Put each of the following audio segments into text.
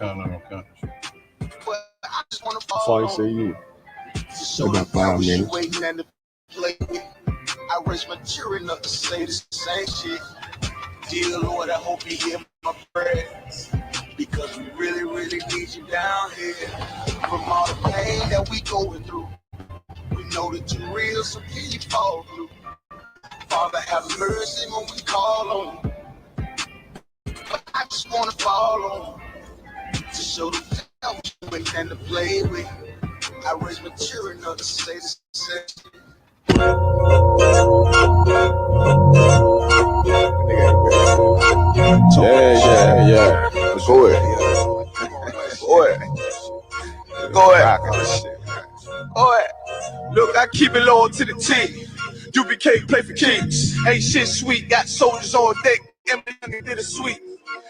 Okay. So I say you. About 5 minutes. I raise my children up to say the same shit. Dear Lord, I hope you hear my prayers. Because we really, really need you down here. From all the pain that we going through, we know that you're real, so can you fall through? Father, have mercy when we call on you. But I just want to fall on you. To show the devil you ain't nothing to play with. I raise my children up to say the same shit. Yeah. Go ahead. Go ahead. Go ahead. Look, I keep it loyal to the team. UBK play for keeps. Ain't shit sweet. Got soldiers on deck. Emily did it sweet.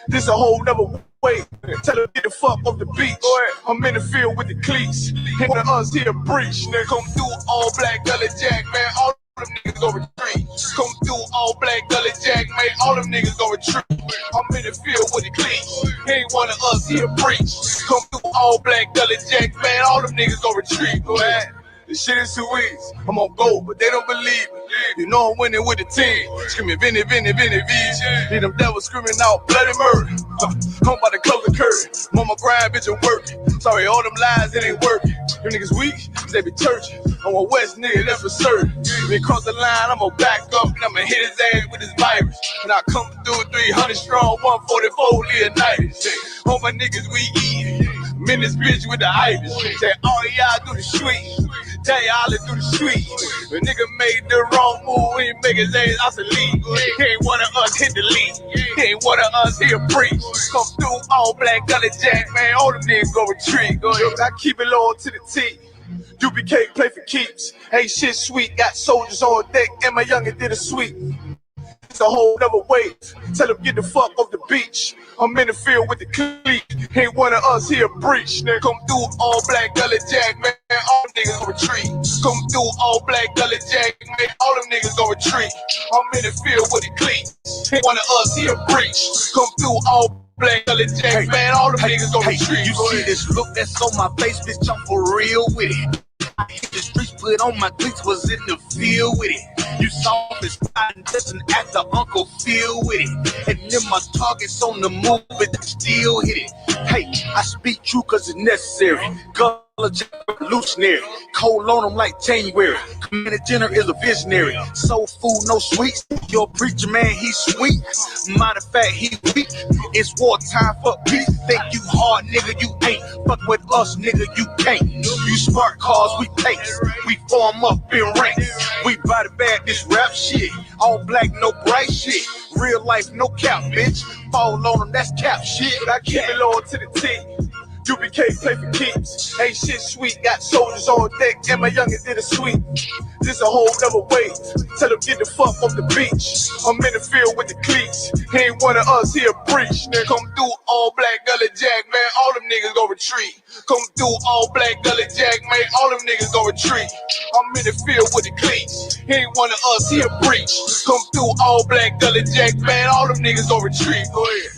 This a whole nother way. Tell her get the fuck off the beach. I'm in the field with the cleats. Hit the us here breach. Nigga come through all black gully jack, man. All them niggas go retreat. Come through all black gully jack, man. All them niggas go retreat. I'm in the field with the cleats. Ain't one of us here breach. Come through all black gully jack, man. All them niggas go retreat. Go ahead. This shit is too easy. I'm on gold, but they don't believe me. You know I'm winning with the team. Screaming Vinny, Vinny, Vinny, V's. Need them devils screaming out bloody murder. I'm about to close the curtain. Mama grind, bitch, I'm working. Sorry, all them lies, it ain't working. You niggas weak, they be churching. I'm a West nigga, that's for certain. If he cross the line, I'm gonna back up and I'm gonna hit his ass with this virus. And I come through 300 strong, 144 Leonidas. All my niggas, we eating. I'm in this bitch with the Irish. Say, all y'all do the sweet. Tell y'all to do the sweet. The nigga made the wrong move, he make his ass obsolete. He ain't one of us hit the lead. He ain't one of us here preach. Come through all black gully jack, man. All them niggas go retreat. Look, I keep it loyal to the T. UBK play for keeps. Ain't shit sweet. Got soldiers on deck, and my youngin' did a sweep. It's a whole nother way. Tell them get the fuck off the beach. I'm in the field with the cleat. Ain't one of us here breach. Nigga come through all black gully jack, man. All them niggas go retreat. Come through all black gully jack, man. All them niggas go retreat. I'm in the field with the cleat. Ain't one of us here breach. Come through all black gully jack, man. All them niggas go retreat. You see this look that's on my face, bitch, I'm for real with it. I hit the streets, put on my cleats, was in the field with it. You saw this spot and just an actor, Uncle Phil with it. And then my targets on the move, but they still hit it. Hey, I speak true cause it's necessary. Revolutionary. Cold on them like January. Commander General is a visionary. Soul food, no sweets. Your preacher man, he's sweet. Matter of fact, he weak. It's wartime for peace. Think you hard, nigga, you ain't. Fuck with us, nigga, you can't. You smart cars, we takes. We form up in ranks. We body bag this rap shit. All black, no bright shit. Real life, no cap, bitch. Fall on them, that's cap shit. I keep it loyal to the team. UBK play for keeps. Ain't shit sweet. Got soldiers on deck, and my youngin' did a sweep. This a whole nother way. Tell them get the fuck off the beach. I'm in the field with the cleats. Ain't one of us here breach. Nigga come through all black gully jack, man. All them niggas go retreat. Come through all black gully jack, man. All them niggas go retreat. I'm in the field with the cleats. Ain't one of us here breach. Come through all black gully jack, man. All them niggas go retreat. Go ahead.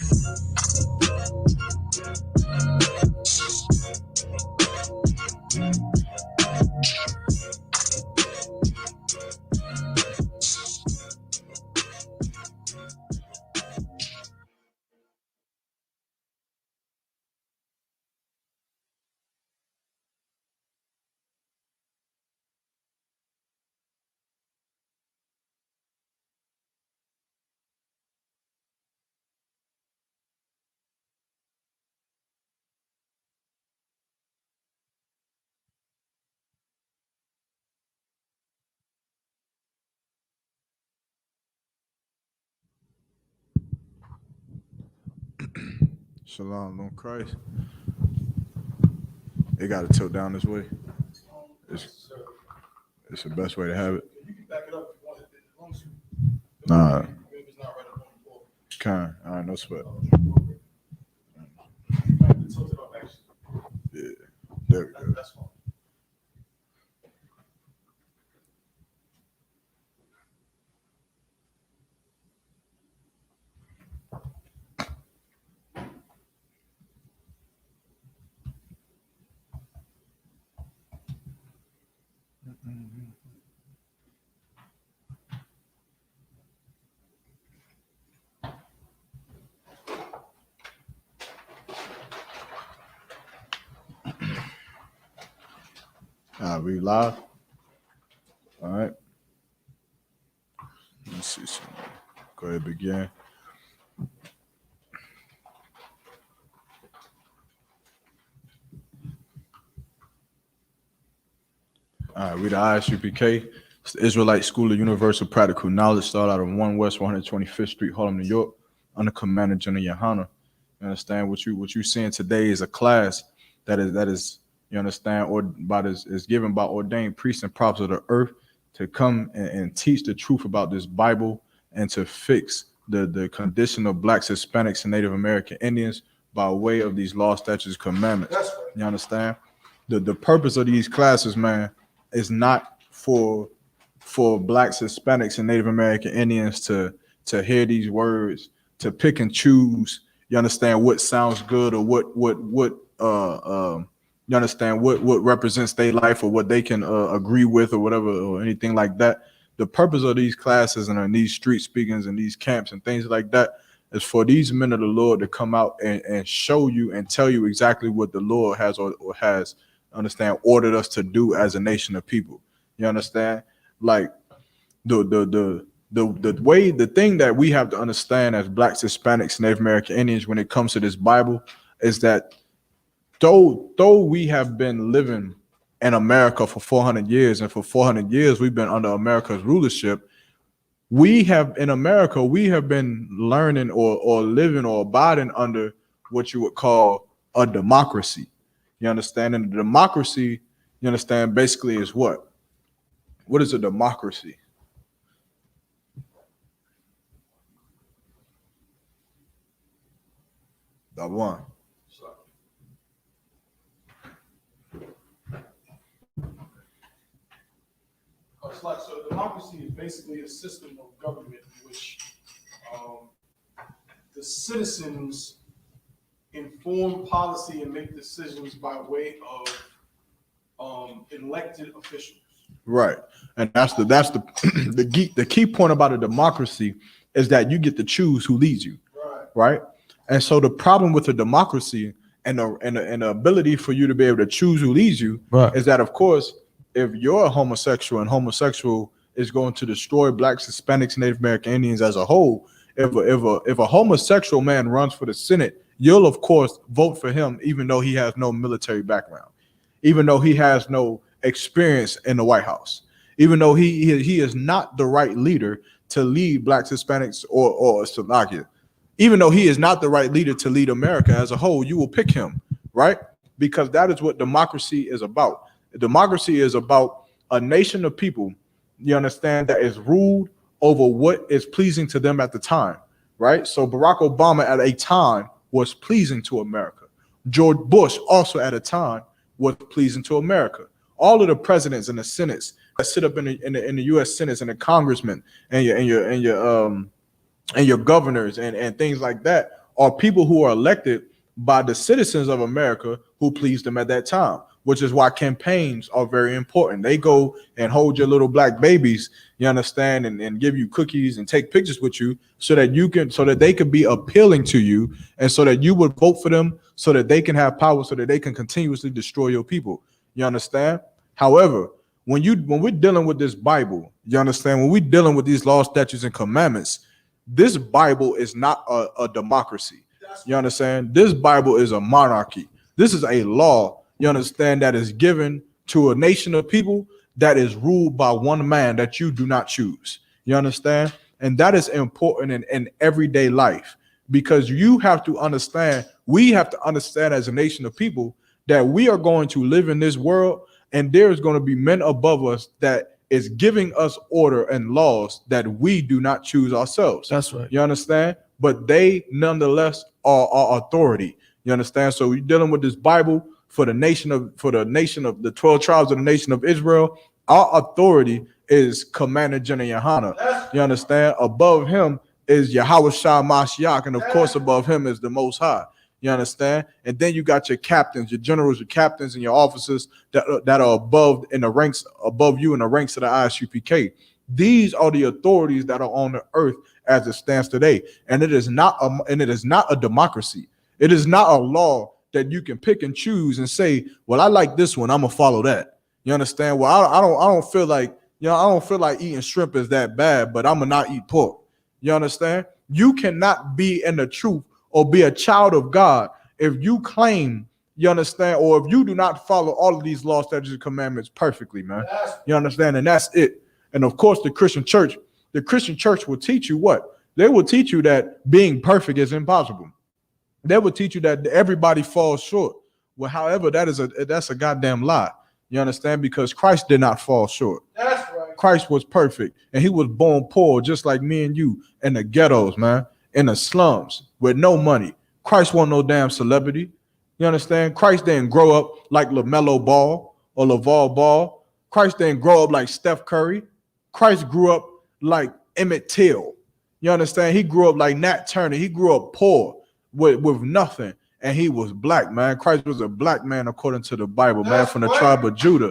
Shalom on Christ. It got to tilt down this way. It's the best way to have it. You can back it up if you want it. As long as you. Nah. Maybe it's not right up on the floor. Kind. All right, no sweat. Tilt it up, actually. Yeah. There we go. That's fine. We live. All right. Let's see something. Go ahead, begin. All right, we the ISUPK. It's the Israelite School of Universal Practical Knowledge. Started out on 1 West 125th Street, Harlem, New York, under Commander General Yohana. You understand what you seeing today is a class that is you understand, or by this is given by ordained priests and prophets of the earth to come and teach the truth about this Bible and to fix the condition of blacks, Hispanics, and Native American Indians by way of these law, statutes, commandments. That's right. You understand? The purpose of these classes, man, is not for blacks, Hispanics, and Native American Indians to hear these words, to pick and choose. You understand what sounds good or what you understand what represents their life or what they can agree with or whatever or anything like that. The purpose of these classes and these street speakings and these camps and things like that is for these men of the Lord to come out and show you and tell you exactly what the Lord has or has understand ordered us to do as a nation of people. You understand? Like the way, the thing that we have to understand as blacks, Hispanics, Native American Indians when it comes to this Bible is that though we have been living in America for 400 years, and for 400 years we've been under America's rulership, we have been learning or living or abiding under what you would call a democracy. You understand? And the democracy, you understand, basically is what? What is a democracy? The one. So democracy is basically a system of government in which the citizens inform policy and make decisions by way of elected officials. Right, and that's the key point about a democracy is that you get to choose who leads you. Right, and so the problem with a democracy and the ability for you to be able to choose who leads you is that, of course, if you're a homosexual and homosexual is going to destroy blacks, Hispanics, Native American Indians as a whole, if a homosexual man runs for the Senate, you'll of course vote for him, even though he has no military background, even though he has no experience in the White House, even though he is not the right leader to lead blacks, Hispanics, or Slovakia, even though he is not the right leader to lead America as a whole, you will pick him, right? Because that is what democracy is about. Democracy is about a nation of people, you understand, that is ruled over what is pleasing to them at the time, right? So Barack Obama at a time was pleasing to America. George Bush also at a time was pleasing to America. All of the presidents and the senates that sit up in the U.S. Senate and the congressmen and your governors and things like that are people who are elected by the citizens of America who pleased them at that time, which is why campaigns are very important. They go and hold your little black babies, you understand, and give you cookies and take pictures with you so that they could be appealing to you and so that you would vote for them so that they can have power, so that they can continuously destroy your people. You understand? However, when we're dealing with this Bible, you understand, when we're dealing with these laws, statutes, and commandments, this Bible is not a democracy. You understand? This Bible is a monarchy. This is a law, you understand, that is given to a nation of people that is ruled by one man that you do not choose. You understand? And that is important in everyday life, because you have to understand, we have to understand as a nation of people that we are going to live in this world, and there's going to be men above us that is giving us order and laws that we do not choose ourselves. That's right. You understand? But they nonetheless are our authority. You understand? So we're dealing with this Bible for the nation of the 12 tribes of the nation of Israel. Our authority is Commander General Yohana. You understand? Above him is Yahweh Shah Mashiach, and of course above him is the Most High. You understand? And then you got your captains, your generals, your captains, and your officers that are above in the ranks, above you in the ranks of the ISUPK. These are the authorities that are on the earth as it stands today. And it is not a democracy. It is not a law that you can pick and choose and say, well, I like this one, I'm gonna follow that. You understand? Well, I don't feel like, I don't feel like eating shrimp is that bad, but I'm gonna not eat pork. You understand? You cannot be in the truth or be a child of God if you claim, you understand, or if you do not follow all of these laws, statutes, and commandments perfectly, man. You understand? And that's it. And of course, the Christian church will teach you what? They will teach you that being perfect is impossible. They will teach you that everybody falls short. Well, however, that's a goddamn lie. You understand? Because Christ did not fall short. That's right. Christ was perfect, and he was born poor, just like me and you, in the ghettos, man, in the slums with no money. Christ wasn't no damn celebrity. You understand? Christ didn't grow up like LaMelo Ball or LaVar Ball. Christ didn't grow up like Steph Curry. Christ grew up like Emmett Till. You understand? He grew up like Nat Turner. He grew up poor with nothing, and he was black, man. Christ was a black man according to the Bible, man, from the tribe of Judah.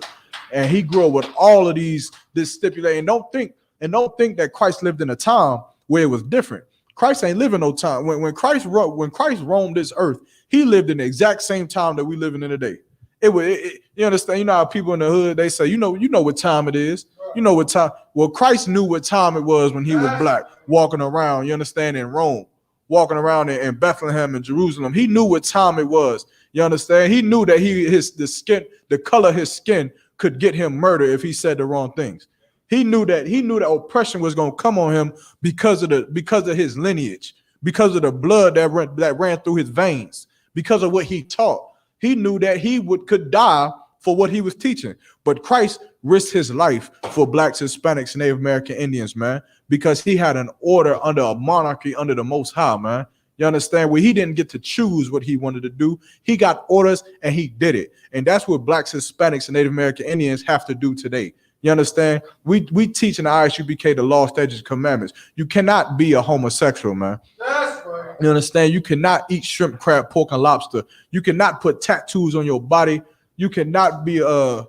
And he grew up with all of this stipulating. Don't think that Christ lived in a time where it was different. Christ ain't living no time. When Christ roamed this earth, he lived in the exact same time that we living in today. You understand? You know how people in the hood, they say, you know what time it is. You know what time. Well, Christ knew what time it was when he was black, walking around, you understand, in Rome, walking around in Bethlehem and Jerusalem. He knew what time it was. You understand? He knew that the color of his skin could get him murdered if he said the wrong things. He knew that oppression was going to come on him because of his lineage, because of the blood that ran through his veins, because of what he taught. He knew that he could die for what he was teaching. But Christ risked his life for blacks, Hispanics, and Native American Indians, man, because he had an order under a monarchy under the Most High, man. You understand? Where he didn't get to choose what he wanted to do. He got orders and he did it. And that's what blacks, Hispanics, and Native American Indians have to do today. You understand? We teach in the ISUPK the law, statutes, and commandments. You cannot be a homosexual, man. That's right. You understand? You cannot eat shrimp, crab, pork, and lobster. You cannot put tattoos on your body. You cannot be a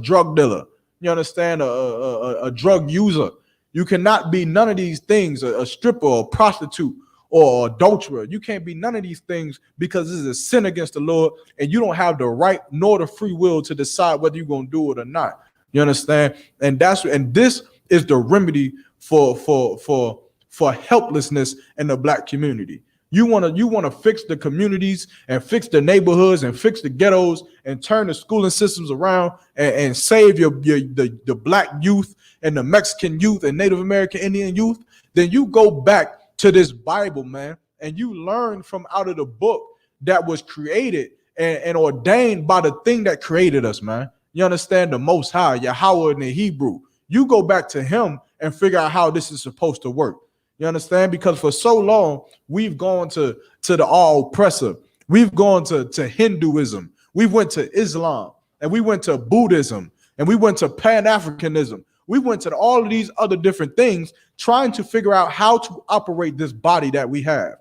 drug dealer. You understand? A drug user. You cannot be none of these things, a stripper or a prostitute or adulterer. You can't be none of these things because this is a sin against the Lord, and you don't have the right nor the free will to decide whether you're going to do it or not. You understand? And this is the remedy for helplessness in the black community. You want to fix the communities and fix the neighborhoods and fix the ghettos and turn the schooling systems around and save the black youth and the Mexican youth and Native American Indian youth. Then you go back to this Bible, man, and you learn from out of the book that was created and ordained by the thing that created us, man. You understand? The Most High, Yahweh in the Hebrew. You go back to him and figure out how this is supposed to work. You understand? Because for so long, we've gone to the all oppressor. We've gone to Hinduism. We went to Islam, and we went to Buddhism, and we went to Pan-Africanism. We went to all of these other different things, trying to figure out how to operate this body that we have,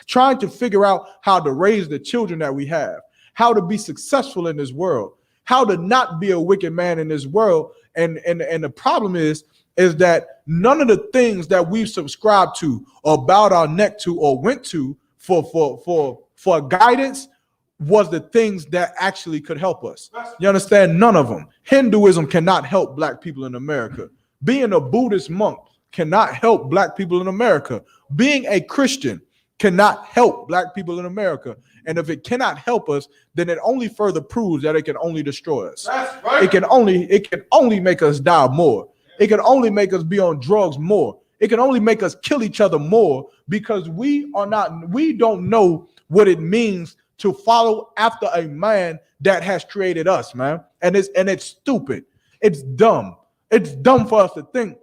trying to figure out how to raise the children that we have, how to be successful in this world, how to not be a wicked man in this world. And the problem is that none of the things that we've subscribed to or bowed our neck to or went to for guidance was the things that actually could help us. You understand? None of them. Hinduism cannot help black people in America. Being a Buddhist monk cannot help black people in America. Being a Christian cannot help black people in America. And if it cannot help us, then it only further proves that it can only destroy us. That's right. It can only make us die more. It can only make us be on drugs more. It can only make us kill each other more because we don't know what it means to follow after a man that has created us, man. And it's stupid. It's dumb. It's dumb for us to think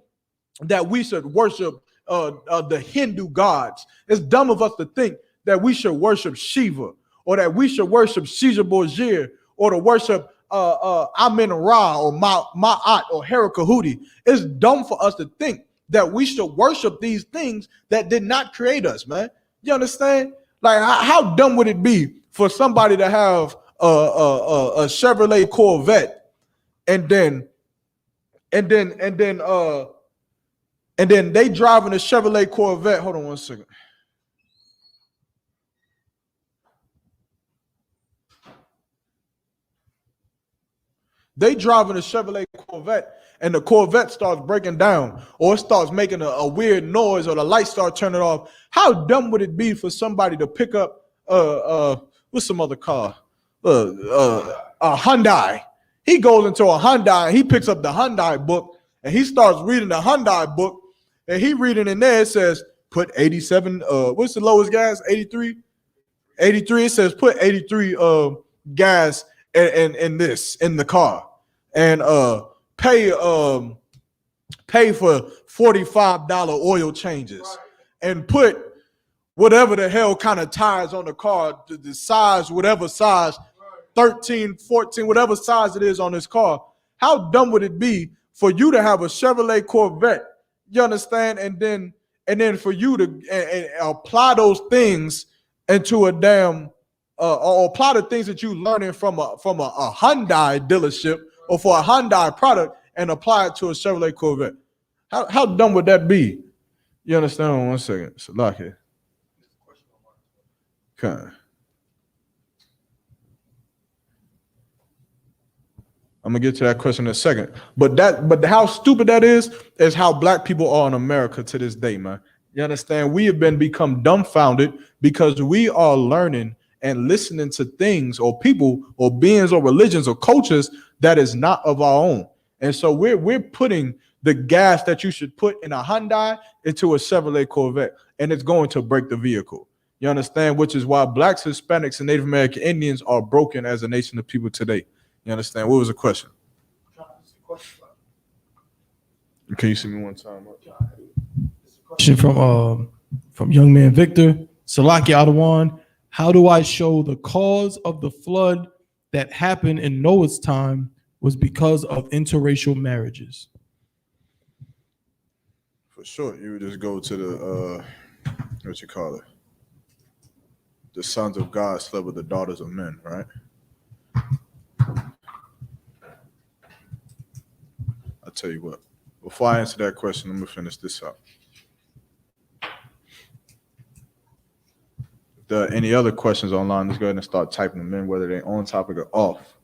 that we should worship the Hindu gods. It's dumb of us to think that we should worship Shiva or that we should worship Caesar Borgia or to worship Amen Ra or Ma'at or Herakahuti. It's dumb for us to think that we should worship these things that did not create us, man. You understand? Like, how dumb would it be for somebody to have a Chevrolet Corvette and then they driving a Chevrolet Corvette? Hold on one second. They driving a Chevrolet Corvette and the Corvette starts breaking down or it starts making a weird noise or the lights start turning off. How dumb would it be for somebody to pick up what's some other car? A Hyundai. He goes into a Hyundai and he picks up the Hyundai book and he starts reading the Hyundai book and he reading in there, it says put 87, what's the lowest gas? 83? 83, it says put 83 gas in the car. And pay for $45 oil changes and put whatever the hell kind of tires on the car, the size, whatever size, 13, 14, whatever size it is on this car. How dumb would it be for you to have a Chevrolet Corvette, you understand, and then for you to apply those things into a damn or apply the things that you learning from a Hyundai dealership or for a Hyundai product and apply it to a Chevrolet Corvette? How dumb would that be? You understand? 1 second. So lock here. Okay. I'm gonna get to that question in a second. But how stupid that is how black people are in America to this day, man. You understand? We have become dumbfounded because we are learning and listening to things or people or beings or religions or cultures that is not of our own. And so we're putting the gas that you should put in a Hyundai into a Chevrolet Corvette, and it's going to break the vehicle. You understand? Which is why blacks, Hispanics, and Native American Indians are broken as a nation of people today. You understand? What was the question? Can you see me one time? Question from young man Victor Salaki Adawan. How do I show the cause of the flood that happened in Noah's time was because of interracial marriages? For sure, you would just go to the what you call it? The sons of God slept with the daughters of men, right? I'll tell you what. Before I answer that question, I'm gonna finish this up. If there are any other questions online, let's go ahead and start typing them in, whether they're on topic or off.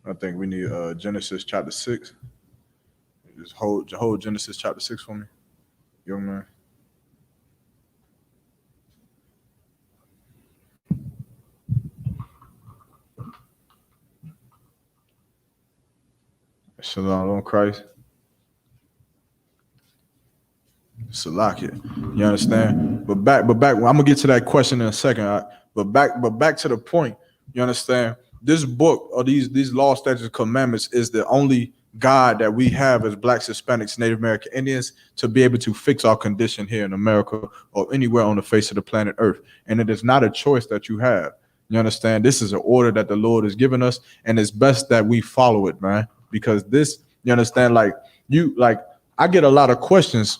I think we need Genesis chapter 6. Just hold Genesis chapter 6 for me, young man. Shalom on Christ. Salakia. You understand? But back. I'm gonna get to that question in a second. Right? But back to the point. You understand? This book or these law, statutes, and commandments is the only guide that we have as blacks, Hispanics, Native American Indians to be able to fix our condition here in America or anywhere on the face of the planet Earth. And it is not a choice that you have. You understand? This is an order that the Lord has given us, and it's best that we follow it, man. Because this, you understand, I get a lot of questions,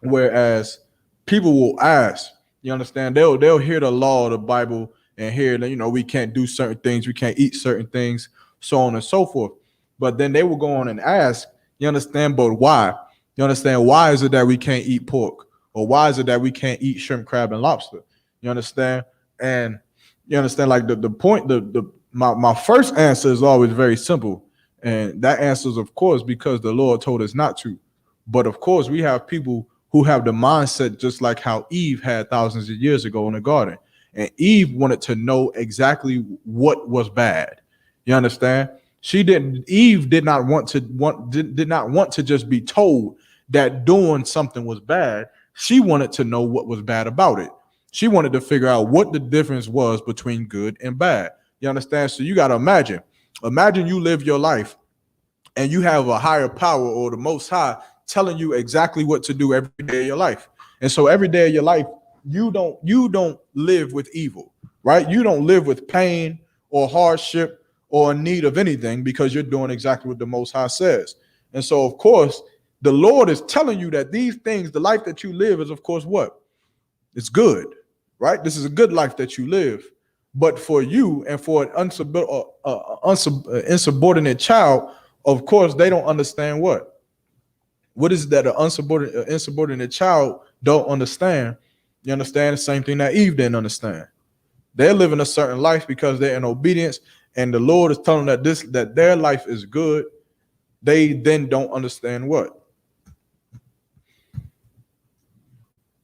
whereas people will ask, you understand, they'll hear the law of the Bible and hear that, we can't do certain things, we can't eat certain things, so on and so forth. But then they will go on and ask, you understand, but why? You understand, why is it that we can't eat pork? Or why is it that we can't eat shrimp, crab, and lobster? You understand? And you understand, like the point, my first answer is always very simple. And that answer is, of course, because the Lord told us not to. But of course, we have people who have the mindset just like how Eve had thousands of years ago in the garden. And Eve wanted to know exactly what was bad. You understand? Eve did not want to just be told that doing something was bad. She wanted to know what was bad about it. She wanted to figure out what the difference was between good and bad. You understand? So you got to imagine you live your life and you have a higher power or the Most High telling you exactly what to do every day of your life. And so every day of your life, you don't live with evil, right? You don't live with pain or hardship or need of anything because you're doing exactly what the Most High says. And so, of course, the Lord is telling you that these things, the life that you live is, of course, what? It's good, right? This is a good life that you live. But for you and for an insubordinate child, of course, they don't understand what? What is it that an insubordinate child don't understand? You understand? The same thing that Eve didn't understand. They're living a certain life because they're in obedience, and the Lord is telling them that their life is good. They then don't understand what?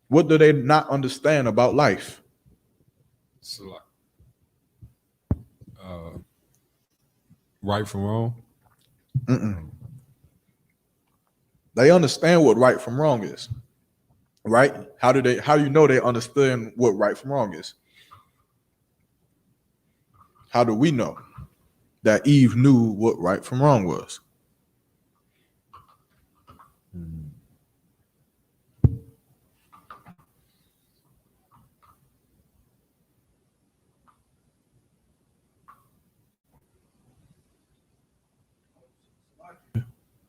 What do they not understand about life? So, right from wrong. They understand what right from wrong is, right? How you know they understand what right from wrong is? How do we know that Eve knew what right from wrong was?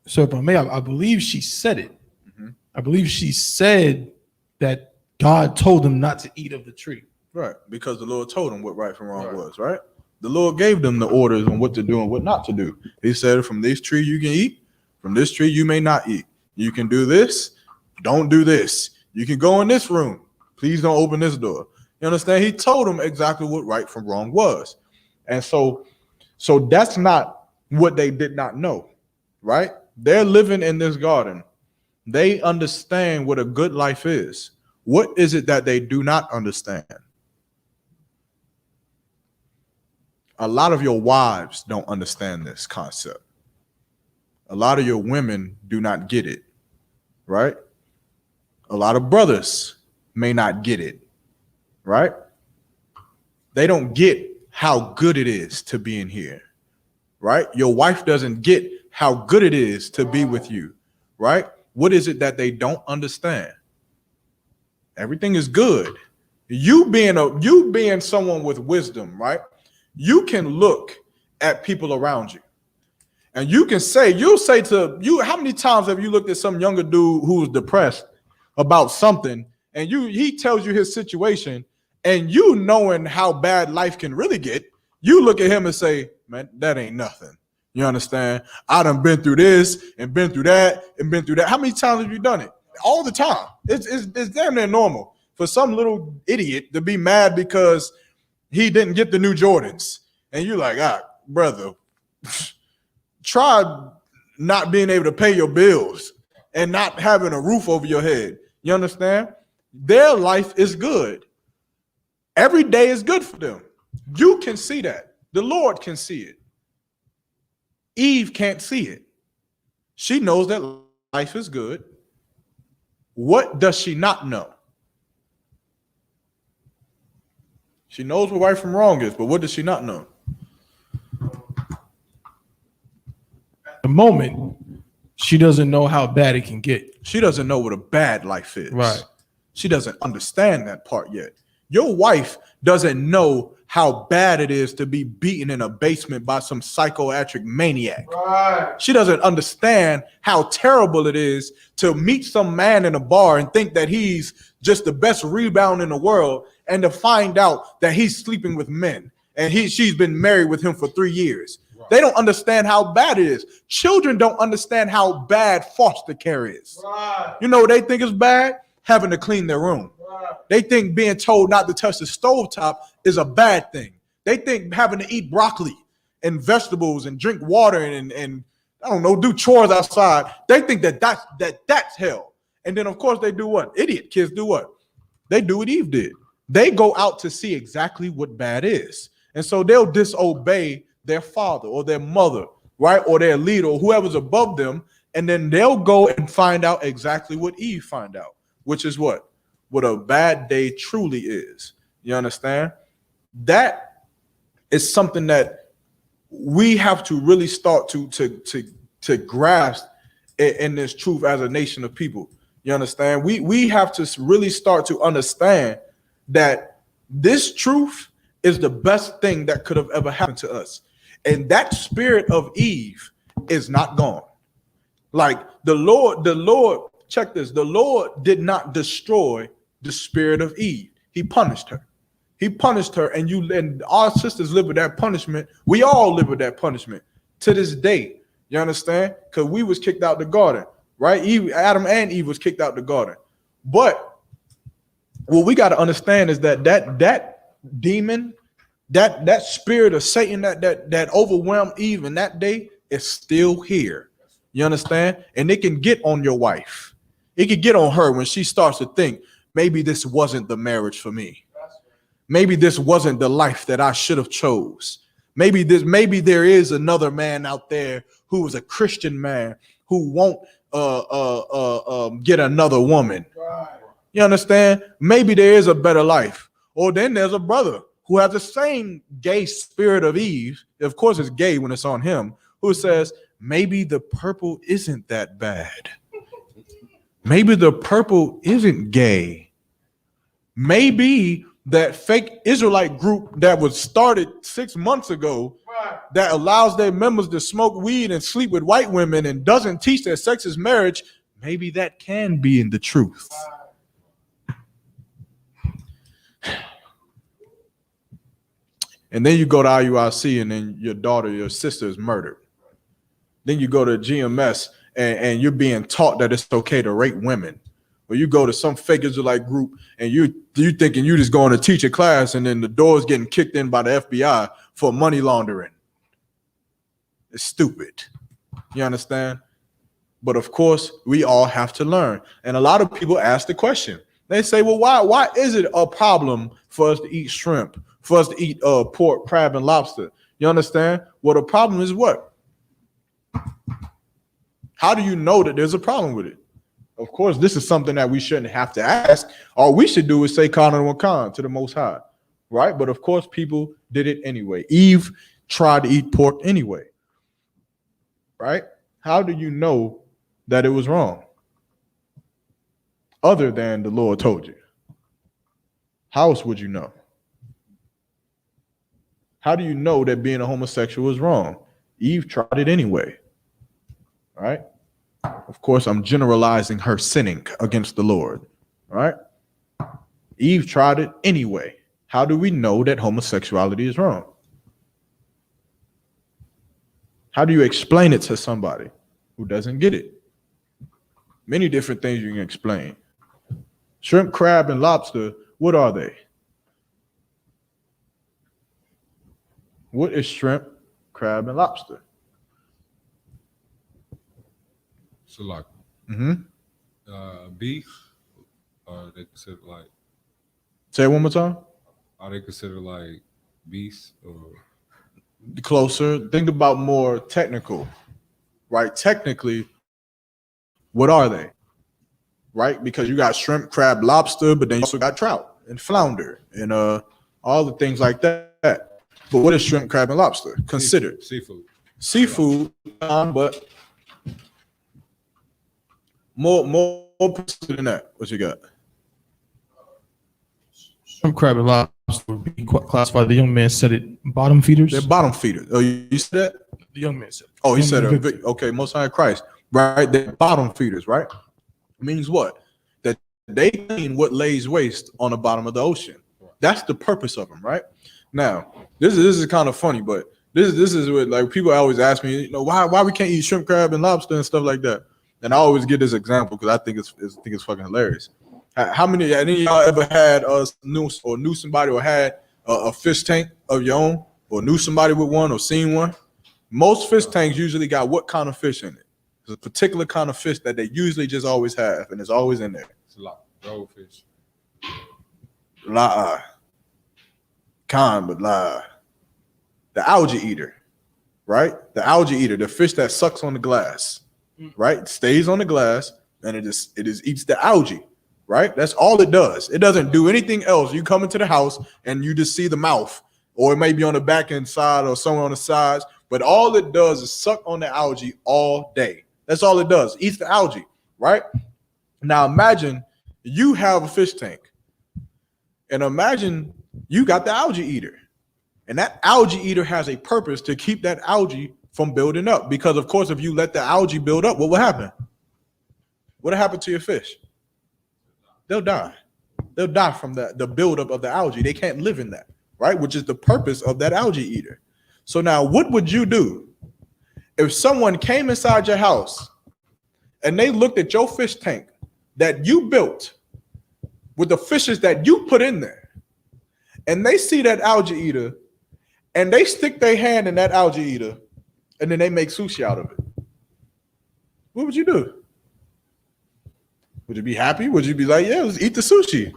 So if I may, I believe she said it. I believe she said that God told them not to eat of the tree. Right, because the Lord told them what right from wrong was, right? The Lord gave them the orders on what to do and what not to do. He said, from this tree you can eat, from this tree you may not eat. You can do this, don't do this. You can go in this room, please don't open this door. You understand? He told them exactly what right from wrong was. And so that's not what they did not know, right? They're living in this garden. They understand what a good life is. What is it that they do not understand? A lot of your wives don't understand this concept. A lot of your women do not get it, right? A lot of brothers may not get it, right? They don't get how good it is to be in here, right? Your wife doesn't get how good it is to be with you, right? What is it that they don't understand? Everything is good. You being someone with wisdom, right? You can look at people around you and you'll say to you, how many times have you looked at some younger dude who's depressed about something and he tells you his situation, and you knowing how bad life can really get, you look at him and say, man, that ain't nothing. You understand? I done been through this and been through that and been through that. How many times have you done it? All the time. It's damn near normal for some little idiot to be mad because he didn't get the new Jordans. And you're like, brother, try not being able to pay your bills and not having a roof over your head. You understand? Their life is good. Every day is good for them. You can see that. The Lord can see it. Eve can't see it. She knows that life is good. What does she not know? She knows what right from wrong is, but what does she not know? At the moment, she doesn't know how bad it can get. She doesn't know what a bad life is. Right. She doesn't understand that part yet. Your wife doesn't know how bad it is to be beaten in a basement by some psychiatric maniac. Right. She doesn't understand how terrible it is to meet some man in a bar and think that he's just the best rebound in the world, and to find out that he's sleeping with men and she's been married with him for 3 years. Right. They don't understand how bad it is. Children don't understand how bad foster care is. Right. You know what they think is bad? Having to clean their room. They think being told not to touch the stovetop is a bad thing. They think having to eat broccoli and vegetables and drink water and I don't know, do chores outside. They think that's hell. And then, of course, they do what? Idiot kids do what? They do what Eve did. They go out to see exactly what bad is. And so they'll disobey their father or their mother, right? Or their leader or whoever's above them. And then they'll go and find out exactly what Eve found out, which is what a bad day truly is. You understand? That is something that we have to really start to grasp in this truth as a nation of people. You understand? We have to really start to understand that this truth is the best thing that could have ever happened to us. And that spirit of Eve is not gone. Like the Lord, check this. The Lord did not destroy the spirit of Eve. He punished her. He punished her, and our sisters live with that punishment. We all live with that punishment to this day. You understand? Because we was kicked out the garden, right? Adam and Eve was kicked out the garden. But what we got to understand is that demon, that spirit of Satan that overwhelmed Eve in that day is still here. You understand? And it can get on your wife. It can get on her when she starts to think, maybe this wasn't the marriage for me. Maybe this wasn't the life that I should have chose. Maybe there is another man out there who is a Christian man who won't get another woman. You understand? Maybe there is a better life. Or then there's a brother who has the same gay spirit of Eve. Of course, it's gay when it's on him. Who says, maybe the purple isn't that bad. Maybe the purple isn't gay. Maybe that fake Israelite group that was started 6 months ago that allows their members to smoke weed and sleep with white women and doesn't teach that sex is marriage, maybe that can be in the truth. And then you go to IUIC and then your sister is murdered. Then you go to GMS and you're being taught that it's okay to rape women. Or you go to some fake Israelite group and you thinking you just going to teach a class and then the door's getting kicked in by the FBI for money laundering. It's stupid. You understand? But of course, we all have to learn. And a lot of people ask the question. They say, well, why is it a problem for us to eat shrimp, for us to eat pork, crab, and lobster? You understand? Well, the problem is what? How do you know that there's a problem with it? Of course, this is something that we shouldn't have to ask. All we should do is say Khan and Wakan to the Most High, right? But of course, people did it anyway. Eve tried to eat pork anyway, right? How do you know that it was wrong? Other than the Lord told you. How else would you know? How do you know that being a homosexual is wrong? Eve tried it anyway, right? Of course, I'm generalizing her sinning against the Lord, right? Eve tried it anyway. How do we know that homosexuality is wrong? How do you explain it to somebody who doesn't get it? Many different things you can explain. Shrimp, crab, and lobster, what are they? What is shrimp, crab, and lobster? Salak. Mm-hmm. Beef, or they consider like. Say it one more time. Are they considered like beasts or? Closer. Think about more technical, right? Technically, what are they? Right? Because you got shrimp, crab, lobster, but then you also got trout and flounder and all the things like that. But what is shrimp, crab, and lobster considered? Seafood, but more than that. What you got? Shrimp, crab, and lobster would be classified. The young man said it. Bottom feeders. They're bottom feeders. Oh, you said that? The young man said it. Oh, he said it. Okay, Most High Christ. Right? They're bottom feeders, right? Means what? That they clean what lays waste on the bottom of the ocean. That's the purpose of them, right? Now, this is kind of funny, but this is what, like, people always ask me, you know, why we can't eat shrimp, crab, and lobster and stuff like that. And I always give this example because I think it's fucking hilarious. How many of y'all ever had knew somebody or had a fish tank of your own, or knew somebody with one, or seen one? Most fish tanks usually got what kind of fish in it? There's a particular kind of fish that they usually just always have, and it's always in there. It's a lot. Goldfish. La, the algae eater, right? The algae eater, the fish that sucks on the glass, right? It stays on the glass and it just eats the algae, right? That's all it does. It doesn't do anything else. You come into the house and you just see the mouth, or it may be on the back end side or somewhere on the sides, but all it does is suck on the algae all day. That's all it does. Eats the algae, right? Now imagine you have a fish tank, and imagine you got the algae eater, and that algae eater has a purpose to keep that algae from building up. Because of course, if you let the algae build up, what will happen? What'll happen to your fish? They'll die. They'll die from the buildup of the algae. They can't live in that, right? Which is the purpose of that algae eater. So now what would you do if someone came inside your house and they looked at your fish tank that you built with the fishes that you put in there, and they see that algae eater and they stick their hand in that algae eater and then they make sushi out of it? What would you do? Would you be happy? Would you be like, yeah, let's eat the sushi?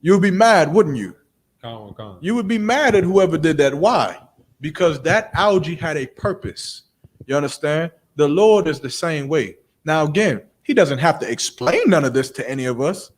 You would be mad, wouldn't you? You would be mad at whoever did that. Why? Because that algae had a purpose. You understand? The Lord is the same way. Now, again, he doesn't have to explain none of this to any of us,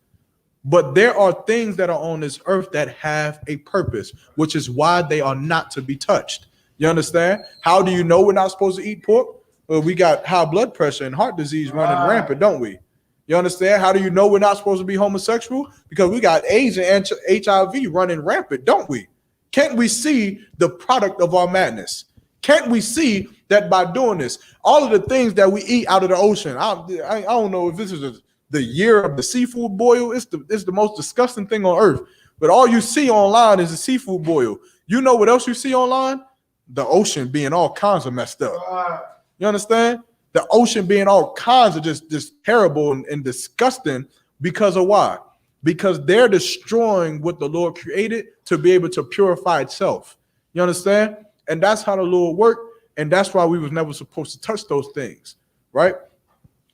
but there are things that are on this earth that have a purpose, which is why they are not to be touched. You understand? How do you know we're not supposed to eat pork? Well, we got high blood pressure and heart disease running rampant, don't we? You understand? How do you know we're not supposed to be homosexual? Because we got AIDS and HIV running rampant, don't we? Can't we see the product of our madness? Can't we see that by doing this, all of the things that we eat out of the ocean? I don't know if this is the year of the seafood boil. It's the most disgusting thing on earth. But all you see online is a seafood boil. You know what else you see online? The ocean being all kinds of messed up. You understand? The ocean being all kinds of just terrible and disgusting because of why? Because they're destroying what the Lord created to be able to purify itself. You understand? And that's how the Lord worked. And that's why we was never supposed to touch those things, right?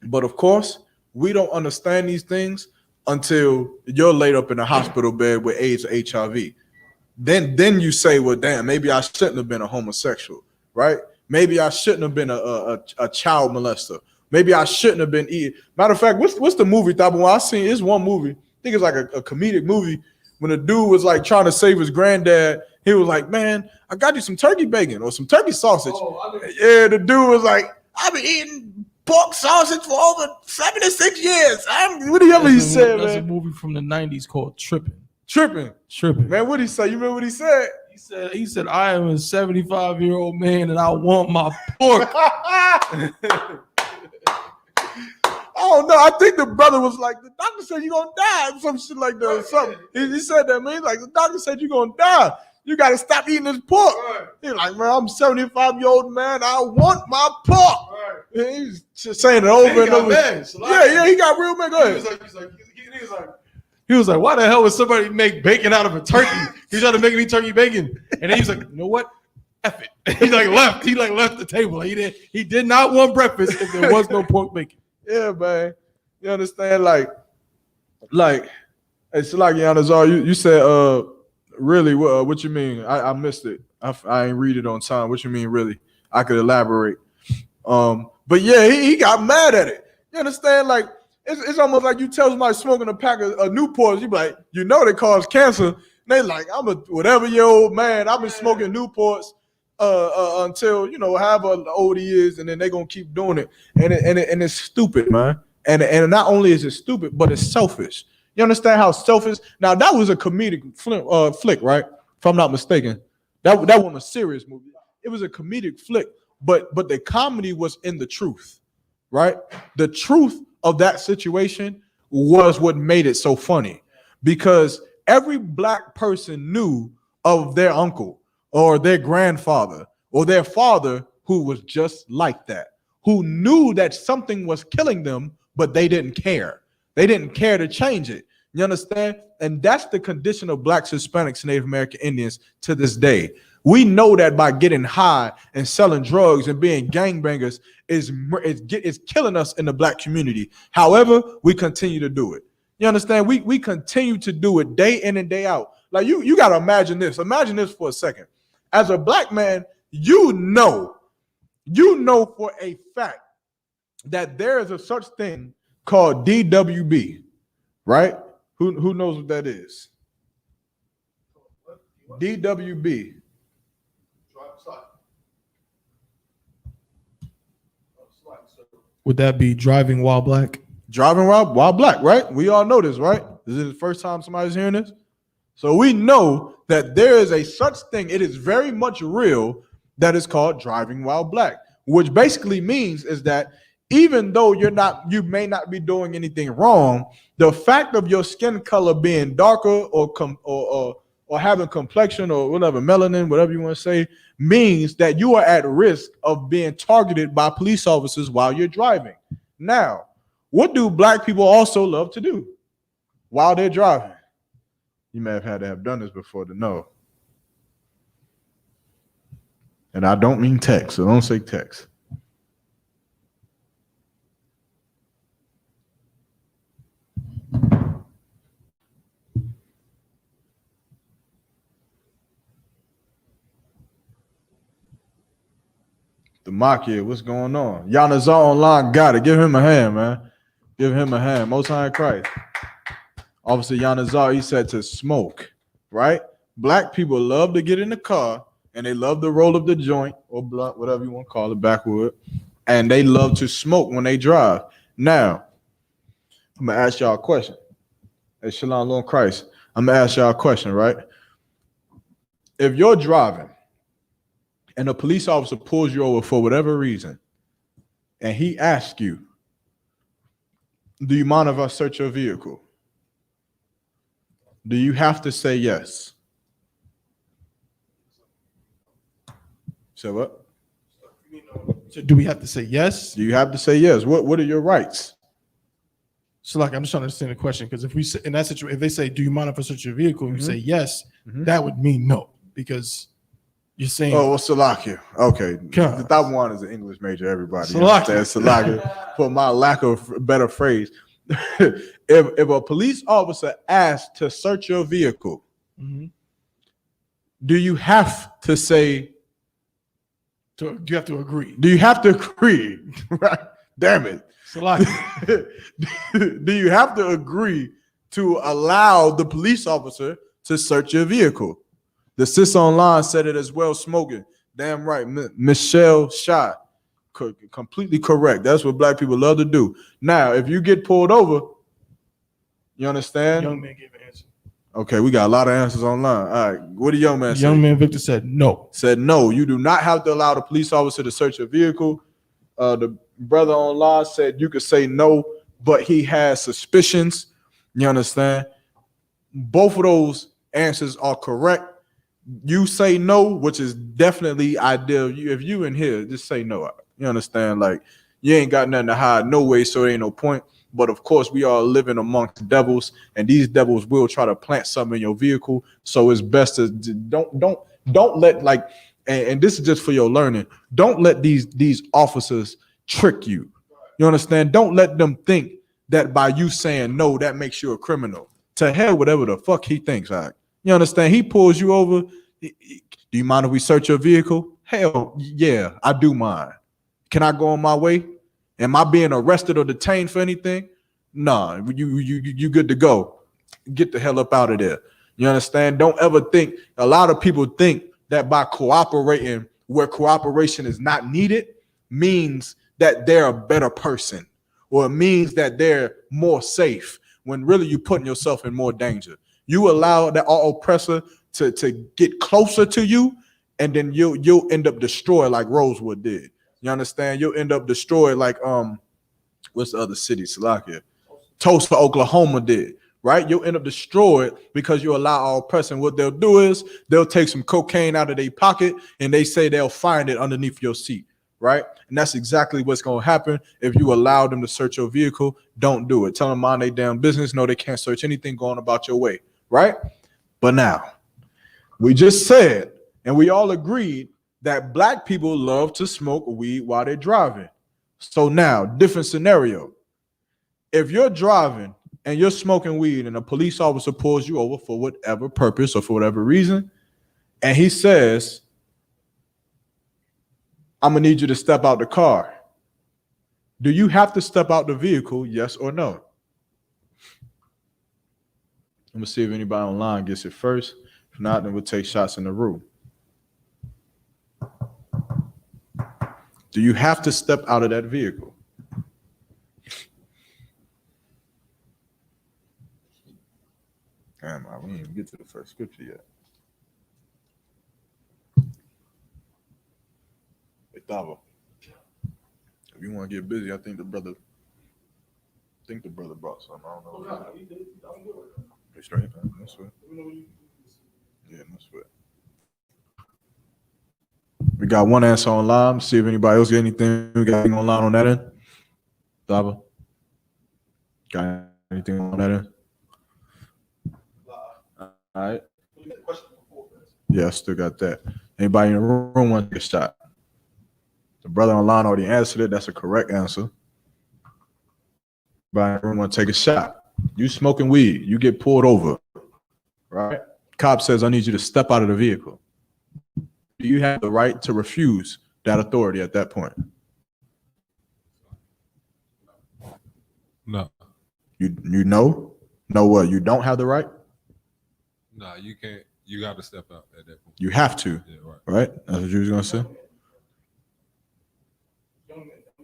But of course, we don't understand these things until you're laid up in a hospital bed with AIDS or HIV. Then you say, well, damn, maybe I shouldn't have been a homosexual, right? Maybe I shouldn't have been a child molester. Maybe I shouldn't have been eating. Matter of fact, what's the movie that I seen? It's one movie. I think it's like a comedic movie when a dude was like trying to save his granddad. He was like, man, I got you some turkey bacon or some turkey sausage. Yeah, the dude was like, I've been eating pork sausage for over 76 years. Whatever he said, man. That's a movie from the 90s called Tripping. Tripping. Man, what did he say? You remember what he said? He said, I am a 75-year-old man and I want my pork. I don't know. I think the brother was like, the doctor said you're going to die. Some shit like that or something. He said that, man. He's like, the doctor said you're going to die. You got to stop eating this pork. He's like, man, I'm a 75-year-old man. I want my pork. He's just saying it over and over. Yeah, he got real mad. Go ahead. He was like, why the hell would somebody make bacon out of a turkey? He's trying to make me turkey bacon. And then he's like, you know what? F it. He left the table. He did not want breakfast if there was no pork bacon. Yeah, man. You understand? Like it's like Yanazar, you said really what you mean? I missed it. I ain't read it on time. What you mean really? I could elaborate. But yeah, he got mad at it. You understand? Like it's almost like you tell somebody smoking a pack of Newports, you be like, you know they cause cancer. And they like, I'm a whatever-year-old man. I've been smoking Newports until however old he is, and then they're gonna keep doing it. And it's stupid, man. And not only is it stupid, but it's selfish. You understand how selfish? Now that was a comedic flick, right? If I'm not mistaken, that wasn't a serious movie. It was a comedic flick, but the comedy was in the truth, right? The truth of that situation was what made it so funny, because every black person knew of their uncle or their grandfather or their father who was just like that, who knew that something was killing them, but they didn't care. They didn't care to change it. You understand? And that's the condition of blacks, Hispanics, and Native American Indians to this day. We know that by getting high and selling drugs and being gangbangers is killing us in the black community. However, we continue to do it. You understand? We continue to do it day in and day out. Like you got to imagine this. Imagine this for a second. As a black man, you know for a fact that there is a such thing called DWB, right? Who knows what that is? DWB. Would that be driving while black? Driving while black, right? We all know this, right? This is the first time somebody's hearing this. So we know that there is a such thing. It is very much real that is called driving while black, which basically means is that even though you may not be doing anything wrong, the fact of your skin color being darker or having complexion or whatever, melanin, whatever you want to say, means that you are at risk of being targeted by police officers while you're driving. Now, what do black people also love to do while they're driving? You may have had to have done this before to know. And I don't mean text, so don't say text. The Makia, what's going on? Yanazar online got it. Give him a hand, man. Give him a hand. Most High in Christ. Officer Yanazar, he said to smoke, right? Black people love to get in the car and they love the roll of the joint or blunt, whatever you want to call it, backwood, and they love to smoke when they drive. Now, I'm going to ask y'all a question. Hey, Shalom, Lord Christ. I'm going to ask y'all a question, right? If you're driving and a police officer pulls you over for whatever reason, and he asks you, do you mind if I search your vehicle? Do you have to say yes? So what? So do we have to say yes? Do you have to say yes? What are your rights? So like, I'm just trying to understand the question, because if we say, in that situation, if they say, do you mind if I search your vehicle? And you say yes, that would mean no, because you're saying, oh, well, Salakia. Okay. God. That one is an English major, everybody. Salakia. Salakia, for my lack of better phrase. If a police officer asks to search your vehicle, do you have to say, do you have to agree? do you have to agree? Right? Damn it. Salakia. Do you have to agree to allow the police officer to search your vehicle? The sis online said it as well, smoking. Damn right. Michelle Shot. Completely correct. That's what black people love to do. Now, if you get pulled over, you understand? Young man gave an answer. Okay, we got a lot of answers online. All right. What did young man say? Young man Victor said no. Said no, you do not have to allow the police officer to search your vehicle. The brother online said you could say no, but he has suspicions. You understand? Both of those answers are correct. You say no, which is definitely ideal. If you in here, just say no. You understand? Like, you ain't got nothing to hide no way, so there ain't no point. But of course, we are living amongst devils, and these devils will try to plant something in your vehicle. So it's best to don't let, like, and this is just for your learning. Don't let these officers trick you. You understand? Don't let them think that by you saying no, that makes you a criminal. To hell, whatever the fuck he thinks. All right. You understand? He pulls you over. Do you mind if we search your vehicle? Hell yeah, I do mind. Can I go on my way? Am I being arrested or detained for anything? Nah, you good to go. Get the hell up out of there. You understand? Don't ever think. A lot of people think that by cooperating where cooperation is not needed means that they're a better person, or it means that they're more safe, when really you're putting yourself in more danger. You allow that oppressor to get closer to you, and then you'll end up destroyed like Rosewood did. You understand? You'll end up destroyed like what's the other city? Salakia. Tulsa, Oklahoma did. Right? You'll end up destroyed because you allow our oppressor. What they'll do is they'll take some cocaine out of their pocket and they say they'll find it underneath your seat. Right? And that's exactly what's going to happen if you allow them to search your vehicle. Don't do it. Tell them mind their damn business. No, they can't search anything going about your way. Right? But now, we just said, and we all agreed, that black people love to smoke weed while they're driving. So now, different scenario. If you're driving and you're smoking weed and a police officer pulls you over for whatever purpose or for whatever reason, and he says, I'm going to need you to step out the car. Do you have to step out the vehicle, yes or no? I'm going to see if anybody online gets it first. If not, then we'll take shots in the room. Do you have to step out of that vehicle? Damn, we didn't even get to the first scripture yet. Hey, Thabo, if you want to get busy, I think the brother brought something. I don't know. You straight? No sweat. Yeah, no sweat. We got one answer online. See if anybody else got anything. We got anything online on that end? Thabo? Got anything on that end? All right. Yeah, I still got that. Anybody in the room want to take a shot? The brother online already answered it. That's a correct answer. Anybody in the room want to take a shot? You smoking weed. You get pulled over. Right? Cop says, I need you to step out of the vehicle. Do you have the right to refuse that authority at that point? No. You know? Know what? You don't have the right? Nah, you can't. You got to step out at that point. You have to. Yeah, right. Right? That's what you was going to say?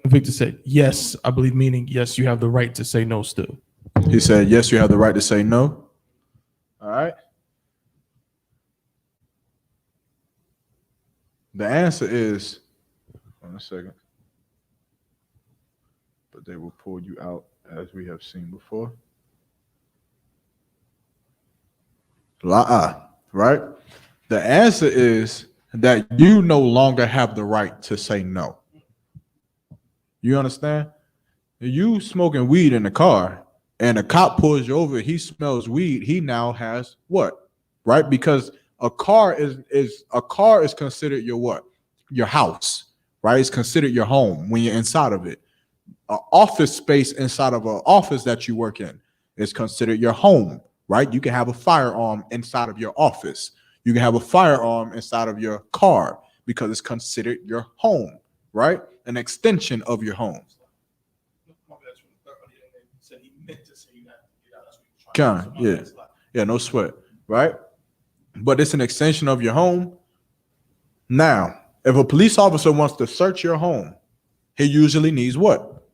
Victor said, yes, I believe, meaning, yes, you have the right to say no still. He said, yes, you have the right to say no. All right. The answer is, one second, but they will pull you out as we have seen before. Right? The answer is that you no longer have the right to say no. You understand? You smoking weed in the car and a cop pulls you over, he smells weed, he now has what? Right? Because a car is considered your what? Your house, right? It's considered your home when you're inside of it. An office space inside of an office that you work in is considered your home, right? You can have a firearm inside of your office. You can have a firearm inside of your car because it's considered your home, right? An extension of your home. Yeah, no sweat, right? But it's an extension of your home. Now, if a police officer wants to search your home, he usually needs what?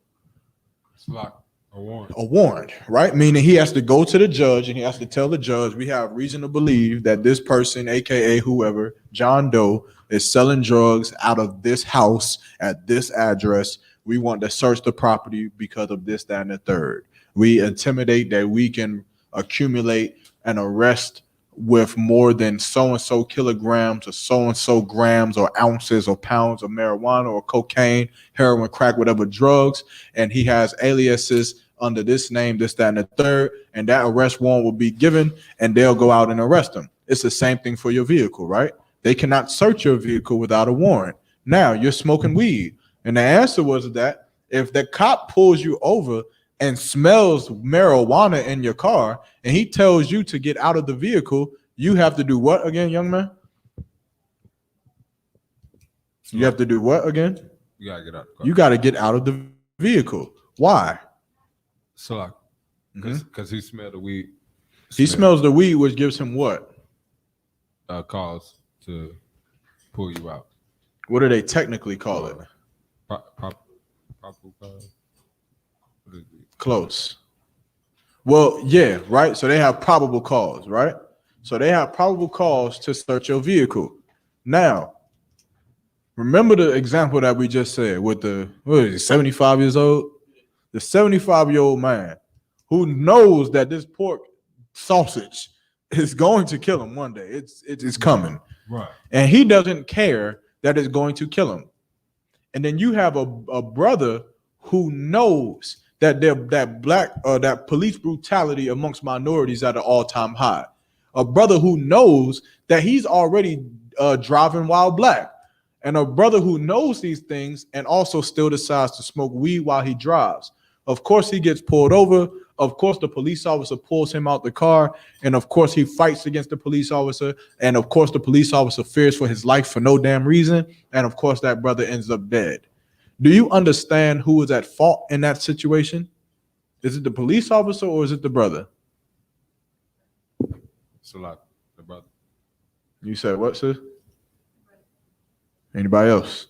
It's like a warrant. A warrant, right? Meaning he has to go to the judge and he has to tell the judge, we have reason to believe that this person, aka whoever, John Doe, is selling drugs out of this house at this address. We want to search the property because of this, that, and the third. We intimidate that we can accumulate an arrest with more than so-and-so kilograms or so-and-so grams or ounces or pounds of marijuana or cocaine, heroin, crack, whatever drugs, and he has aliases under this name, this, that, and the third, and that arrest warrant will be given, and they'll go out and arrest him. It's the same thing for your vehicle, right? They cannot search your vehicle without a warrant. Now, you're smoking weed, and the answer was that if the cop pulls you over and smells marijuana in your car, and he tells you to get out of the vehicle, you have to do what again, young man? You have to do what again? You gotta get out. The car. You got to get out of the vehicle. Why? So like, because he smelled the weed. He smells the weed, which gives him what? Cause to pull you out. What do they technically call it? Probable cause. Close. Well, yeah, right. So they have probable cause, right? So they have probable cause to search your vehicle. Now, remember the example that we just said with the 75 years old? The 75-year-old man who knows that this pork sausage is going to kill him one day. It's coming. Right. And he doesn't care that it's going to kill him. And then you have a brother who knows that that police brutality amongst minorities at an all-time high. A brother who knows that he's already driving while black. And a brother who knows these things and also still decides to smoke weed while he drives. Of course, he gets pulled over. Of course, the police officer pulls him out the car. And of course, he fights against the police officer. And of course, the police officer fears for his life for no damn reason. And of course, that brother ends up dead. Do you understand who is at fault in that situation? Is it the police officer or is it the brother? So like the brother. You said what, sis? Anybody else?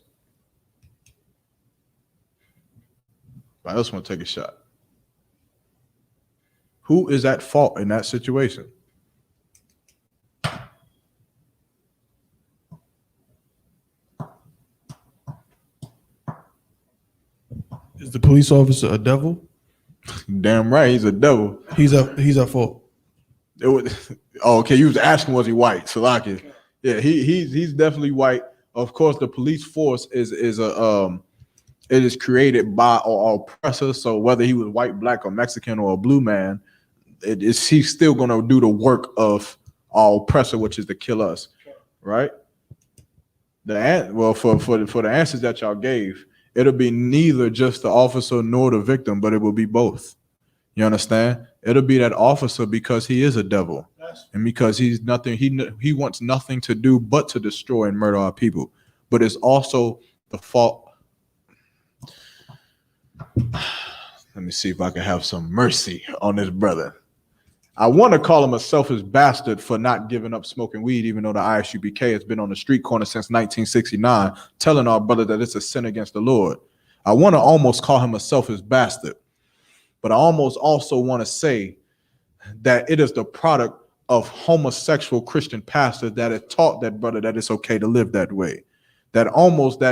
Anybody else want to take a shot? Who is at fault in that situation? police officer a devil? Damn right, he's a devil. He's at fault. It was, oh, okay, you was asking was he white? Salaki. Yeah, he's definitely white. Of course, the police force is it is created by our oppressors. So whether he was white, black, or Mexican, or a blue man, he's still gonna do the work of our oppressor, which is to kill us, right? For the answers that y'all gave, it'll be neither just the officer nor the victim, but it will be both. You understand? It'll be that officer because he is a devil, and because he's nothing. He wants nothing to do but to destroy and murder our people. But it's also the fault. Let me see if I can have some mercy on this brother. I want to call him a selfish bastard for not giving up smoking weed, even though the Isupk has been on the street corner since 1969, telling our brother that it's a sin against the Lord. I want to almost call him a selfish bastard, but I almost also want to say that it is the product of homosexual Christian pastors that have taught that brother that it's okay to live that way. That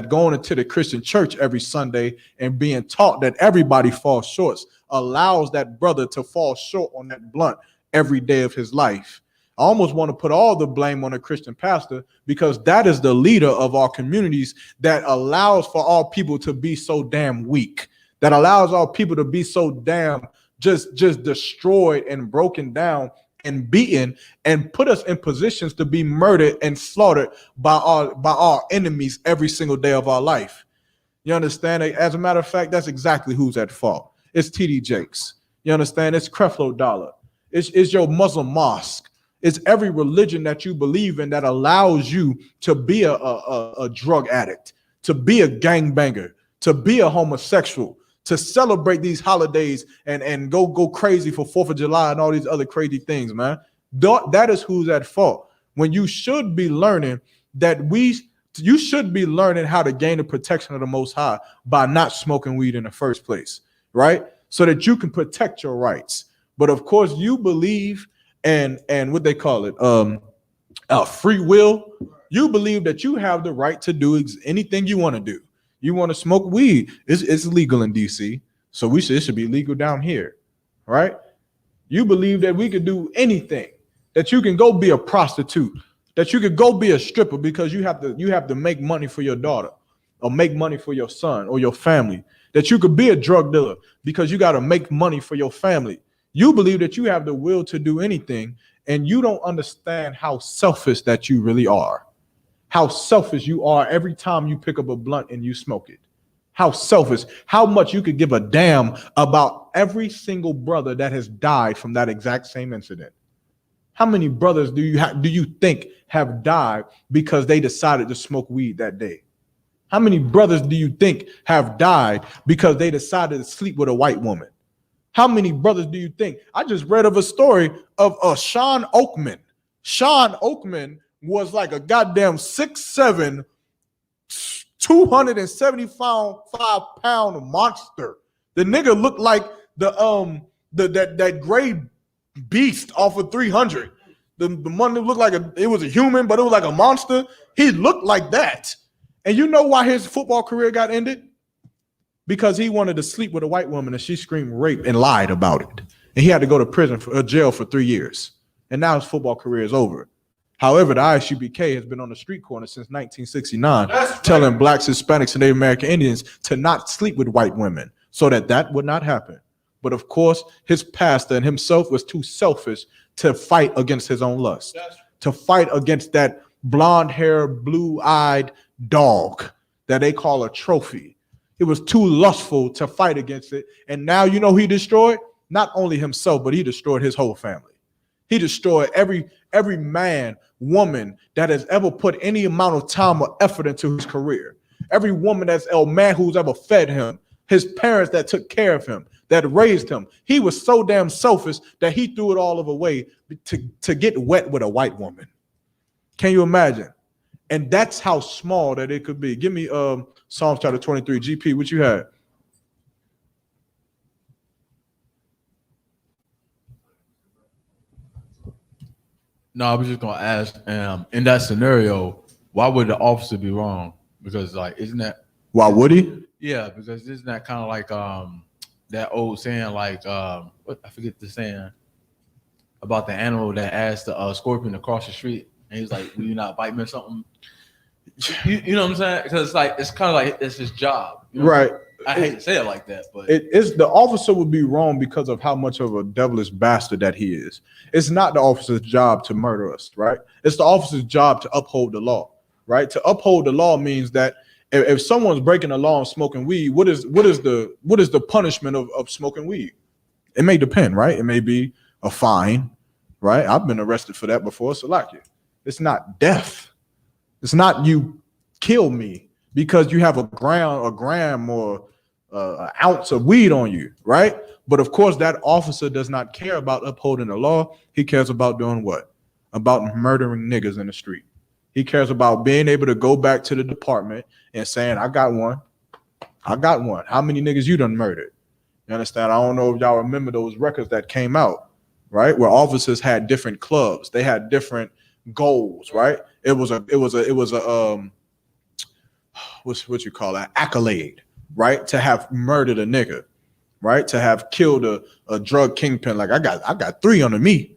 going into the Christian church every Sunday and being taught that everybody falls short allows that brother to fall short on that blunt every day of his life. I almost want to put all the blame on a Christian pastor because that is the leader of our communities that allows for our people to be so damn weak, that allows our people to be so damn just destroyed and broken down and beaten and put us in positions to be murdered and slaughtered by our enemies every single day of our life. You understand? As a matter of fact, that's exactly who's at fault. It's TD Jakes. You understand? It's Creflo Dollar. It's your Muslim mosque. It's every religion that you believe in that allows you to be a drug addict, to be a gangbanger, to be a homosexual, to celebrate these holidays and go crazy for 4th of July and all these other crazy things, man. That is who's at fault. When you should be learning you should be learning how to gain the protection of the Most High by not smoking weed in the first place, right? So that you can protect your rights. But of course, you believe and what they call it, free will. You believe that you have the right to do anything you want to do. You want to smoke weed? It's legal in DC, so it should be legal down here, right? You believe that we could do anything, that you can go be a prostitute, that you could go be a stripper because you have to make money for your daughter or make money for your son or your family, that you could be a drug dealer because you got to make money for your family. You believe that you have the will to do anything, and you don't understand how selfish that you really are. How selfish you are every time you pick up a blunt and you smoke it. How selfish, how much you could give a damn about every single brother that has died from that exact same incident. How many brothers do you think have died because they decided to smoke weed that day? How many brothers do you think have died because they decided to sleep with a white woman? How many brothers do you think? I just read of a story of Sean Oakman. Sean Oakman was like a goddamn 6'7", 275-pound monster. The nigga looked like that gray beast off of 300. The one that looked like it was a human, but it was like a monster. He looked like that. And you know why his football career got ended? Because he wanted to sleep with a white woman and she screamed rape and lied about it. And he had to go to jail for 3 years. And now his football career is over. However, the Isupk has been on the street corner since 1969, telling blacks, Hispanics, and Native American Indians to not sleep with white women so that would not happen. But of course, his pastor and himself was too selfish to fight against his own lust, to fight against that blonde-haired, blue-eyed dog that they call a trophy. It was too lustful to fight against it. And now you know who he destroyed? Not only himself, but he destroyed his whole family. He destroyed every man, woman that has ever put any amount of time or effort into his career. Every woman man who's ever fed him, his parents that took care of him, that raised him. He was so damn selfish that he threw it all away to get wet with a white woman. Can you imagine? And that's how small that it could be. Give me Psalms chapter 23. GP, what you had? No, I was just gonna ask. In that scenario, why would the officer be wrong? Because isn't that Why would he? Yeah, because isn't that kind of like that old saying like what I forget the saying about the animal that asked the scorpion to cross the street and he's like, "Will you not bite me or something?" You know what I'm saying? Because it's kind of like it's his job, you know? Right. I hate to say it like that, but It is the officer would be wrong because of how much of a devilish bastard that he is. It's not the officer's job to murder us, right? It's the officer's job to uphold the law, right? To uphold the law means that if someone's breaking the law and smoking weed, what is the punishment of smoking weed? It may depend, right? It may be a fine, right? I've been arrested for that before. So like it's not death. It's not you kill me because you have a gram or an ounce of weed on you, right? But of course, that officer does not care about upholding the law. He cares about doing what? About murdering niggas in the street. He cares about being able to go back to the department and saying, I got one. How many niggas you done murdered? You understand? I don't know if y'all remember those records that came out, right? Where officers had different clubs. They had different goals, right? It was a what you call that? Accolade, right? To have murdered a nigga, right? To have killed a drug kingpin. Like I got 3 under me.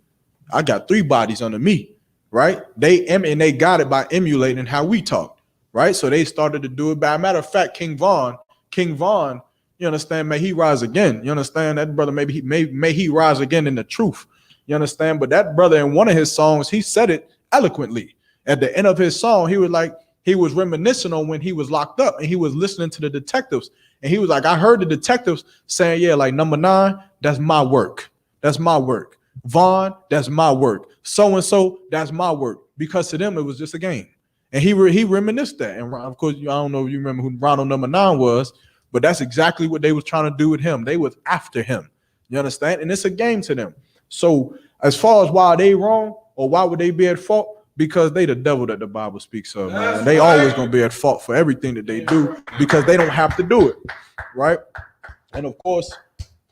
I got 3 bodies under me, right? They got it by emulating how we talk, right? So they started to do it. By a matter of fact, King Von, you understand? May he rise again. You understand? That brother, may he rise again in the truth. You understand? But that brother in one of his songs, he said it eloquently. At the end of his song, he was reminiscing on when he was locked up and he was listening to the detectives. And he was like, I heard the detectives saying, yeah, like number 9, that's my work. That's my work. Vaughn, that's my work. So-and-so, that's my work. Because to them, it was just a game. And he reminisced that. And of course, I don't know if you remember who Ronald number 9 was, but that's exactly what they was trying to do with him. They was after him. You understand? And it's a game to them. So as far as why are they wrong or why would they be at fault? Because they the devil that the Bible speaks of, man. They always gonna be at fault for everything that they do because they don't have to do it, right? And of course,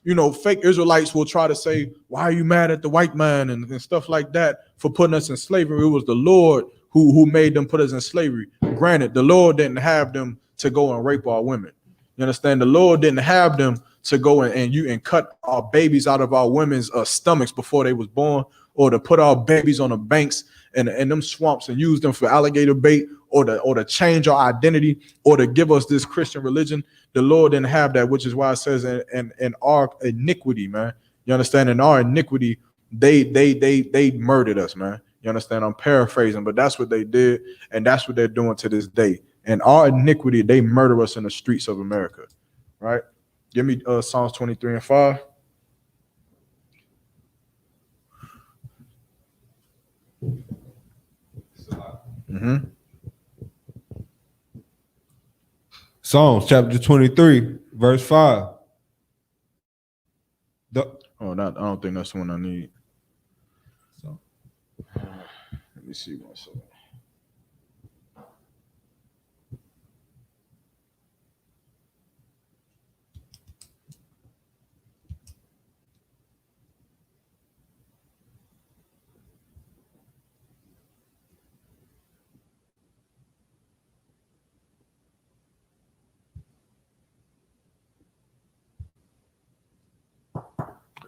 you know, fake Israelites will try to say, why are you mad at the white man and stuff like that for putting us in slavery? It was the Lord who made them put us in slavery. Granted, the Lord didn't have them to go and rape our women. You understand? The Lord didn't have them to go and cut our babies out of our women's stomachs before they was born, or to put our babies on the banks and them swamps and use them for alligator bait, or to change our identity, or to give us this Christian religion. The Lord didn't have that, which is why it says in our iniquity, man. You understand? In our iniquity, they murdered us, man. You understand? I'm paraphrasing, but that's what they did, and that's what they're doing to this day. And our iniquity, they murder us in the streets of America, right? Give me Psalms 23 and 5. Mm-hmm. Psalms chapter 23, verse 5. I don't think that's the one I need. So, let me see one second.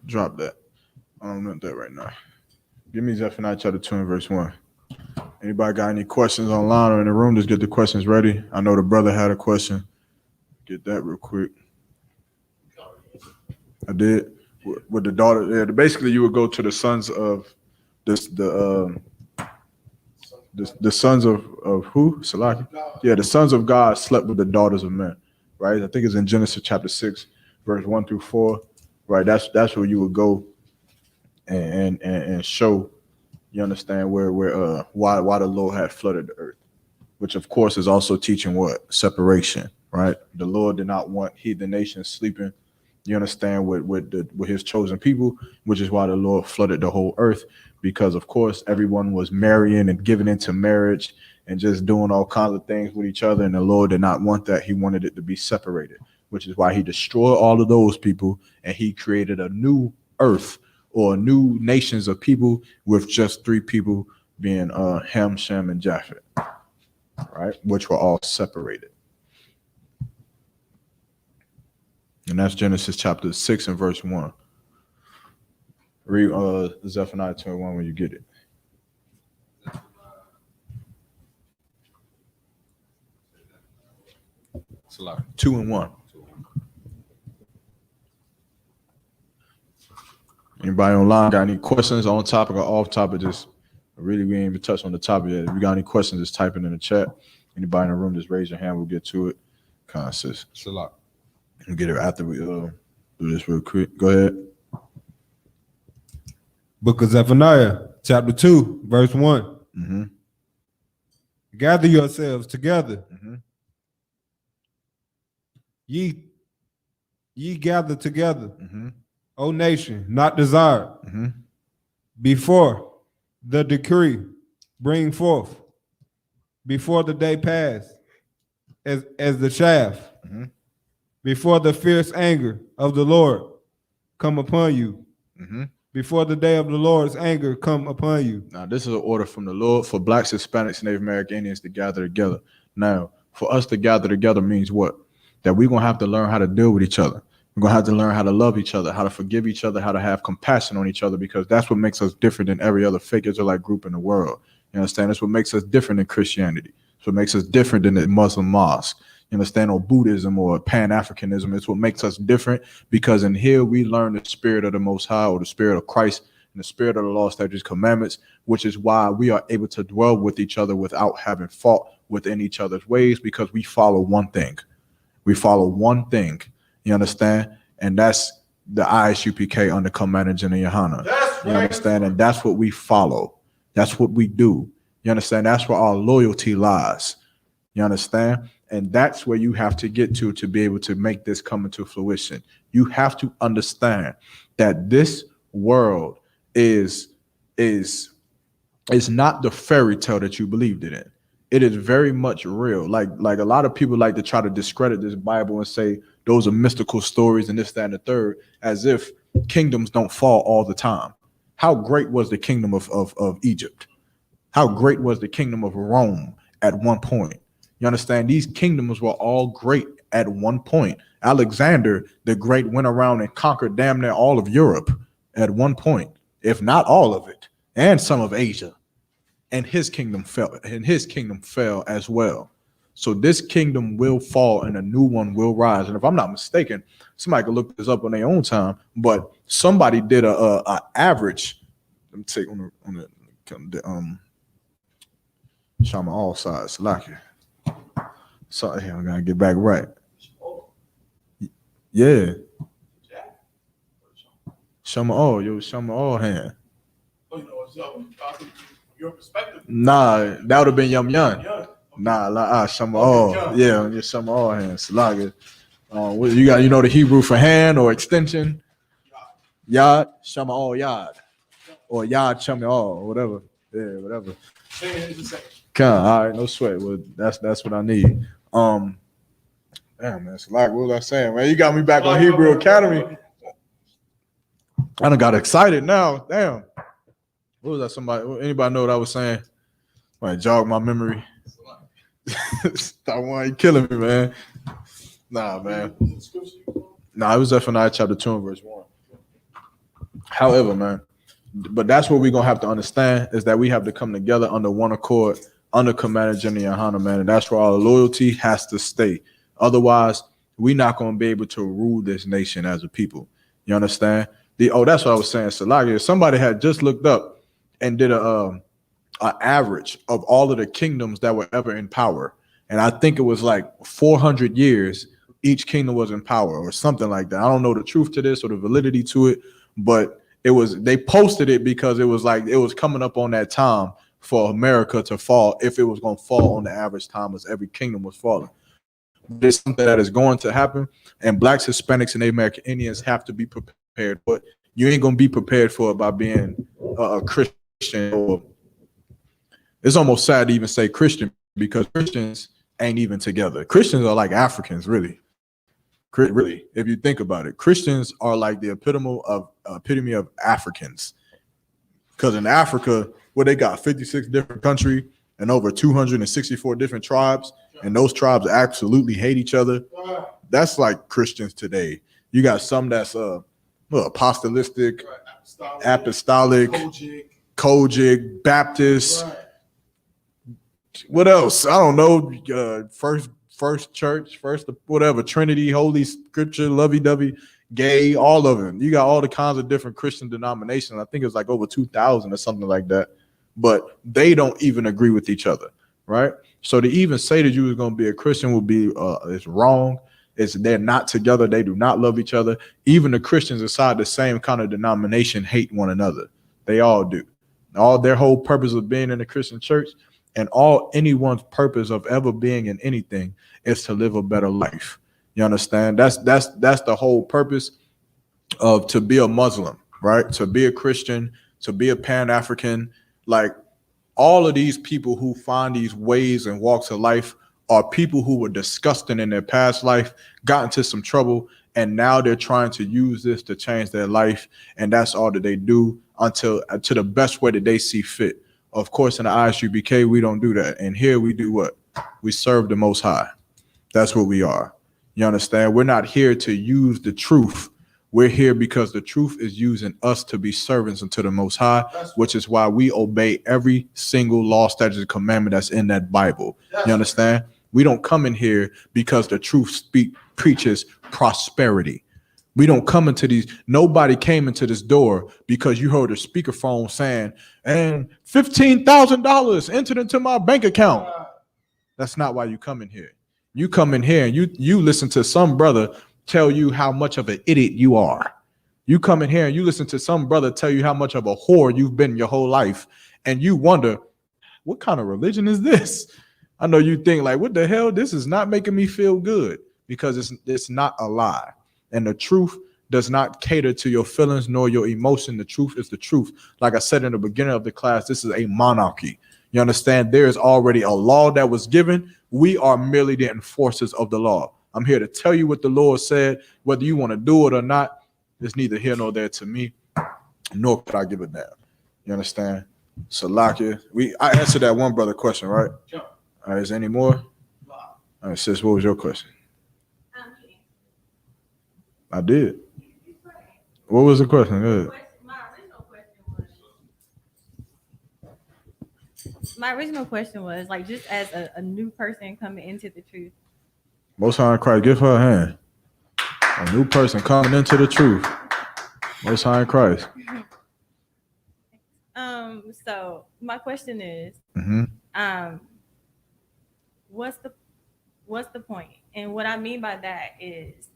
Drop that. I don't know that right now. Give me Zephaniah chapter 2 and verse 1. Anybody got any questions online or in the room? Just get the questions ready. I know the brother had a question. Get that real quick. I did. With the daughter, yeah. Basically, you would go to the sons of this, the sons of who? Salaki. Yeah, the sons of God slept with the daughters of men. Right. I think it's in Genesis chapter 6, verse 1 through 4. Right, that's where you would go and show, you understand, where why the Lord had flooded the earth, which of course is also teaching what? Separation, right? The Lord did not want heathen nations sleeping, you understand, with his chosen people, which is why the Lord flooded the whole earth, because of course everyone was marrying and giving into marriage and just doing all kinds of things with each other, and the Lord did not want that. He wanted it to be separated, which is why he destroyed all of those people and he created a new earth or new nations of people with just 3 people being Ham, Shem, and Japheth, right? Which were all separated. And that's Genesis chapter 6 and verse 1. Read Zephaniah 21 when you get it. Salaki. 2 and 1. Anybody online got any questions on topic or off topic? Just really, we ain't even touched on the topic yet. If you got any questions, just type it in the chat. Anybody in the room, just raise your hand. We'll get to it. Sis. Salaki. We'll get it after we do this real quick. Go ahead. Book of Zephaniah, chapter 2, verse 1. Mm-hmm. Gather yourselves together. Mm-hmm. Ye gather together, Mm-hmm. O nation, not desired. Mm-hmm. Before the decree bring forth, before the day pass, as the shaft, Mm-hmm. before the fierce anger of the Lord come upon you, Mm-hmm. before the day of the Lord's anger come upon you. Now, this is an order from the Lord for Blacks, Hispanics, and Native American Indians to gather together. Now, for us to gather together means what? That we're going to have to learn how to deal with each other. We're going to have to learn how to love each other, how to forgive each other, how to have compassion on each other, because that's what makes us different than every other fake Israelite group in the world. You understand? That's what makes us different than Christianity. It's what makes us different than the Muslim mosque. You understand? Or Buddhism or Pan-Africanism. It's what makes us different, because in here we learn the spirit of the Most High, or the spirit of Christ, and the spirit of the law, statutes, commandments, which is why we are able to dwell with each other without having fought within each other's ways, because we follow one thing. We follow one thing. You understand? And that's the ISUPK under Commander General Yohana. You understand? And that's what we follow. That's what we do. You understand? That's where our loyalty lies. You understand? And that's where you have to get to be able to make this come into fruition. You have to understand that this world is not the fairy tale that you believed it in. It is very much real. Like a lot of people like to try to discredit this Bible and say those are mystical stories and this, that, and the third, as if kingdoms don't fall all the time. How great was the kingdom of Egypt? How great was the kingdom of Rome at one point? You understand? These kingdoms were all great at one point. Alexander the Great went around and conquered damn near all of Europe at one point, if not all of it, and some of Asia. And his kingdom fell as well. So this kingdom will fall and a new one will rise. And if I'm not mistaken, somebody could look this up on their own time, but somebody did a average. Let me take on the Shama all sides. Like it. So I'm gonna get back right. Yeah. Shama all hand. Your perspective. Nah, that would have been Yum Yum. Nah, Shama all. Yeah, just Shama all hands. Like it. What you got? You know the Hebrew for hand or extension? Yad, Shama all Yad, or Yad Shama all, whatever. Yeah, whatever. All right, no sweat. Well, that's what I need. Damn, man, it's like what was I saying, man? You got me back on Hebrew Academy. I done got excited now. Damn. What was that? Anybody know what I was saying? Might jog my memory. That one killing me, man. Nah, man. Nah, it was Zephaniah chapter 2 and verse 1. However, man, but that's what we're gonna have to understand is that we have to come together under one accord, under Commander General Yohana, man, and that's where our loyalty has to stay. Otherwise, we're not gonna be able to rule this nation as a people. You understand? That's what I was saying. Salagi, somebody had just looked up and did a average of all of the kingdoms that were ever in power, and I think it was like 400 years each kingdom was in power or something like that. I don't know the truth to this or the validity to it, but they posted it because it was like it was coming up on that time for America to fall, if it was going to fall on the average time as every kingdom was falling. It's something that is going to happen, and Blacks, Hispanics, and Native American Indians have to be prepared. But you ain't going to be prepared for it by being a Christian. Or it's almost sad to even say Christian, because Christians ain't even together. Christians are like Africans, really. Really, if you think about it, Christians are like the epitome of Africans. Because in Africa, where they got 56 different countries and over 264 different tribes, and those tribes absolutely hate each other. That's like Christians today. You got some that's apostolistic, apostolic, Kojic, Baptist. What else? I don't know. First church, first whatever, Trinity, Holy Scripture, lovey-dovey, gay, all of them. You got all the kinds of different Christian denominations. I think it's like over 2,000 or something like that. But they don't even agree with each other, right? So to even say that you was going to be a Christian would be it's wrong. They're not together. They do not love each other. Even the Christians inside the same kind of denomination hate one another. They all do. All their whole purpose of being in the Christian church and anyone's purpose of ever being in anything is to live a better life. You understand? That's the whole purpose of to be a Muslim, right? To be a Christian, to be a Pan-African. Like all of these people who find these ways and walks of life are people who were disgusting in their past life, got into some trouble, and now they're trying to use this to change their life. And that's all that they do to the best way that they see fit. Of course, in the ISUBK, we don't do that. And here we do what? We serve the Most High. That's what we are. You understand? We're not here to use the truth. We're here because the truth is using us to be servants unto the Most High, which is why we obey every single law, statute, and commandment that's in that Bible. You understand? We don't come in here because the truth preaches prosperity. We don't come into these. Nobody came into this door because you heard a speakerphone saying, and $15,000 entered into my bank account. That's not why you come in here. You come in here and you listen to some brother tell you how much of an idiot you are. You come in here and you listen to some brother tell you how much of a whore you've been your whole life. And you wonder, what kind of religion is this? I know you think like, what the hell? This is not making me feel good, because it's not a lie. And the truth does not cater to your feelings nor your emotion. The truth is the truth. Like I said in the beginning of the class, this is a monarchy. You understand? There is already a law that was given. We are merely the enforcers of the law. I'm here to tell you what the Lord said. Whether you want to do it or not, it's neither here nor there to me, nor could I give a damn. You understand? Salakia. I answered that one brother question, right? Sure. All right, is there any more? All right, sis, what was your question? I did. What was the question? Good. My original question was like, just as a new person coming into the truth. Most High in Christ, give her a hand. A new person coming into the truth. Most High in Christ. So my question is, what's the point? And what I mean by that is,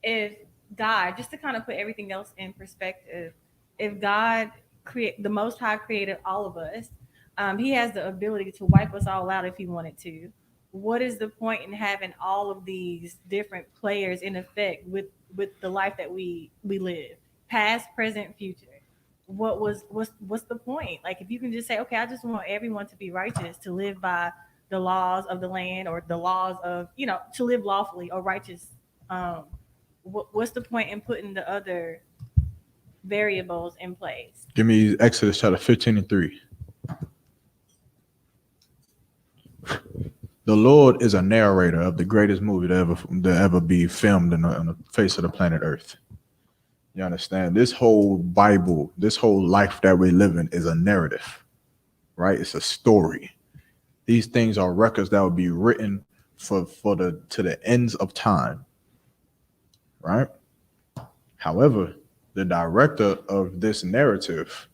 if God, just to kind of put everything else in perspective, if God the Most High created all of us, he has the ability to wipe us all out if he wanted to. What is the point in having all of these different players in effect with the life that we live, past, present, future? What's the point? Like, if you can just say, okay, I just want everyone to be righteous, to live by the laws of the land, or the laws of, to live lawfully or righteous. What's the point in putting the other variables in place? Give me Exodus chapter 15:3. The Lord is a narrator of the greatest movie to ever be filmed on the face of the planet Earth. You understand? This whole Bible, this whole life that we live in is a narrative, right? It's a story. These things are records that will be written to the ends of time, right? However, the director of this narrative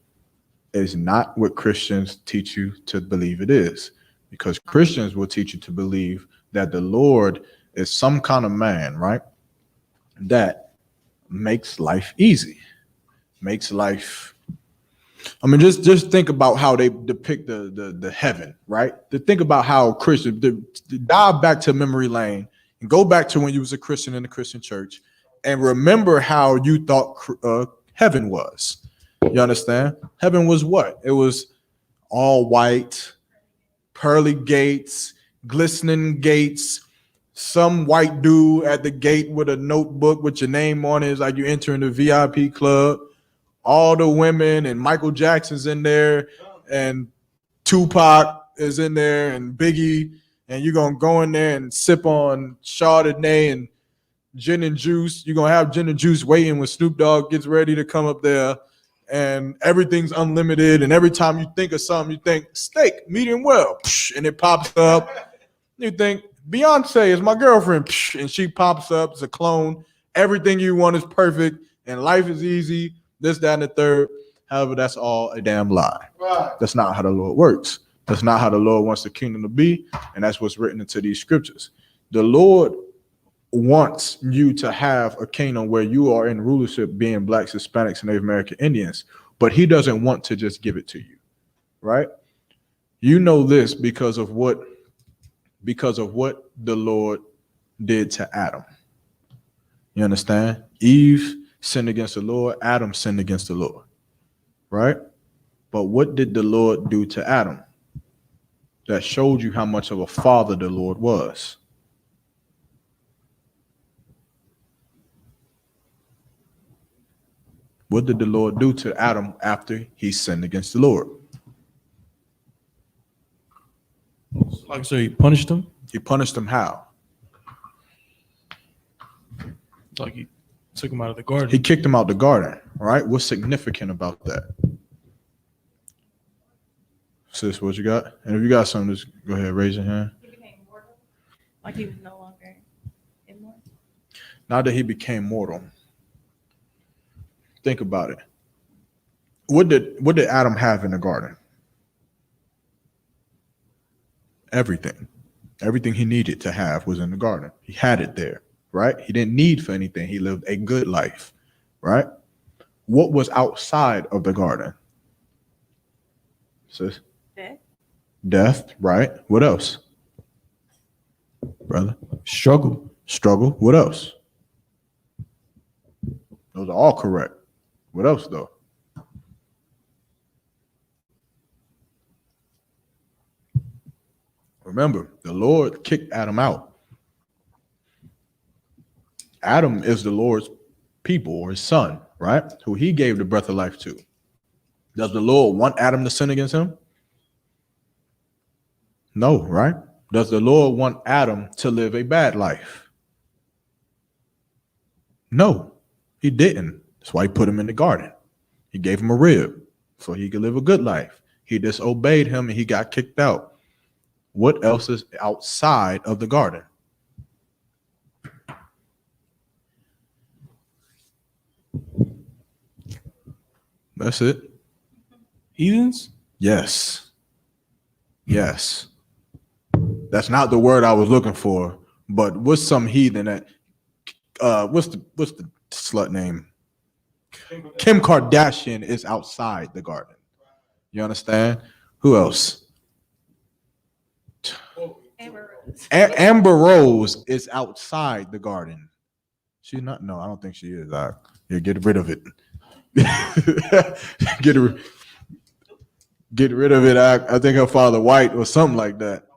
is not what Christians teach you to believe it is, because Christians will teach you to believe that the Lord is some kind of man, right? That makes life easy, makes life. I mean, just think about how they depict the heaven, right? To think about how Christians dive back to memory lane and go back to when you was a Christian in the Christian church and remember how you thought heaven was. You understand? Heaven was what? It was all white, pearly gates, glistening gates, some white dude at the gate with a notebook with your name on it. It's like you entering the VIP club. All the women, and Michael Jackson's in there, and Tupac is in there, and Biggie, and you're gonna go in there and sip on Chardonnay and gin and juice. You're gonna have gin and juice waiting when Snoop Dogg gets ready to come up there, and everything's unlimited. And every time you think of something, you think steak, medium well, and it pops up. You think Beyonce is my girlfriend, and she pops up. It's a clone. Everything you want is perfect, and life is easy. This, that, and the third. However, that's all a damn lie. Right. That's not how the Lord works. That's not how the Lord wants the kingdom to be, and that's what's written into these scriptures. The Lord wants you to have a kingdom where you are in rulership, being blacks, Hispanics, and Native American Indians, but he doesn't want to just give it to you, right? You know this because of what the Lord did to Adam. You understand? Eve sinned against the Lord. Adam sinned against the Lord, right? But what did the Lord do to Adam? That showed you how much of a father the Lord was. What did the Lord do to Adam after he sinned against the Lord? Like, so he punished him? He punished him how? Like he took him out of the garden. He kicked him out the garden, right? What's significant about that? Sis, what you got? And if you got something, just go ahead, raise your hand. He became mortal. Like he was no longer immortal. Now that he became mortal, think about it. What did Adam have in the garden? Everything. Everything he needed to have was in the garden. He had it there, right? He didn't need for anything. He lived a good life, right? What was outside of the garden? Sis? Death, right? What else? Brother? Struggle. Struggle. What else? Those are all correct. What else, though? Remember, the Lord kicked Adam out. Adam is the Lord's people, or his son, right? Who he gave the breath of life to. Does the Lord want Adam to sin against him? No, right? Does the Lord want Adam to live a bad life? No, he didn't. That's why he put him in the garden. He gave him a rib so he could live a good life. He disobeyed him and he got kicked out. What else is outside of the garden? That's it. Heathens? Yes. Yes. That's not the word I was looking for, but what's some heathen that what's the slut name? Kim Kardashian is outside the garden. You understand? Who else? Amber Rose. Amber Rose is outside the garden. She's not. No, I don't think she is. Yeah, get rid of it. get rid of it. I think her father white or something like that.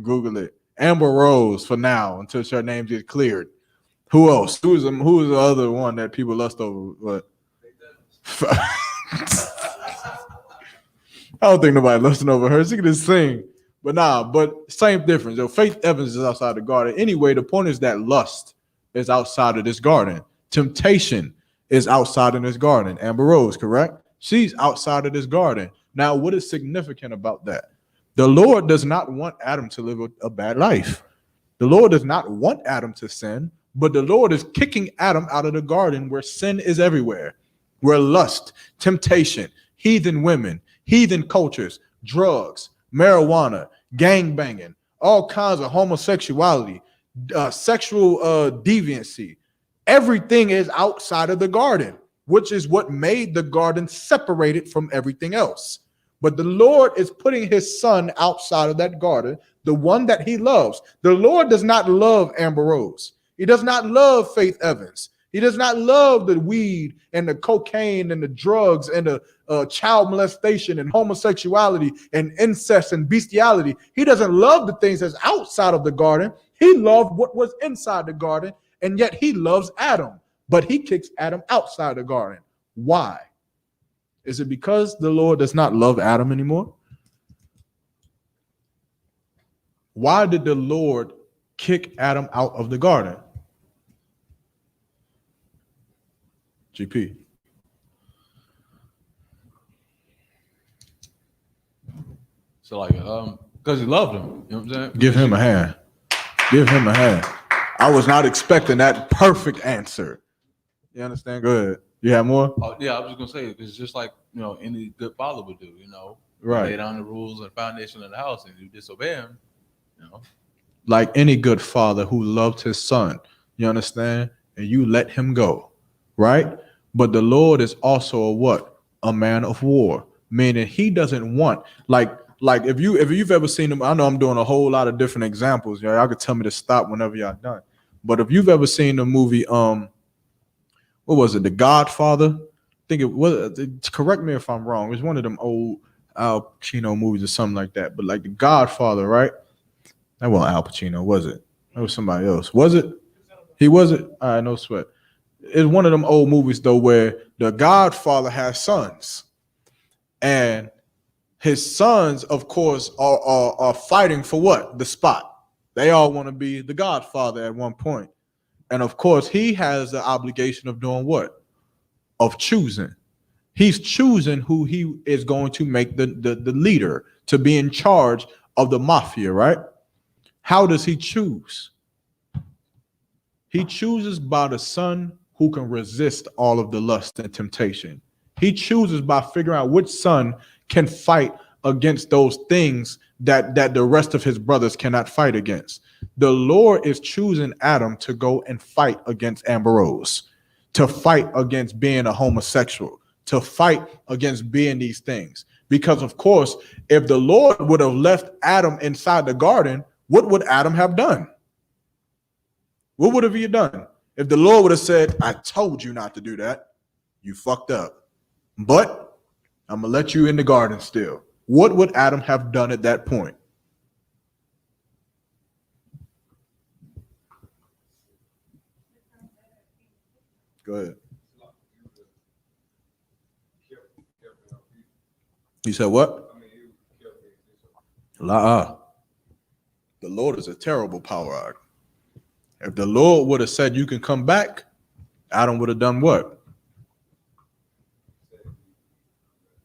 Google it. Amber Rose for now until her name gets cleared. Who else? Who is the other one that people lust over? What? I don't think nobody lusting over her. She can just sing. But same difference. Yo, Faith Evans is outside the garden. Anyway, the point is that lust is outside of this garden. Temptation is outside of this garden. Amber Rose, correct? She's outside of this garden. Now, what is significant about that? The Lord does not want Adam to live a bad life. The Lord does not want Adam to sin, but the Lord is kicking Adam out of the garden where sin is everywhere, where lust, temptation, heathen women, heathen cultures, drugs, marijuana, gang banging, all kinds of homosexuality, sexual deviancy. Everything is outside of the garden, which is what made the garden separated from everything else. But the Lord is putting his son outside of that garden, the one that he loves. The Lord does not love Amber Rose. He does not love Faith Evans. He does not love the weed and the cocaine and the drugs and the child molestation and homosexuality and incest and bestiality. He doesn't love the things that's outside of the garden. He loved what was inside the garden, and yet he loves Adam, but he kicks Adam outside the garden. Why? Is it because the Lord does not love Adam anymore? Why did the Lord kick Adam out of the garden? GP. So like, because he loved him. You know what I'm saying? Give him a hand. Give him a hand. I was not expecting that perfect answer. You understand? Go ahead. You have more? Oh, yeah, I was just gonna say it's just like any good father would do. Right. Lay down the rules and foundation of the house, and you disobey him. Like any good father who loved his son. You understand? And you let him go, right? But the Lord is also a what? A man of war, meaning he doesn't want like if you've ever seen him. I know I'm doing a whole lot of different examples. Y'all could tell me to stop whenever y'all done. But if you've ever seen the movie, what was it? The Godfather. I think it was. Correct me if I'm wrong. It's one of them old Al Pacino movies or something like that. But like the Godfather, right? That wasn't Al Pacino, was it? That was somebody else. Was it? He was it? All right, no sweat. It's one of them old movies though where the Godfather has sons, and his sons, of course, are fighting for what? The spot. They all want to be the Godfather at one point. And of course, he has the obligation of doing what? Of choosing. He's choosing who he is going to make the leader, to be in charge of the mafia, right? How does he choose? He chooses by the son who can resist all of the lust and temptation. He chooses by figuring out which son can fight against those things that the rest of his brothers cannot fight against. The Lord is choosing Adam to go and fight against Amber Rose, to fight against being a homosexual, to fight against being these things. Because of course, if the Lord would have left Adam inside the garden, what would Adam have done? What would have he done? If the Lord would have said, I told you not to do that, you fucked up. But I'm going to let you in the garden still. What would Adam have done at that point? Go ahead. You said what? La. The Lord is a terrible power. If the Lord would have said you can come back, Adam would have done what?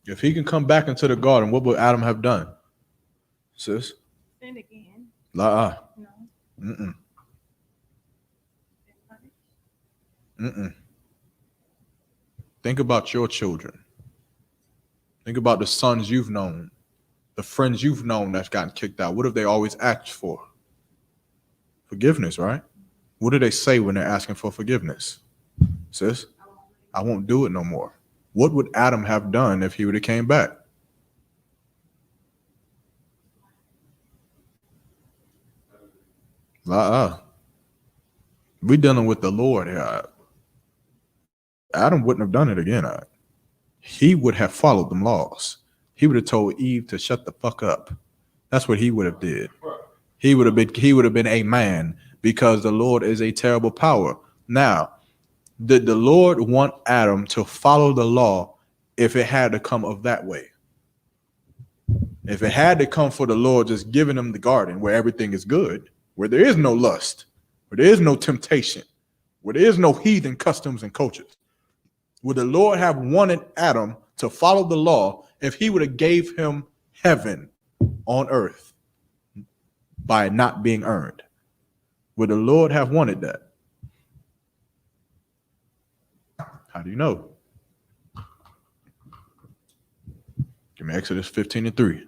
If he can come back into the garden, what would Adam have done? Sis? Sin again. La. No. Mm-mm. Mm-mm. Think about your children. Think about the sons you've known, the friends you've known that's gotten kicked out. What have they always asked for? Forgiveness, right? What do they say when they're asking for forgiveness? Sis, I won't do it no more. What would Adam have done if he would have came back? We're dealing with the Lord here. Adam wouldn't have done it again. He would have followed them laws. He would have told Eve to shut the fuck up. That's what he would have did. He would have been a man, because the Lord is a terrible power. Now, did the Lord want Adam to follow the law if it had to come of that way? If it had to come for the Lord just giving him the garden where everything is good, where there is no lust, where there is no temptation, where there is no heathen customs and cultures, would the Lord have wanted Adam to follow the law if he would have gave him heaven on earth by not being earned? Would the Lord have wanted that? How do you know? Give me Exodus 15:3.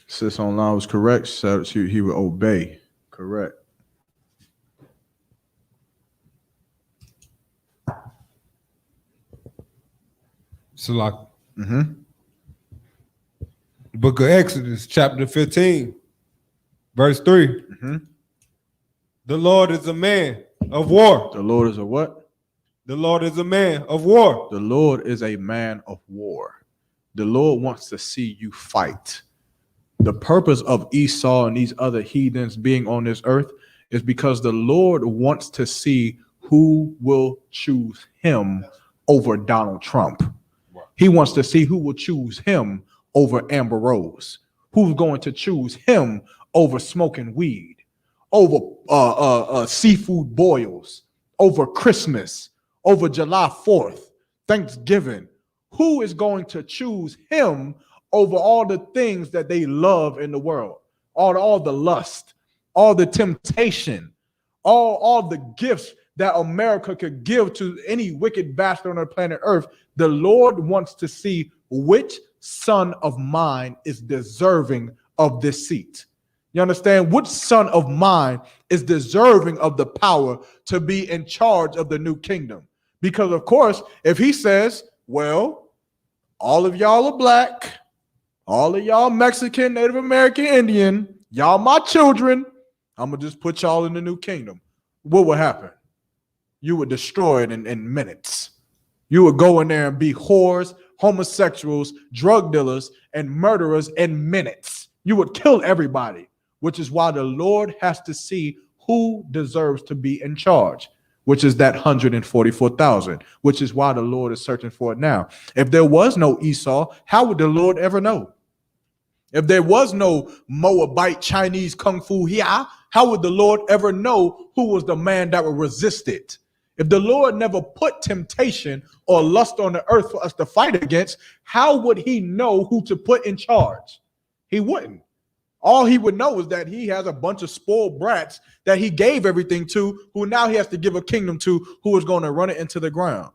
Sis online was correct. So he would obey. Correct. So like, Book of Exodus, chapter 15, verse 3. The Lord is a man of war. The Lord is a what? The Lord is a man of war. The Lord is a man of war. The Lord wants to see you fight. The purpose of Esau and these other heathens being on this earth is because the Lord wants to see who will choose him over Donald Trump. He wants to see who will choose him over Amber Rose? Who's going to choose him over smoking weed, over seafood boils, over Christmas, over July 4th, Thanksgiving? Who is going to choose him over all the things that they love in the world? All the lust, all the temptation, all the gifts that America could give to any wicked bastard on the planet Earth. The Lord wants to see which son of mine is deserving of this seat. You understand? Which son of mine is deserving of the power to be in charge of the new kingdom? Because, of course, if he says, well, all of y'all are black, all of y'all Mexican, Native American, Indian, y'all my children, I'm going to just put y'all in the new kingdom. What would happen? You would destroy it in minutes. You would go in there and be whores, homosexuals, drug dealers, and murderers in minutes. You would kill everybody, which is why the Lord has to see who deserves to be in charge, which is that 144,000, which is why the Lord is searching for it now. If there was no Esau, how would the Lord ever know? If there was no Moabite Chinese Kung Fu here, how would the Lord ever know who was the man that would resist it? If the Lord never put temptation or lust on the earth for us to fight against, how would he know who to put in charge? He wouldn't. All he would know is that he has a bunch of spoiled brats that he gave everything to, who now he has to give a kingdom to, who is going to run it into the ground.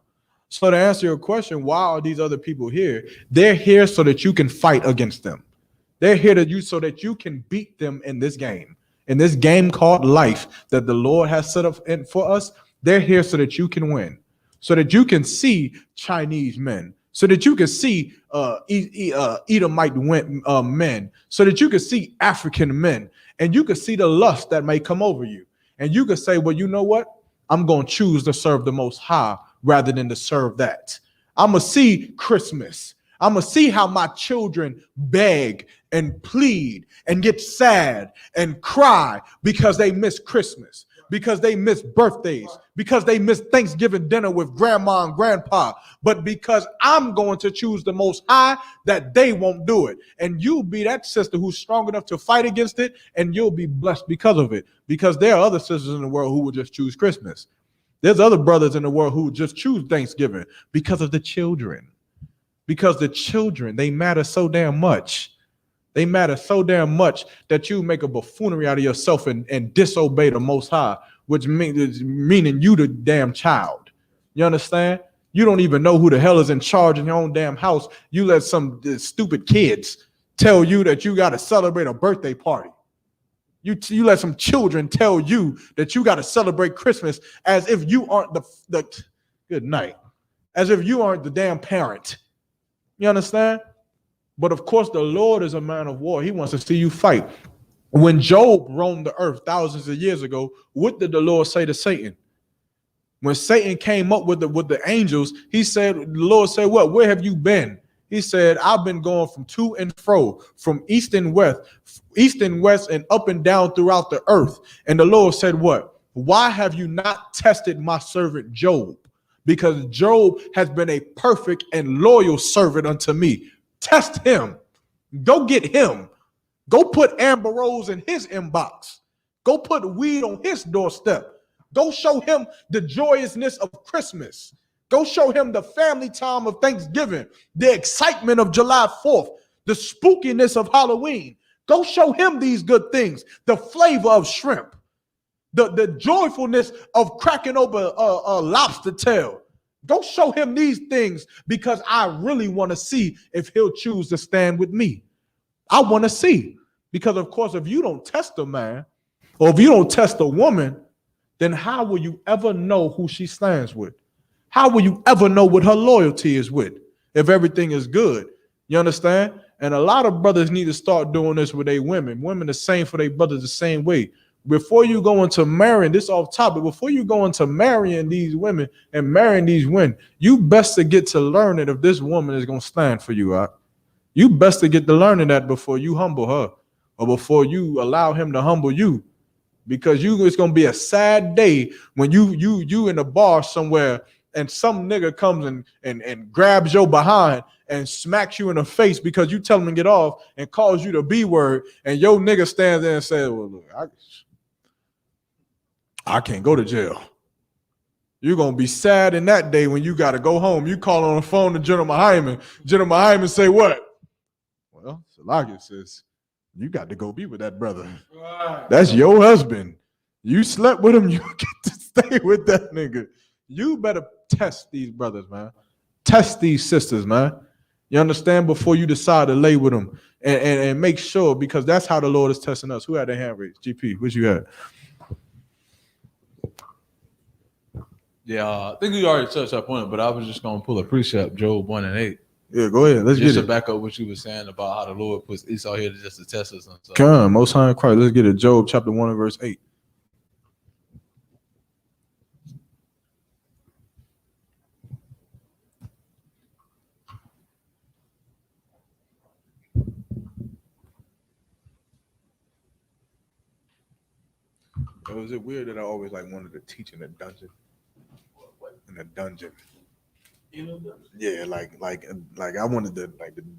So to answer your question, why are these other people here? They're here so that you can fight against them. They're here to you so that you can beat them in this game called life that the Lord has set up for us. They're here so that you can win, so that you can see Chinese men, so that you can see Edomite men, so that you can see African men, and you can see the lust that may come over you. And you can say, well, you know what? I'm going to choose to serve the Most High rather than to serve that. I'm going to see Christmas. I'm going to see how my children beg and plead and get sad and cry because they miss Christmas, because they miss birthdays, because they miss Thanksgiving dinner with grandma and grandpa. But because I'm going to choose the Most High, that they won't do it. And you'll be that sister who's strong enough to fight against it, and you'll be blessed because of it. Because there are other sisters in the world who will just choose Christmas. There's other brothers in the world who just choose Thanksgiving because of the children. Because the children, they matter so damn much. They matter so damn much that you make a buffoonery out of yourself and disobey the Most High, which meaning you the damn child. You understand? You don't even know who the hell is in charge in your own damn house. You let some stupid kids tell you that you got to celebrate a birthday party. You let some children tell you that you got to celebrate Christmas as if you aren't the good night, as if you aren't the damn parent. You understand? But of course, the Lord is a man of war. He wants to see you fight. When Job roamed the earth thousands of years ago, what did the Lord say to Satan? When Satan came up with the angels, the Lord said, what? Where have you been? He said, I've been going from to and fro, from east and west, and up and down throughout the earth. And the Lord said, what? Why have you not tested my servant Job? Because Job has been a perfect and loyal servant unto me. Test him. Go get him. Go put Amber Rose in his inbox. Go put weed on his doorstep. Go show him the joyousness of Christmas. Go show him the family time of Thanksgiving, the excitement of July 4th, the spookiness of Halloween. Go show him these good things, the flavor of shrimp, the joyfulness of cracking open a lobster tail. Go show him these things, because I really want to see if he'll choose to stand with me. I want to see, because of course, if you don't test a man, or if you don't test a woman, then how will you ever know who she stands with? How will you ever know what her loyalty is with if everything is good? You understand? And a lot of brothers need to start doing this with their women. Women the same for their brothers the same way. Before you go into marrying, this off topic, before you go into marrying these women and marrying these women, you best to get to learning if this woman is going to stand for you. Right? You best to get to learning that before you humble her, or before you allow him to humble you. Because it's going to be a sad day when you in a bar somewhere and some nigga comes and grabs your behind and smacks you in the face because you tell him to get off and calls you the B word, and your nigga stands there and says, well, look, I can't go to jail. You're going to be sad in that day when you got to go home. You call on the phone to General Hyman. General Hyman say what? Well, Salakia says, you got to go be with that brother. Right. That's your husband. You slept with him. You get to stay with that nigga. You better test these brothers, man. Test these sisters, man. You understand? Before you decide to lay with them. And make sure, because that's how the Lord is testing us. Who had their hand raised? GP, what you had? Yeah, I think you already touched up on it, but I was just going to pull a precept, Job 1:8. Yeah, go ahead. Let's just get to it. back up what you were saying about how the Lord puts Esau here just to test us and stuff. Come on, Most High in Christ. Let's get it. Job chapter 1 and verse 8. Oh, is it weird that I always like wanted to teach in a dungeon? In a dungeon. Yeah, like I wanted the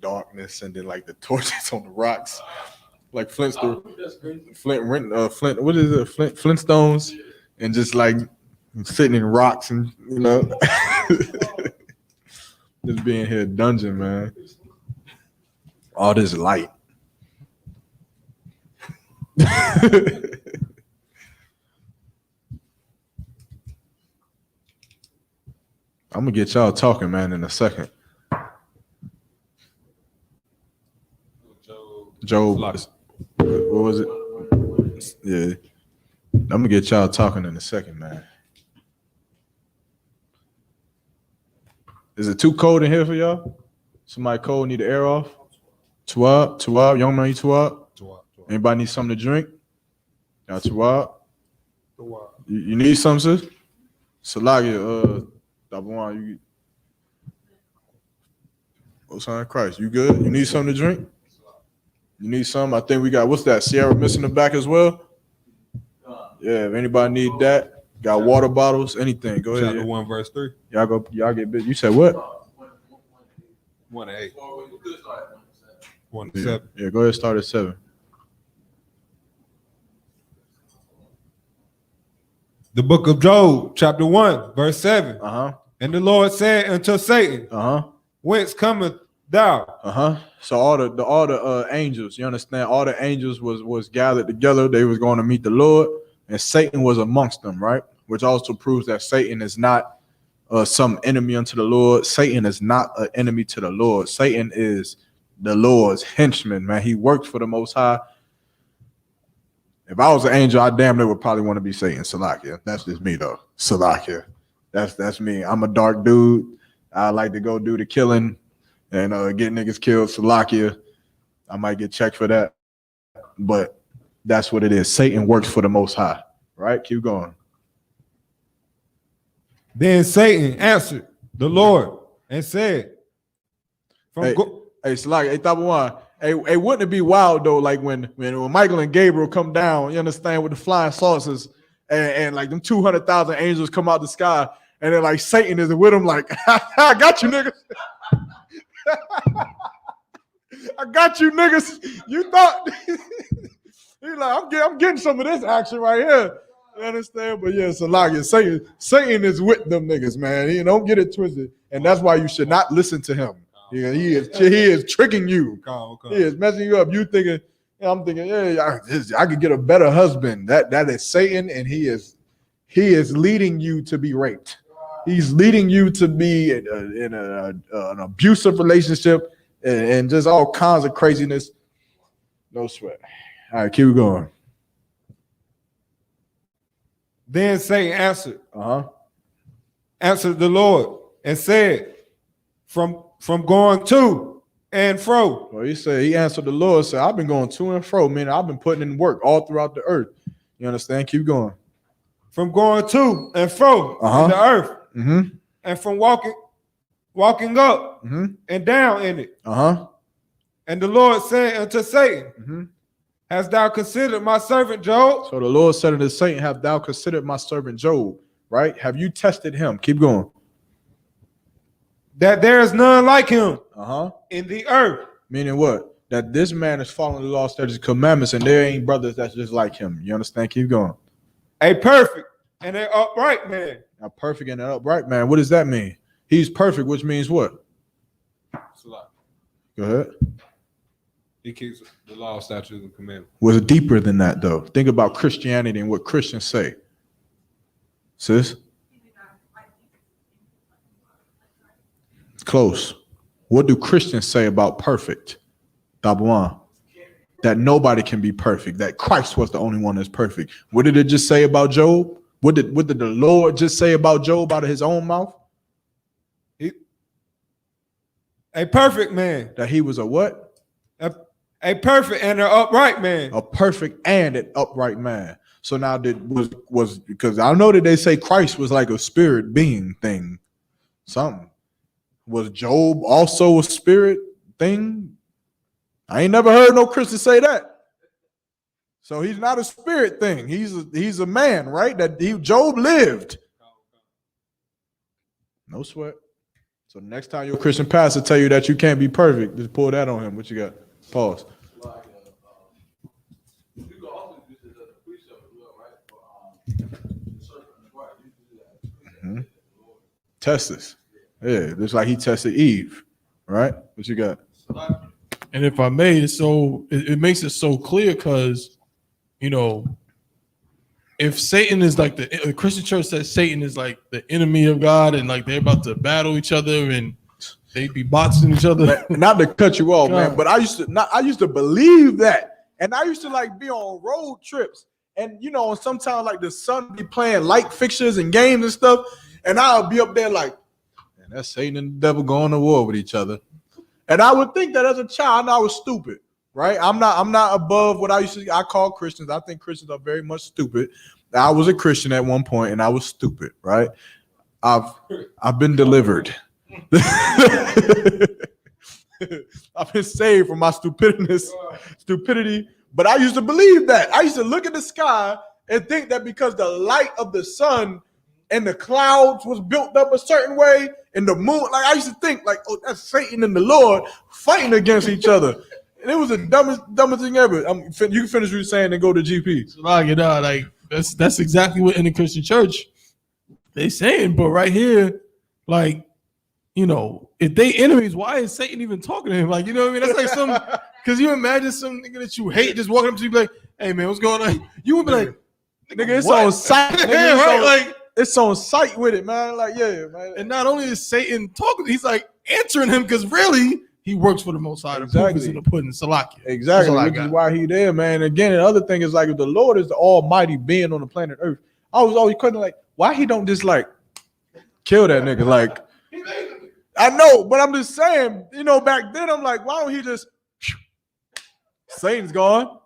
darkness and then like the torches on the rocks, like Flintstones, what is it? Flintstones, and just like sitting in rocks and just being here dungeon, man. All this light. I'm gonna get y'all talking, man, in a second. Job, what was it? Yeah, I'm gonna get y'all talking in a second, man. Is it too cold in here for y'all? Somebody cold need the air off? Tuab, young man, you Tuab? Anybody need something to drink? Y'all Tuab? You need something, sis? Salagia, you Son of Christ, you good? You need something to drink? You need something? I think we got, what's that? Sierra missing the back as well? Yeah, if anybody need that, got water bottles, anything. Go ahead. Chapter 1, verse 3. Y'all get busy. You said what? 1:8. 1 to Yeah. 7. Yeah, go ahead, start at 7. The book of Job, chapter 1, verse 7. Uh-huh. And the Lord said unto Satan, Uh-huh. whence cometh thou? Uh-huh. So all the angels, you understand, all the angels was gathered together. They was going to meet the Lord, and Satan was amongst them, right? Which also proves that Satan is not some enemy unto the Lord. Satan is not an enemy to the Lord. Satan is the Lord's henchman, man. He works for the Most High. If I was an angel, I damn near would probably want to be Satan. Salakia. That's just me, though. Salakia. That's me. I'm a dark dude. I like to go do the killing and get niggas killed. Salakia. I might get checked for that. But that's what it is. Satan works for the Most High. Right? Keep going. Then Satan answered the Lord and said, Hey, Salakia. Hey, Tabawan. Hey, wouldn't it be wild though? Like when Michael and Gabriel come down, you understand, with the flying saucers, and like them 200,000 angels come out the sky, and then like Satan is with them, like, I got you, niggas. I got you, niggas. You thought he's like, I'm getting some of this action right here. You understand? But yeah, so like Satan is with them niggas, man. You don't get it twisted, and that's why you should not listen to him. Yeah, he is tricking you. He is messing you up. You thinking, I'm thinking, yeah, I could get a better husband. That is Satan, and he is leading you to be raped. He's leading you to be in an abusive relationship and just all kinds of craziness. No sweat. All right, keep going. Then Satan answered the Lord and said, from going to and fro. Well, he answered the Lord, said, I've been going to and fro, meaning I've been putting in work all throughout the earth. You understand? Keep going. From going to and fro in the earth, and from walking up and down in it. And the Lord said unto Satan, hast thou considered my servant Job? So the Lord said unto Satan, have thou considered my servant Job? Right? Have you tested him? Keep going. that there is none like him Uh-huh. in the earth. Meaning what? That this man is following the law, statutes, and commandments, and there ain't brothers that's just like him. You understand? Keep going. A perfect and an upright man. A perfect and an upright man. What does that mean? He's perfect, which means what? Go ahead. He keeps the law, statutes, and commandments. Was deeper than that, though. Think about Christianity and what Christians say. Sis? Close. What do Christians say about perfect? Dabuan. That nobody can be perfect. That Christ was the only one that's perfect. What did it just say about Job? What did the Lord just say about Job out of his own mouth? A perfect man. That he was a what? A perfect and an upright man. A perfect and an upright man. So now was because I know that they say Christ was like a spirit being thing. Something. Was Job also a spirit thing? I ain't never heard no Christian say that. So he's not a spirit thing. He's a man, right? Job lived. No sweat. So next time your Christian pastor tell you that you can't be perfect, just pull that on him. What you got? Pause. Mm-hmm. Test this. Yeah, just like he tested Eve, right? What you got? And if I may, it makes it so clear because, if Satan is like the Christian church says Satan is like the enemy of God and like they're about to battle each other and they be boxing each other. Not to cut you off, man, but I used to believe that, and I used to like be on road trips, and sometimes like the son be playing light fixtures and games and stuff, and I'll be up there like, man, that's Satan and the devil going to war with each other, and I would think that as a child I was stupid, right? I'm not above what I call Christians. I think Christians are very much stupid. I was a Christian at one point, and I was stupid, right? I've been delivered. I've been saved from my stupidity, but I used to believe that. I used to look at the sky and think that because the light of the sun and the clouds was built up a certain way and the moon, like I used to think like, oh, that's Satan and the Lord fighting against each other. And it was the dumbest thing ever. You can finish what you're saying and go to GP. So like that's exactly what in the Christian church they saying, but right here, like, if they enemies, why is Satan even talking to him? Like, you know what I mean? That's like some, because you imagine some nigga that you hate just walking up to you, be like, hey man, what's going on? You would be like, nigga, it's on sight. Nigga, right? It's on sight with it, man. Like, yeah, man. And not only is Satan talking, he's like answering him because really he works for the Most High. Exactly. The proof is in the pudding, Salakia. Exactly, which is why he there, man. Again, the other thing is like if the Lord is the Almighty being on the planet Earth, I was always questioning like, why he don't just like kill that nigga? Like, I know, but I'm just saying, back then I'm like, why don't he just Satan's gone?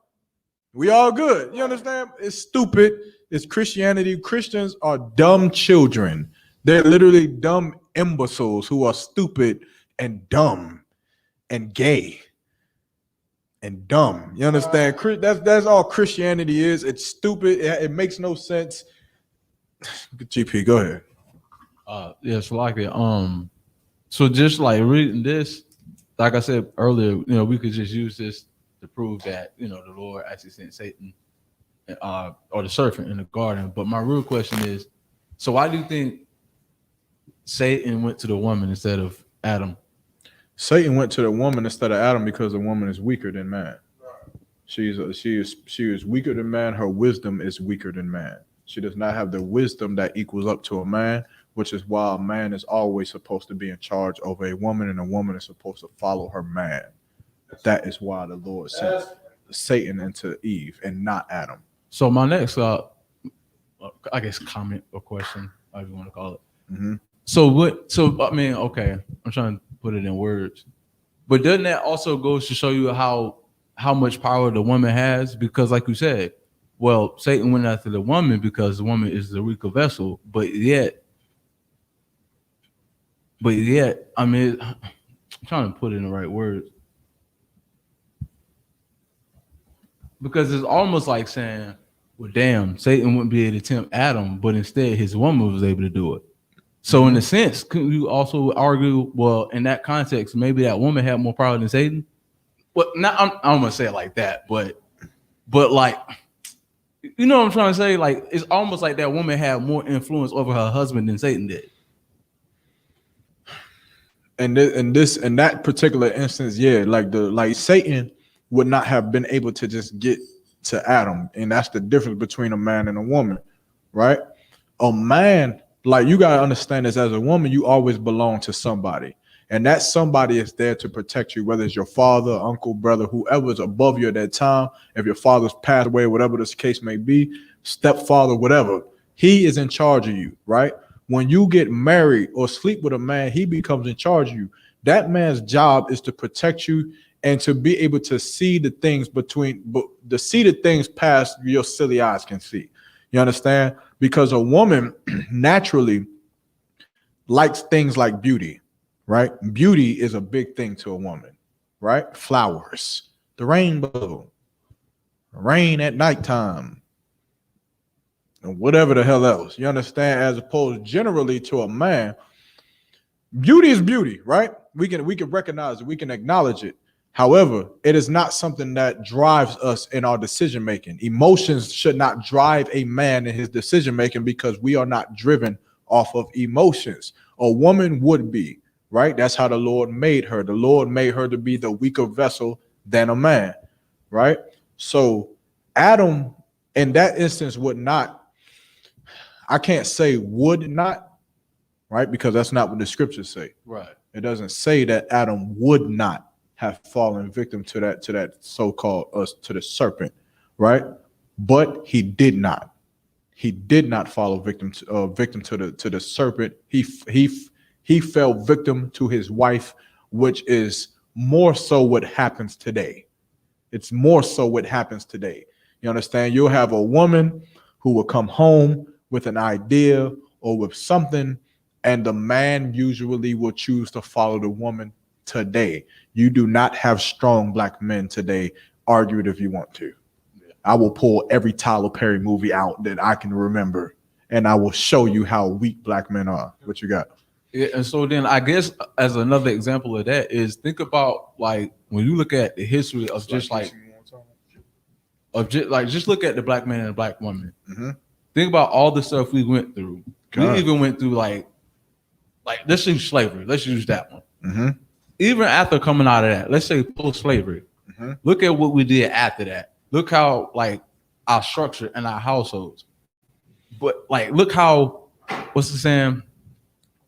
We all good. You understand? It's stupid. It's Christianity. Christians are dumb children. They're literally dumb imbeciles who are stupid and dumb and gay and dumb. You understand? That's all Christianity is. It's stupid. It makes no sense. GP, go ahead. Yes, like it. So just like reading this, like I said earlier, we could just use this to prove that the Lord actually sent Satan or the serpent in the garden. But my real question is, so why do you think Satan went to the woman instead of Adam? Satan went to the woman instead of Adam because the woman is weaker than man. She is weaker than man. Her wisdom is weaker than man. She does not have the wisdom that equals up to a man, which is why a man is always supposed to be in charge over a woman, and a woman is supposed to follow her man. That is why the Lord sent Satan into Eve and not Adam. So my next, I guess, comment or question, however you want to call it. Mm-hmm. So I mean, okay, I'm trying to put it in words, but doesn't that also goes to show you how much power the woman has? Because like you said, well, Satan went after the woman because the woman is the weaker vessel, but yet, I mean, I'm trying to put it in the right words. Because it's almost like saying, well, damn, Satan wouldn't be able to tempt Adam, but instead his woman was able to do it. So in a sense, could you also argue, well, in that context, maybe that woman had more power than Satan? Well, not I'm gonna say it like that, but like, you know what I'm trying to say? Like, it's almost like that woman had more influence over her husband than Satan did. And in that particular instance, yeah, like Satan would not have been able to just get to Adam, and that's the difference between a man and a woman, right? A man, like, you gotta understand this, as a woman, you always belong to somebody, and that somebody is there to protect you, whether it's your father, uncle, brother, whoever is above you at that time. If your father's passed away, whatever this case may be, stepfather, whatever, he is in charge of you, right? When you get married or sleep with a man, he becomes in charge of you. That man's job is to protect you and to be able to see the things past your silly eyes can see. You understand? Because a woman naturally likes things like beauty, right? Beauty is a big thing to a woman, right? Flowers, the rainbow, rain at nighttime, and whatever the hell else. You understand? As opposed generally to a man, beauty is beauty, right? We can recognize it, we can acknowledge it. However, it is not something that drives us in our decision making. Emotions should not drive a man in his decision making, because we are not driven off of emotions. A woman would be, right? That's how the Lord made her. The Lord made her to be the weaker vessel than a man, right? So Adam in that instance would not, I can't say would not, right? Because that's not what the scriptures say. Right. It doesn't say that Adam would not have fallen victim to that so-called to the serpent, right? But he did not. He did not fall victim to the serpent. He fell victim to his wife, which is more so what happens today. It's more so what happens today. You understand? You'll have a woman who will come home with an idea or with something, and the man usually will choose to follow the woman today. You do not have strong black men today. Argue it if you want to. I will pull every Tyler Perry movie out that I can remember, and I will show you how weak black men are. What you got? Yeah, and so then I guess as another example of that is, think about, like, when you look at the history of just look at the black man and the black woman. Mm-hmm. Think about all the stuff we went through. God. We even went through like let's use slavery. Let's use that one. Mm-hmm. Even after coming out of that, let's say post-slavery, mm-hmm. Look at what we did after that. Look how, like, our structure and our households. But, like, look how, what's the saying?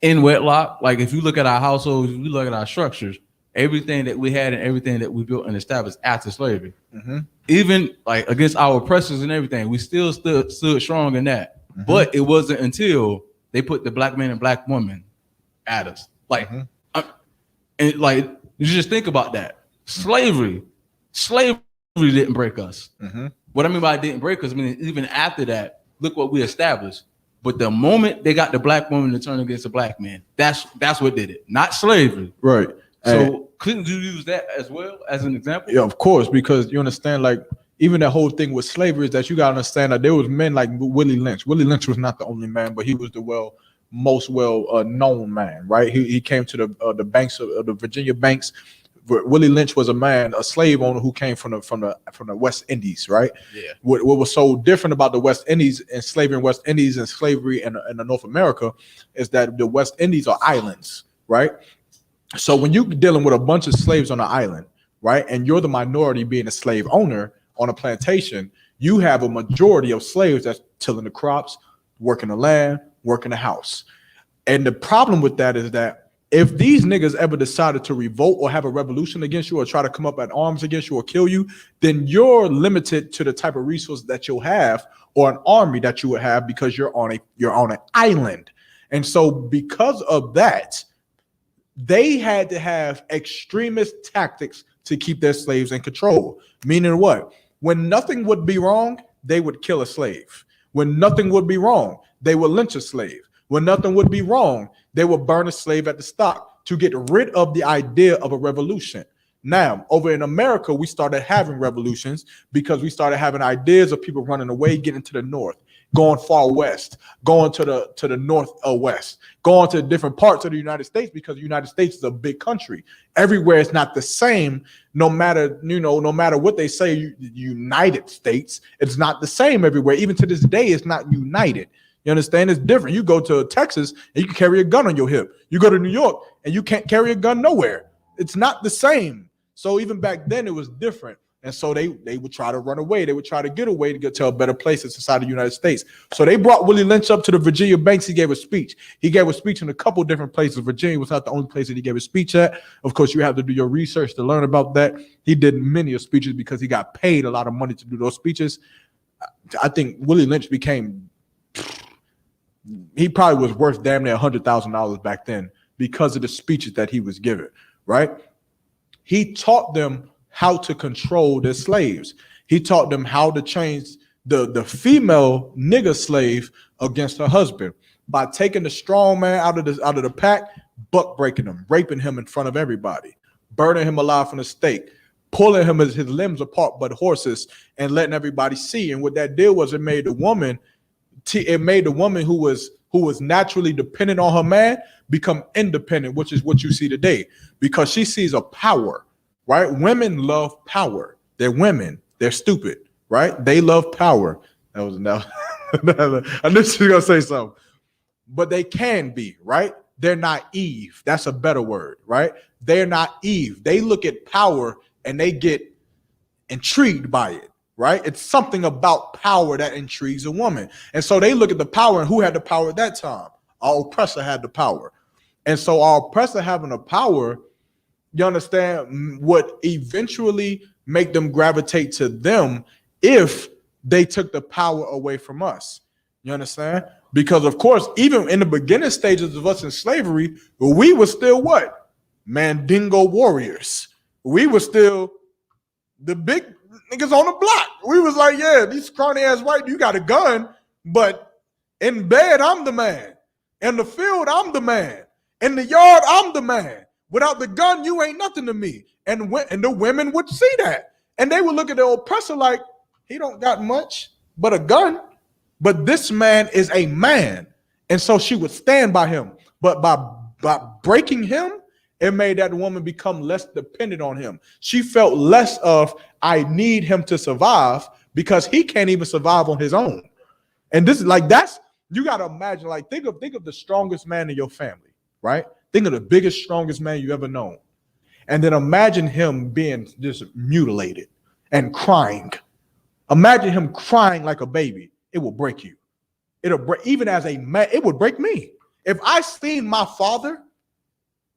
In wedlock, like, if you look at our households, if you look at our structures, everything that we had and everything that we built and established after slavery, mm-hmm. Even like against our oppressors and everything, we still stood strong in that. Mm-hmm. But it wasn't until they put the black man and black woman at us. Like, mm-hmm. And like, you just think about that. Slavery didn't break us. Mm-hmm. What I mean by it didn't break us, I mean, even after that, look what we established. But the moment they got the black woman to turn against the black man, that's what did it, not slavery. Right. So couldn't you use that as well as an example? Yeah, of course, because you understand, like, even the whole thing with slavery is that you got to understand that there was men like Willie Lynch. Willie Lynch was not the only man, but he was the most known man, right? He came to the banks of the Virginia banks. Willie Lynch was a slave owner who came from the West Indies, right? Yeah. What was so different about the West Indies and slavery in West Indies and slavery in the North America is that the West Indies are islands, right? So when you're dealing with a bunch of slaves on an island, right, and you're the minority being a slave owner on a plantation, you have a majority of slaves that's tilling the crops, working the land, working the house. And the problem with that is that if these niggas ever decided to revolt or have a revolution against you or try to come up at arms against you or kill you, then you're limited to the type of resources that you'll have or an army that you would have because you're on an island. And so because of that, they had to have extremist tactics to keep their slaves in control. Meaning what? When nothing would be wrong, they would kill a slave. When nothing would be wrong, they would lynch a slave. When nothing would be wrong, they would burn a slave at the stake to get rid of the idea of a revolution. Now, over in America, we started having revolutions because we started having ideas of people running away, getting to the north. going far west, going to the north or west, going to different parts of the United States, because the United States is a big country. Everywhere is not the same. No matter what they say, United States, it's not the same everywhere. Even to this day, it's not united. You understand? It's different. You go to Texas and you can carry a gun on your hip. You go to New York and you can't carry a gun nowhere. It's not the same. So even back then it was different. And so they would try to run away. They would try to get away to get to a better place inside the United States. So they brought Willie Lynch up to the Virginia banks. He gave a speech. He gave a speech in a couple different places. Virginia was not the only place that he gave a speech at. Of course, you have to do your research to learn about that. He did many of speeches because he got paid a lot of money to do those speeches. I think Willie Lynch he probably was worth damn near $100,000 back then because of the speeches that he was giving, right? He taught them how to control their slaves. He taught them how to change the female nigger slave against her husband by taking the strong man out of the pack, buck breaking him, raping him in front of everybody, burning him alive from the stake, pulling his limbs apart but horses, and letting everybody see. And what that did was it made the woman who was naturally dependent on her man become independent, which is what you see today, because she sees a power. Right? Women love power. They're women. They're stupid. Right? They love power. I knew she was gonna say something. But they can be, right? They're naive. That's a better word, right? They're naive. They look at power and they get intrigued by it, right? It's something about power that intrigues a woman. And so they look at the power, and who had the power at that time? Our oppressor had the power. And so our oppressor having the power, you understand, would eventually make them gravitate to them if they took the power away from us. You understand? Because, of course, even in the beginning stages of us in slavery, we were still what? Mandingo warriors. We were still the big niggas on the block. We was like, yeah, these scrawny ass white, you got a gun, but in bed, I'm the man. In the field, I'm the man. In the yard, I'm the man. Without the gun, you ain't nothing to me. And the women would see that. And they would look at the oppressor like, he don't got much but a gun. But this man is a man. And so she would stand by him. But by breaking him, it made that woman become less dependent on him. She felt less of, I need him to survive, because he can't even survive on his own. And this is like, you got to imagine, like, think of the strongest man in your family, right? Think of the biggest, strongest man you ever known. And then imagine him being just mutilated and crying. Imagine him crying like a baby. It will break you. It'll break, even as a man, it would break me. If I seen my father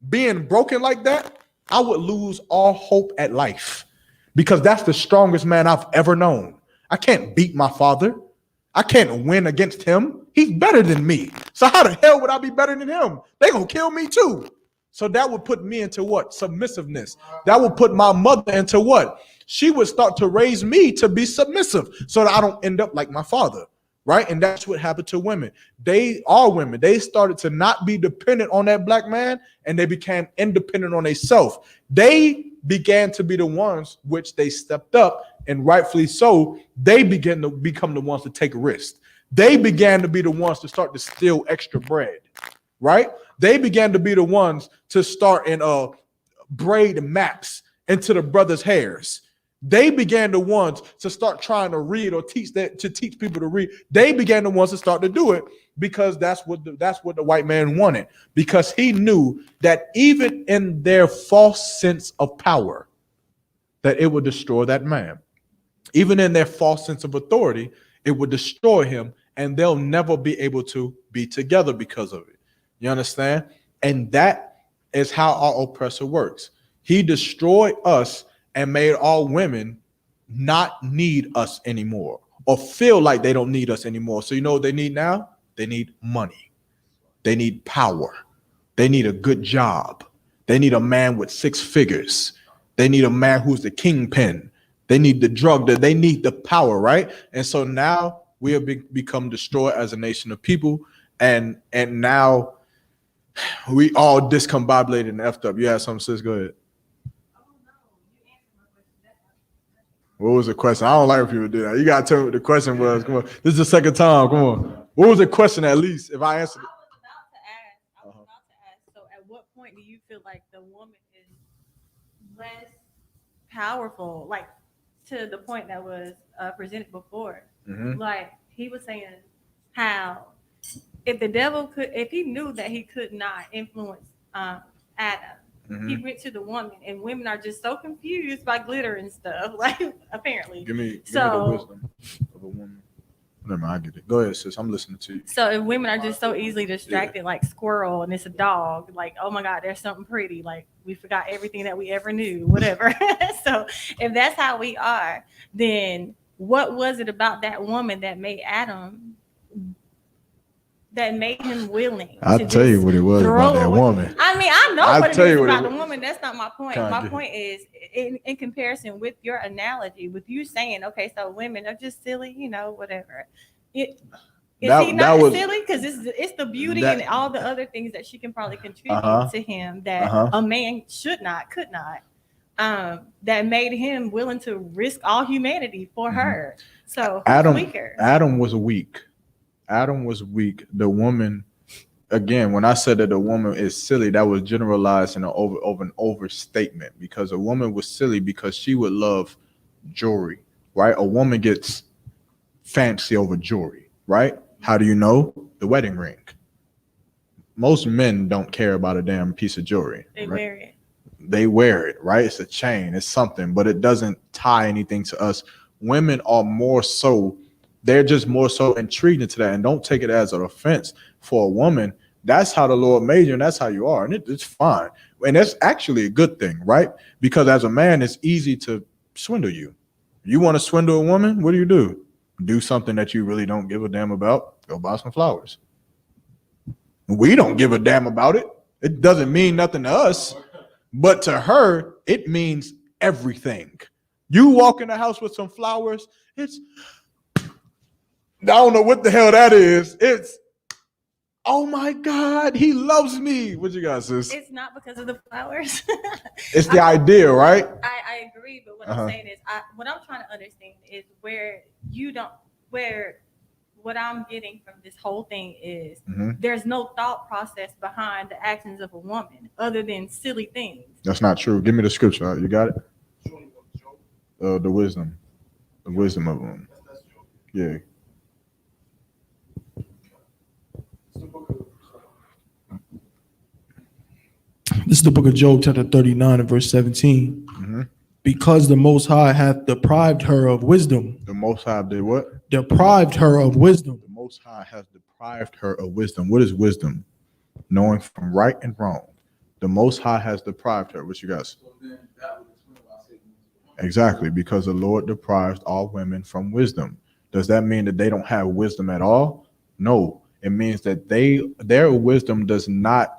being broken like that, I would lose all hope at life, because that's the strongest man I've ever known. I can't beat my father. I can't win against him. He's better than me. So how the hell would I be better than him? They gonna kill me too. So that would put me into what? Submissiveness. That would put my mother into what? She would start to raise me to be submissive so that I don't end up like my father, right? And that's what happened to women. They are women. They started to not be dependent on that black man, and they became independent on themselves. They began to be the ones which they stepped up, and rightfully so. They began to become the ones to take risks. They began to be the ones to start to steal extra bread, right? They began to be the ones to start and braid maps into the brothers' hairs. They began the ones to start trying to read or teach people to read. They began the ones to start to do it, because that's what the white man wanted, because he knew that even in their false sense of power, that it would destroy that man. Even in their false sense of authority, it would destroy him, and they'll never be able to be together because of it. You understand? And that is how our oppressor works. He destroyed us and made all women not need us anymore, or feel like they don't need us anymore. So you know what they need now? They need money. They need power. They need a good job. They need a man with 6 figures. They need a man who's the kingpin. They need the drug. They need the power, right? And so now we have become destroyed as a nation of people, and now we all discombobulated and effed up. You have something, sis? Go ahead. What was the question? I don't like when people do that. You gotta tell me what the question was. Come on. This is the second time. Come on. What was the question at least? If I answered it. I was about to ask. So, at what point do you feel like the woman is less powerful, like to the point that was presented before? Like he was saying, how if the devil could, if he knew that he could not influence Adam, he went to the woman, and women are just so confused by glitter and stuff. Like apparently, Give me the wisdom of a woman. Never mind, I get it. Go ahead, sis. I'm listening to you. So if women are just so easily distracted, like squirrel, and it's a dog, like, oh my God, there's something pretty. Like we forgot everything that we ever knew, whatever. So if that's how we are, then what was it about that woman that made Adam, that made him willing? I'll tell you what it was about that woman. I mean, I know what it is about the woman. That's not my point. My point is in comparison with your analogy, with you saying, okay, so women are just silly, whatever. Is he not silly? Because it's the beauty and all the other things that she can probably contribute to him that a man could not. That made him willing to risk all humanity for her. So Adam was weak. Adam was weak. The woman, again, when I said that the woman is silly, that was generalized in an overstatement, because a woman was silly because she would love jewelry, right? A woman gets fancy over jewelry, right? How do you know? The wedding ring. Most men don't care about a damn piece of jewelry. They wear it. They wear it, right? It's a chain, it's something, but it doesn't tie anything to us. Women are more so, they're just more so intrigued into that, and don't take it as an offense for a woman. That's how the Lord made you, and that's how you are, and it's fine. And that's actually a good thing, right? Because as a man, it's easy to swindle you. You want to swindle a woman? What do? Do something that you really don't give a damn about. Go buy some flowers. We don't give a damn about it. It doesn't mean nothing to us, but to her, it means everything. You walk in the house with some flowers, I don't know what the hell that is. It's, oh my God, he loves me. What you got, sis? It's not because of the flowers. It's the idea, right? I agree, but what I'm saying is, what I'm trying to understand is what I'm getting from this whole thing is there's no thought process behind the actions of a woman other than silly things. That's not true. Give me the scripture. You got it? The wisdom of them. Yeah. This is the book of Job, chapter 39 and verse 17. Because the Most High hath deprived her of wisdom. The Most High did what? Deprived her of wisdom. The Most High has deprived her of wisdom. What is wisdom? Knowing from right and wrong. The Most High has deprived her. What you guys? Exactly, because the Lord deprived all women from wisdom. Does that mean that they don't have wisdom at all? No, it means that their wisdom does not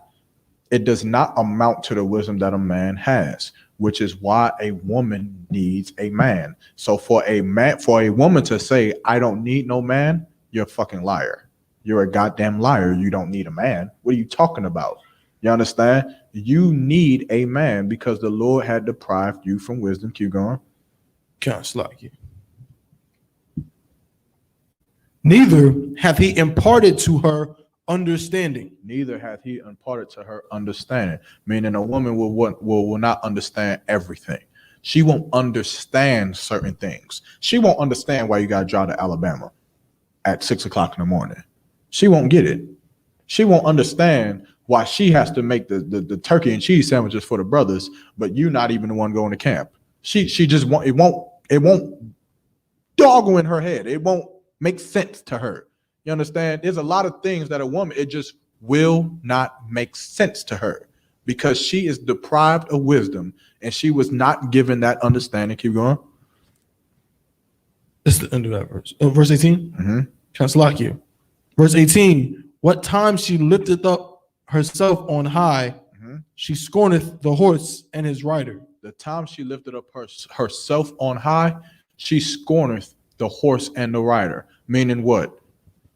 amount to the wisdom that a man has, which is why a woman needs a man. So for a woman to say, I don't need no man, you're a fucking liar. You're a goddamn liar. You don't need a man. What are you talking about? You understand? You need a man because the Lord had deprived you from wisdom. Keep going. Can't like you. Neither hath he imparted to her understanding. Neither hath he imparted to her understanding. Meaning a woman will not understand everything. She won't understand certain things. She won't understand why you got to drive to Alabama at 6 o'clock in the morning. She won't get it. She won't understand why she has to make the turkey and cheese sandwiches for the brothers, but you're not even the one going to camp. She just won't. It won't doggle in her head. It won't make sense to her. You understand? There's a lot of things that a woman, it just will not make sense to her because she is deprived of wisdom and she was not given that understanding. Keep going. This is the end of that verse. Verse 18. Translate. Verse 18. What time she lifted up herself on high, she scorneth the horse and his rider. The time she lifted up herself on high, she scorneth the horse and the rider. Meaning what?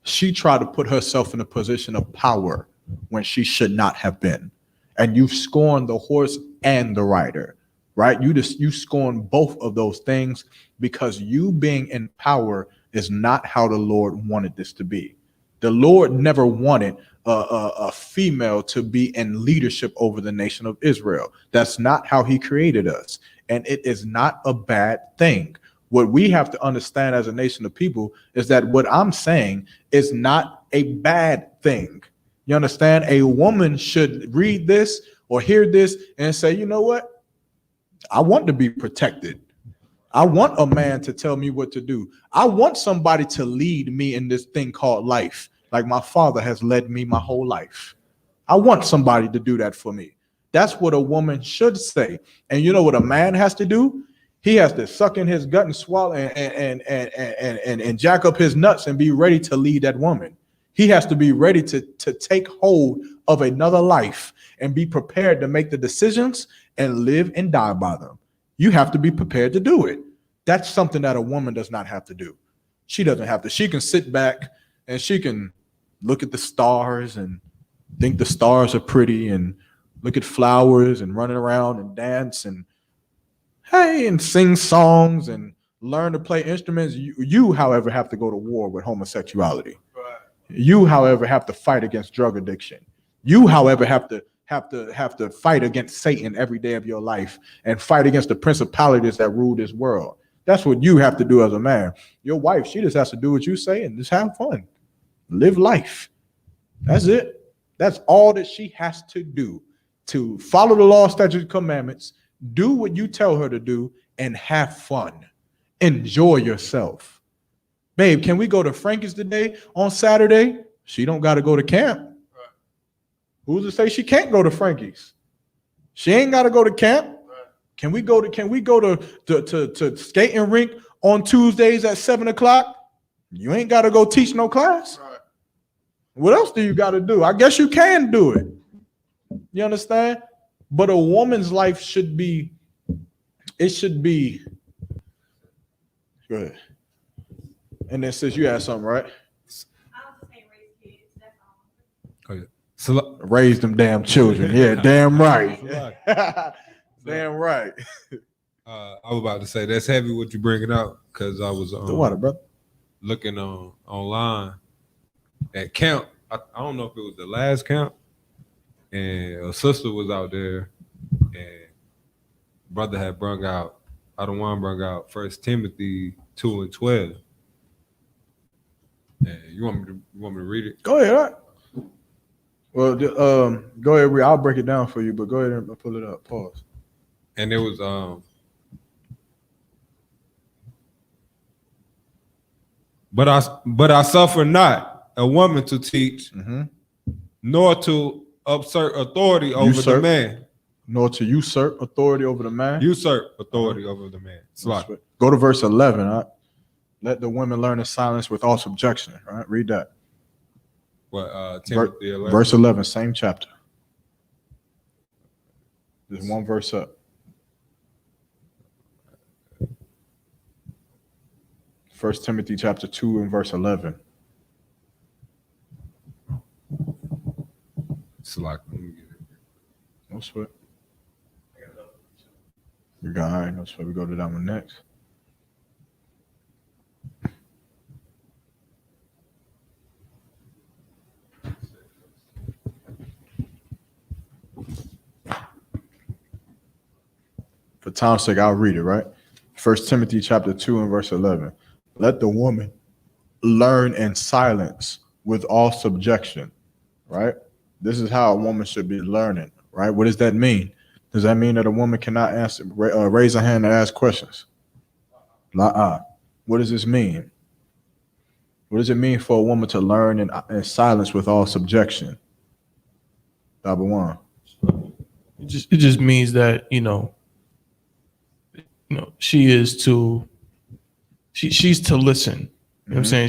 She tried to put herself in a position of power when she should not have been. And you've scorned the horse and the rider. right? You scorn both of those things because you being in power is not how the Lord wanted this to be. The Lord never wanted a female to be in leadership over the nation of Israel. That's not how he created us. And it is not a bad thing. What we have to understand as a nation of people is that what I'm saying is not a bad thing. You understand? A woman should read this or hear this and say, you know what? I want to be protected. I want a man to tell me what to do. I want somebody to lead me in this thing called life, like my father has led me my whole life. I want somebody to do that for me. That's what a woman should say. And you know what a man has to do? He has to suck in his gut and swallow and jack up his nuts and be ready to lead that woman. He has to be ready to take hold of another life and be prepared to make the decisions and live and die by them. You have to be prepared to do it. That's something that a woman does not have to do. She doesn't have to. She can sit back and she can look at the stars and think the stars are pretty and look at flowers and running around and dance and hey, and sing songs and learn to play instruments. You, however, have to go to war with homosexuality. Right. You, however, have to fight against drug addiction. You, however, have to fight against Satan every day of your life and fight against the principalities that rule this world. That's what you have to do as a man. Your wife, she just has to do what you say and just have fun. Live life. That's it. That's all that she has to do, to follow the law, statutes, commandments, do what you tell her to do, and have fun. Enjoy yourself. Babe, can we go to Frankie's today on Saturday? She don't got to go to camp. Right. Who's to say she can't go to Frankie's? She ain't got to go to camp. Right. Can we go to skating rink on Tuesdays at 7:00? You ain't got to go teach no class. Right. What else do you got to do? I guess you can do it. You understand? But a woman's life should be, go ahead. And then sis, you had something, right? Oh, yeah. Raise them damn children. Yeah, damn right. Damn right. I was about to say that's heavy what you bringing out because I was the water, brother. Looking online at camp. I don't know if it was the last camp, and a sister was out there, and brother had brung out 1 Timothy 2:12. And you want me to read it? Go ahead. All right. Well, go ahead. I'll break it down for you, but go ahead and pull it up. Pause. And it was but I suffer not a woman to teach, nor to usurp authority over the man. Nor to usurp authority over the man. Usurp authority over the man. Go to verse 11. All right? Let the women learn in silence with all subjection. All right, read that. What Timothy 11? Verse 11, same chapter. There's one verse up. 1 Timothy chapter 2 and verse 11. It's like, let me get it. No sweat. We got, all right, no sweat. We go to that one next. For time's sake, I'll read it, right? 1 Timothy chapter 2 and verse 11. Let the woman learn in silence with all subjection, right? This is how a woman should be learning, right? What does that mean? Does that mean that a woman cannot raise a hand and ask questions? What does this mean? What does it mean for a woman to learn in silence with all subjection? Number one. It just means that, she's to listen. You know what I'm saying?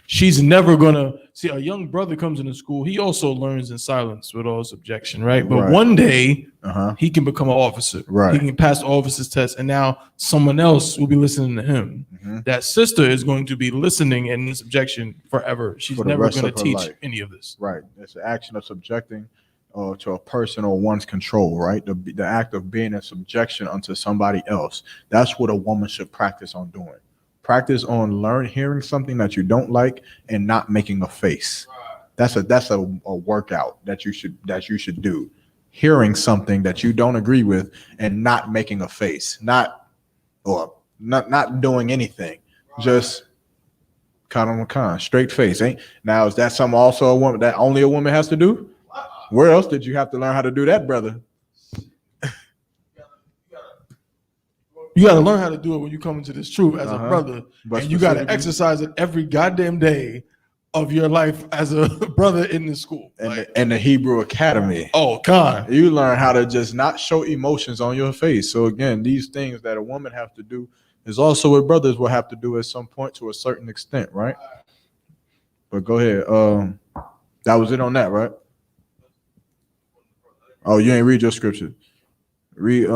She's never gonna see a young brother comes into school. He also learns in silence with all subjection, right? But one day he can become an officer. Right. He can pass the officer's test, and now someone else will be listening to him. That sister is going to be listening and in subjection forever. She's never going to teach any of this. Right. It's the action of subjecting or to a person or one's control, right? The act of being in subjection unto somebody else. That's what a woman should practice on doing. Practice on hearing something that you don't like and not making a face. That's a workout that you should do. Hearing something that you don't agree with and not making a face, not doing anything, just straight face. Now is that something also a woman that only a woman has to do? Where else did you have to learn how to do that, brother? You got to learn how to do it when you come into this truth as a brother, But and you got to exercise it every goddamn day of your life as a brother in the school. And the Hebrew Academy. Oh, God. You learn how to just not show emotions on your face. So again, these things that a woman have to do is also what brothers will have to do at some point to a certain extent, right? But go ahead. That was it on that, right? Oh, you ain't read your scripture. Read.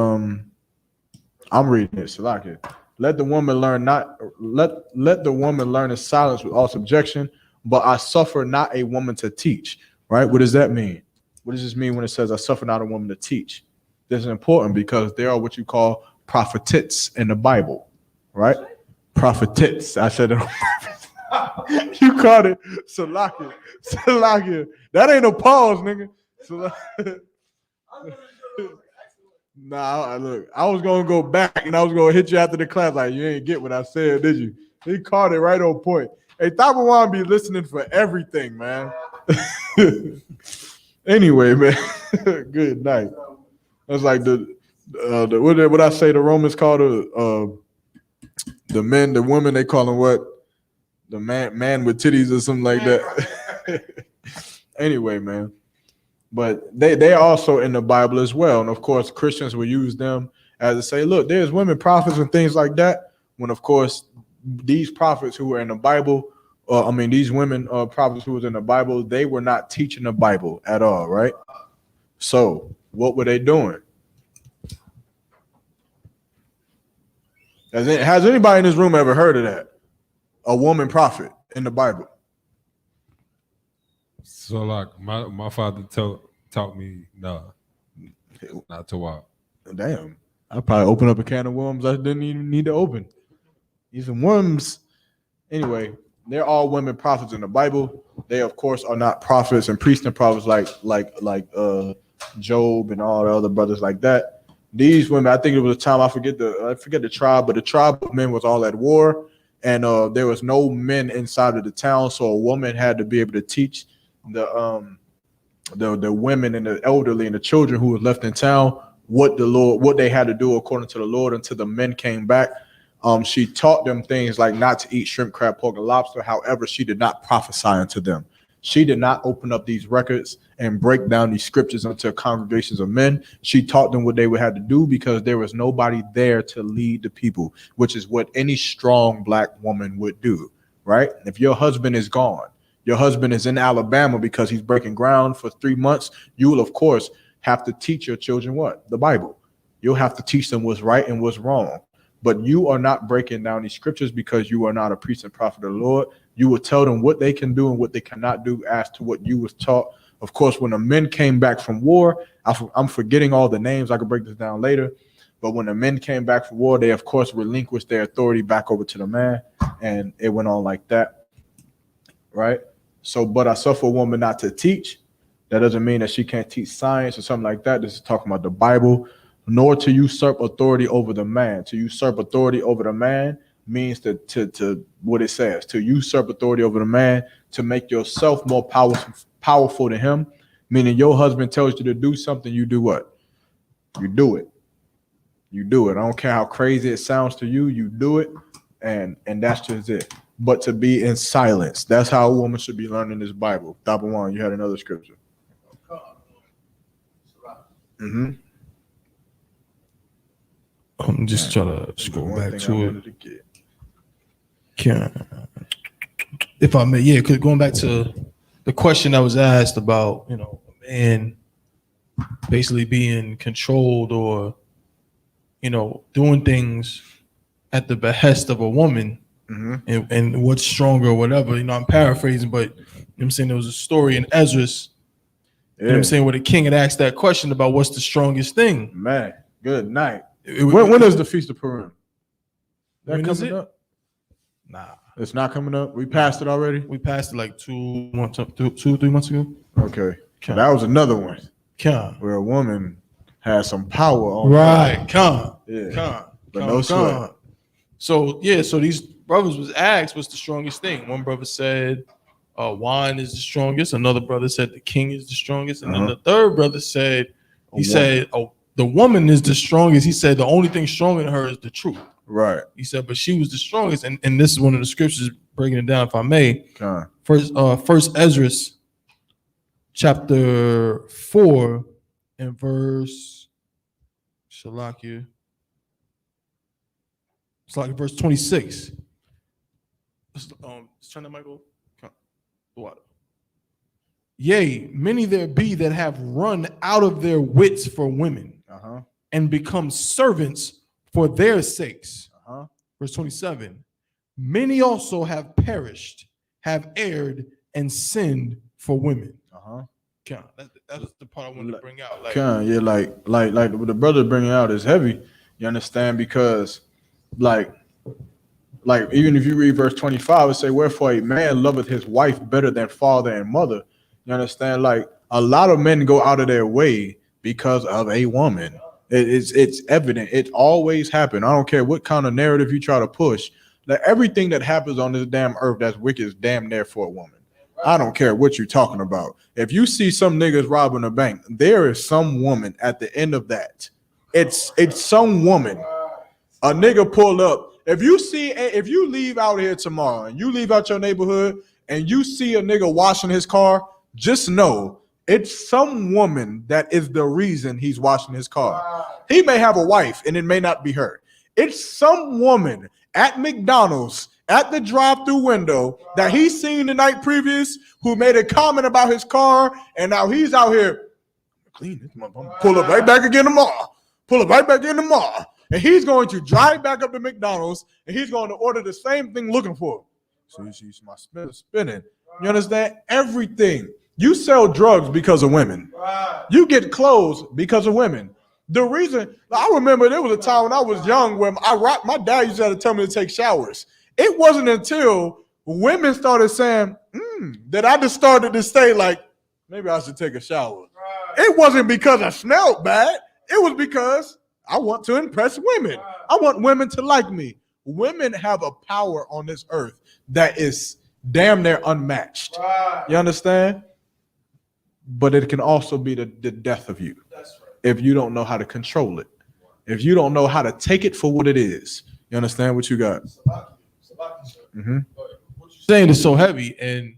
I'm reading it. Salaki. Let the woman learn let the woman learn in silence with all subjection, but I suffer not a woman to teach. Right? What does that mean? What does this mean when it says I suffer not a woman to teach? This is important because there are what you call prophetess in the Bible, right? Prophetess. I said it. You caught it. Salaki. Salaki. That ain't no pause, nigga. Nah, look, I was gonna go back and I was gonna hit you after the class. Like, you ain't get what I said, did you? He caught it right on point. Hey, Tabawan be listening for everything, man. Anyway, man. Good night. That's like what I say the Romans call the men, the women, they call them what? The man with titties or something like that. Anyway, man. But they're also in the Bible as well. And of course, Christians will use them as to say, look, there's women prophets and things like that. When, of course, these prophets who were in the Bible, these women prophets who was in the Bible, they were not teaching the Bible at all, right? So what were they doing? Has anybody in this room ever heard of that? A woman prophet in the Bible? So like my father taught me not to walk. Damn, I probably opened up a can of worms I didn't even need to open. These are worms. Anyway, they're all women prophets in the Bible. They of course are not prophets and priests and prophets like Job and all the other brothers like that. These women, I think it was a time I forget the tribe, but the tribe of men was all at war, and there was no men inside of the town, so a woman had to be able to teach the women and the elderly and the children who was left in town what they had to do according to the Lord until the men came back. She taught them things like not to eat shrimp, crab, pork, and lobster. However, she did not prophesy unto them. She did not open up these records and break down these scriptures unto congregations of men. She taught them what they would have to do because there was nobody there to lead the people, which is what any strong black woman would do, right? If your husband is gone, your husband is in Alabama because he's breaking ground for 3 months, you will, of course, have to teach your children what? The Bible. You'll have to teach them what's right and what's wrong. But you are not breaking down these scriptures because you are not a priest and prophet of the Lord. You will tell them what they can do and what they cannot do as to what you was taught. Of course, when the men came back from war, I'm forgetting all the names. I could break this down later. But when the men came back from war, they, of course, relinquished their authority back over to the man. And it went on like that. Right? So, but I suffer a woman not to teach. That doesn't mean that she can't teach science or something like that. This is talking about the Bible. Nor to usurp authority over the man. To usurp authority over the man means to what it says, to usurp authority over the man, to make yourself more powerful than him, meaning your husband tells you to do something, you do what? You do it. You do it. I don't care how crazy it sounds to you, you do it, and that's just it. But to be in silence, that's how a woman should be learning this Bible. Tabawan, you had another scripture. Mm-hmm. I'm just trying to scroll back to it. If I may, yeah, because going back to the question that was asked about, a man basically being controlled or, doing things at the behest of a woman, and what's stronger or whatever. I'm paraphrasing, but I'm saying there was a story in Ezra's You know what I'm saying? Where the king had asked that question about what's the strongest thing. Man, good night. When is the Feast of Purim? That When is coming it? up? Nah, It's not coming up. We passed it already. we passed it like 2 months, 3 months ago. Okay, so that was another one Con. where a woman had some power on her. Right, con. Yeah, Con. but Con, no sweat. con. So yeah, so these brothers was asked what's the strongest thing. One brother said wine is the strongest. Another brother said the king is the strongest, and then the third brother said the woman is the strongest. He said the only thing stronger than her is the truth. Right. He said, but she was the strongest, and this is one of the scriptures breaking it down, if I may. Con. First Ezra, chapter 4, and verse Shalakia. It's like verse 26. Turn that mic over. What? Yea, many there be that have run out of their wits for women and become servants for their sakes. Verse 27. Many also have perished, have erred, and sinned for women. That's the part I wanted to bring out. Like what the brother bringing out is heavy. You understand? Because like even if you read verse 25, it say, wherefore a man loveth his wife better than father and mother. You understand? Like a lot of men go out of their way because of a woman. It's evident. It always happened. I don't care what kind of narrative you try to push. Like everything that happens on this damn earth that's wicked is damn near for a woman. I don't care what you're talking about. If you see some niggas robbing a bank, there is some woman at the end of that. It's some woman. A nigga pull up. If you leave out here tomorrow and you leave out your neighborhood and you see a nigga washing his car, just know it's some woman that is the reason he's washing his car. He may have a wife and it may not be her. It's some woman at McDonald's at the drive-through window that he's seen the night previous who made a comment about his car, and now he's out here clean this motherfucker. Pull up right back again tomorrow. Pull up right back in tomorrow. And he's going to drive back up to McDonald's and he's going to order the same thing looking for. So you see my spinning. You understand? Everything. You sell drugs because of women. You get clothes because of women. The reason, I remember there was a time when I was young when my dad used to have to tell me to take showers. It wasn't until women started saying that I just started to say like, maybe I should take a shower. It wasn't because I smelled bad. It was because I want to impress women. I want women to like me. Women have a power on this earth that is damn near unmatched. You understand? But it can also be the death of you. If you don't know how to control it. If you don't know how to take it for what it is. You understand what you got? What you're saying is so heavy. And,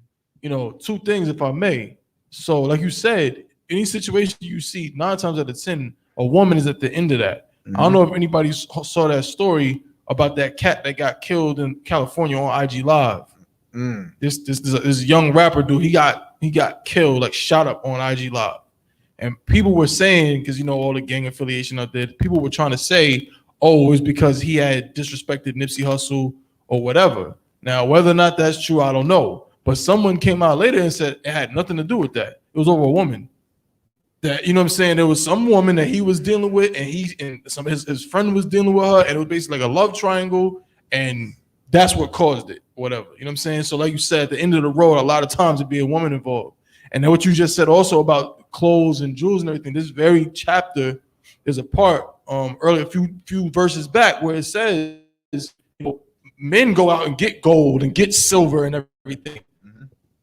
two things, if I may. So, like you said, any situation you see, 9 times out of 10, a woman is at the end of that. I don't know if anybody saw that story about that cat that got killed in California on IG Live. This young rapper dude, he got killed, like shot up on IG Live. And people were saying, because all the gang affiliation out there, people were trying to say, oh, it's because he had disrespected Nipsey Hussle or whatever. Now, whether or not that's true, I don't know. But someone came out later and said it had nothing to do with that. It was over a woman. That, you know what I'm saying? There was some woman that he was dealing with, and some of his friend was dealing with her, and it was basically like a love triangle, and that's what caused it, whatever. You know what I'm saying? So like you said, at the end of the road, a lot of times it'd be a woman involved. And then what you just said also about clothes and jewels and everything, this very chapter is a part earlier, a few verses back, where it says men go out and get gold and get silver and everything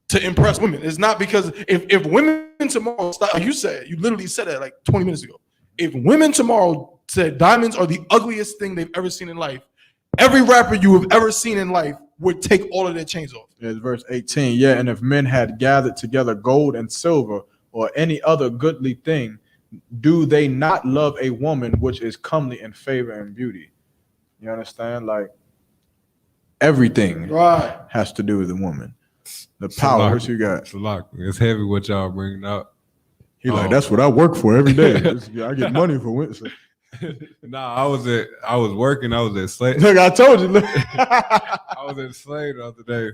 to impress women. It's not because if women tomorrow stop, like you said, you literally said that like 20 minutes ago. If women tomorrow said diamonds are the ugliest thing they've ever seen in life, every rapper you have ever seen in life would take all of their chains off. It's verse 18. Yeah, and if men had gathered together gold and silver or any other goodly thing, do they not love a woman which is comely in favor and beauty? You understand? Like everything has to do with the woman. The power, what you got? It's heavy what y'all bringing up. He like, that's what I work for every day. I get money for Winston. Nah, I was working. I was at Slade. Look, I told you. Look. I was at Slade the other day,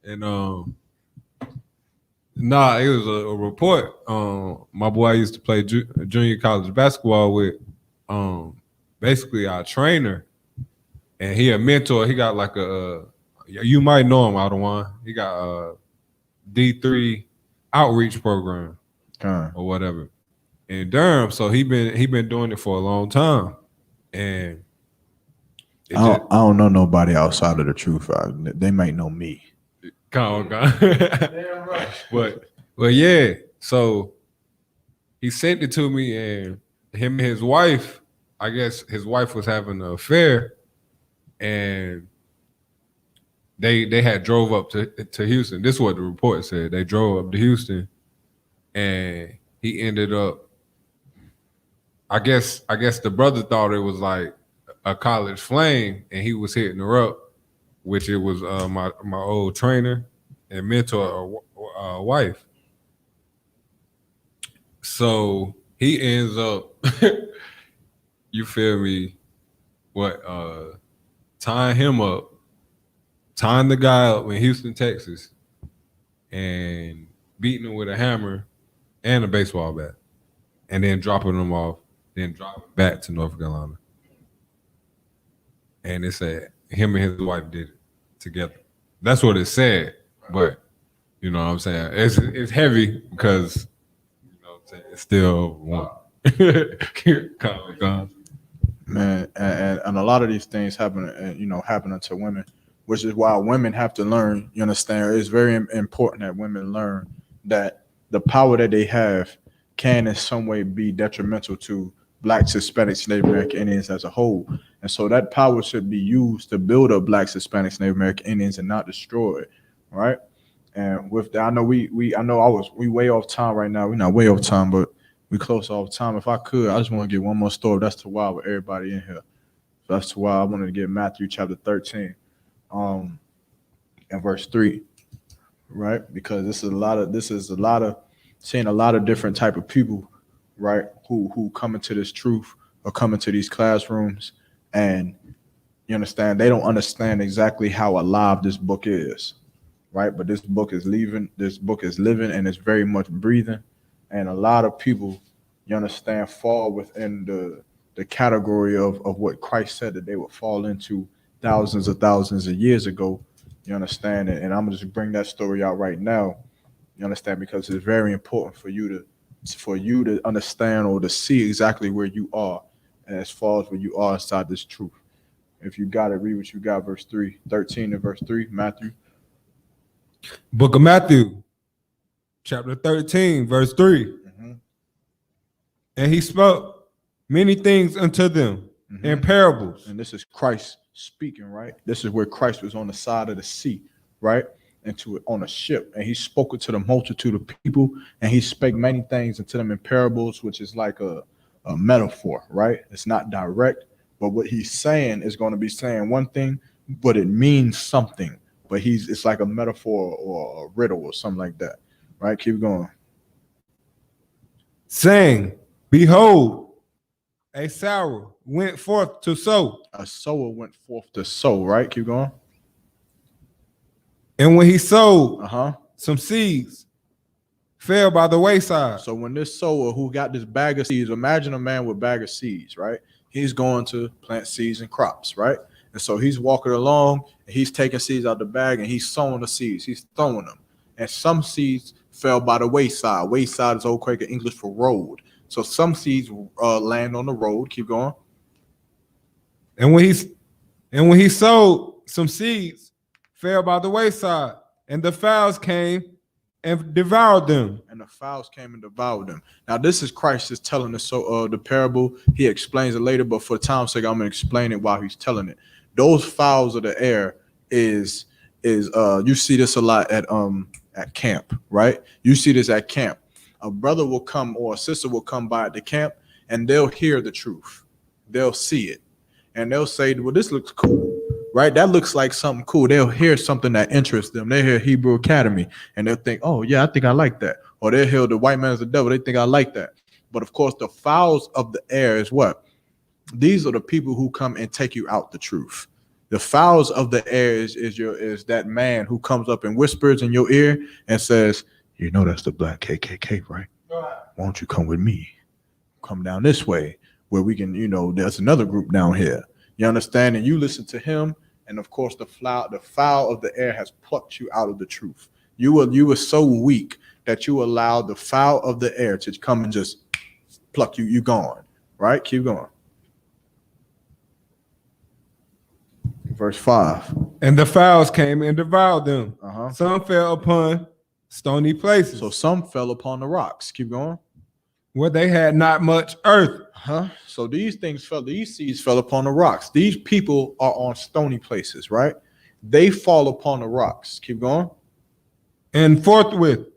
and Nah, it was a report. My boy I used to play junior college basketball with. Basically our trainer, and he a mentor. He got like you might know him, Adawan. He got a D3 outreach program or whatever in Durham. So he been doing it for a long time, and I don't know nobody outside of the truth. They might know me. Damn right. But yeah, so he sent it to me, and him and his wife, I guess his wife was having an affair, and they had drove up to Houston. This is what the report said. They drove up to Houston, and he ended up. I guess the brother thought it was like a college flame, and he was hitting her up, which it was my old trainer and mentor wife. So he ends up, you feel me? Tying him up, tying the guy up in Houston, Texas, and beating him with a hammer and a baseball bat, and then dropping him off, then driving back to North Carolina. And it said him and his wife did it together. That's what it said, but you know what I'm saying? It's heavy because you know what I'm saying, it's still one. Man, and a lot of these things happening to women, which is why women have to learn. You understand? It's very important that women learn that the power that they have can in some way be detrimental to Blacks, Hispanics, Native American Indians as a whole. And so that power should be used to build up Blacks, Hispanics, Native American Indians and not destroy it, right? And with that, I know we way off time right now. We're not way off time, but we close off time. If I could, I just want to get one more story. That's to why with everybody in here. So that's why I wanted to get Matthew chapter 13, and verse 3, right? Because this is a lot of seeing a lot of different type of people, right? Who come into this truth or come into these classrooms, and you understand they don't understand exactly how alive this book is, right? But this book is living, and it's very much breathing. And a lot of people, you understand, fall within the category of what Christ said that they would fall into thousands of years ago. You understand? And I'm gonna just bring that story out right now. You understand? Because it's very important for you to understand or to see exactly where you are, and as far as where you are inside this truth. If you got it, read what you got, verse 3, 13 and verse 3, Matthew. Book of Matthew, chapter 13, verse 3. Mm-hmm. And he spoke many things unto them in parables. And this is Christ speaking, right? This is where Christ was on the side of the sea, right? On a ship, and he spoke to the multitude of people, and he spake many things unto them in parables, which is like a metaphor, right? It's not direct, but what he's saying is going to be saying one thing, but it means something. But it's like a metaphor or a riddle or something like that, right? Keep going. Saying, behold, a sower went forth to sow. A sower went forth to sow, right? Keep going. And when he sowed, some seeds fell by the wayside. So when this sower who got this bag of seeds, imagine a man with a bag of seeds, right? He's going to plant seeds and crops, right? And so he's walking along, and he's taking seeds out the bag, and he's sowing the seeds. He's throwing them. And some seeds fell by the wayside. Wayside is Old Quaker English for road. So some seeds land on the road. Keep going. And when he sowed, some seeds fell by the wayside, and the fowls came and devoured them. And the fowls came and devoured them. Now, this is Christ just telling us the parable. He explains it later, but for time's sake, I'm going to explain it while he's telling it. Those fowls of the air is you see this a lot at camp, right? You see this at camp. A brother will come or a sister will come by at the camp, and they'll hear the truth. They'll see it, and they'll say, well, this looks cool. Right, that looks like something cool. They'll hear something that interests them. They hear Hebrew Academy, and they'll think, "Oh yeah, I think I like that." Or they'll hear the white man is the devil. They think I like that. But of course, the fowls of the air is what? These are the people who come and take you out the truth. The fowls of the air is that man who comes up and whispers in your ear and says, You know that's the black KKK, right? Why don't you come with me? Come down this way where we can, there's another group down here. You understand? And you listen to him, and of course the fowl of the air has plucked you out of the truth. You were so weak that you allowed the fowl of the air to come and just pluck you. You gone, right? Keep going. Verse 5. And the fowls came and devoured them. Uh-huh. Some fell upon stony places. So some fell upon the rocks. Keep going. Where they had not much earth. So these seeds fell upon the rocks. These people are on stony places, right? They fall upon the rocks. Keep going. And forthwith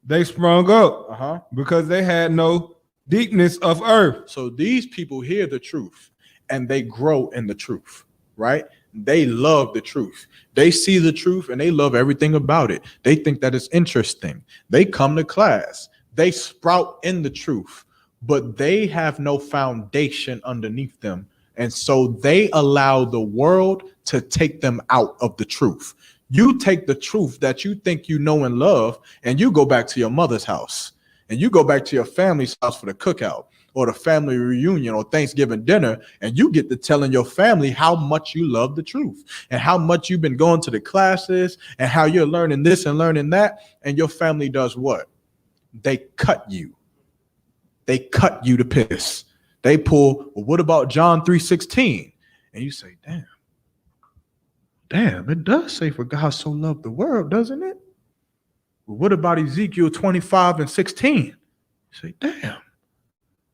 they sprung up because they had no deepness of earth. So these people hear the truth and they grow in the truth, right? They love the truth. They see the truth and they love everything about it. They think that it's interesting. They come to class. They sprout in the truth, but they have no foundation underneath them. And so they allow the world to take them out of the truth. You take the truth that you think you know and love, and you go back to your mother's house, and you go back to your family's house for the cookout or the family reunion or Thanksgiving dinner, and you get to telling your family how much you love the truth and how much you've been going to the classes and how you're learning this and learning that. And your family does what? They cut you. They cut you to piss. They pull, well, what about John 3:16? And you say, damn, it does say for God so loved the world, doesn't it? Well, what about Ezekiel 25:16? You say, damn,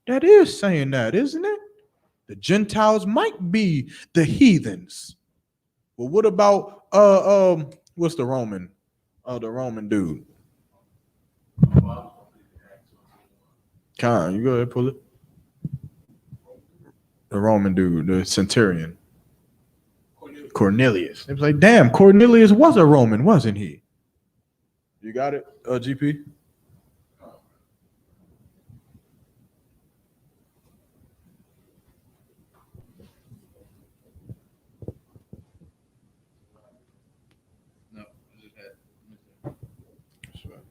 that is saying that, isn't it? The Gentiles might be the heathens. Well, what about what's the Roman dude? Con, you go ahead, pull it. The Roman dude, the centurion. Cornelius. It was like, damn, Cornelius was a Roman, wasn't he? You got it, GP?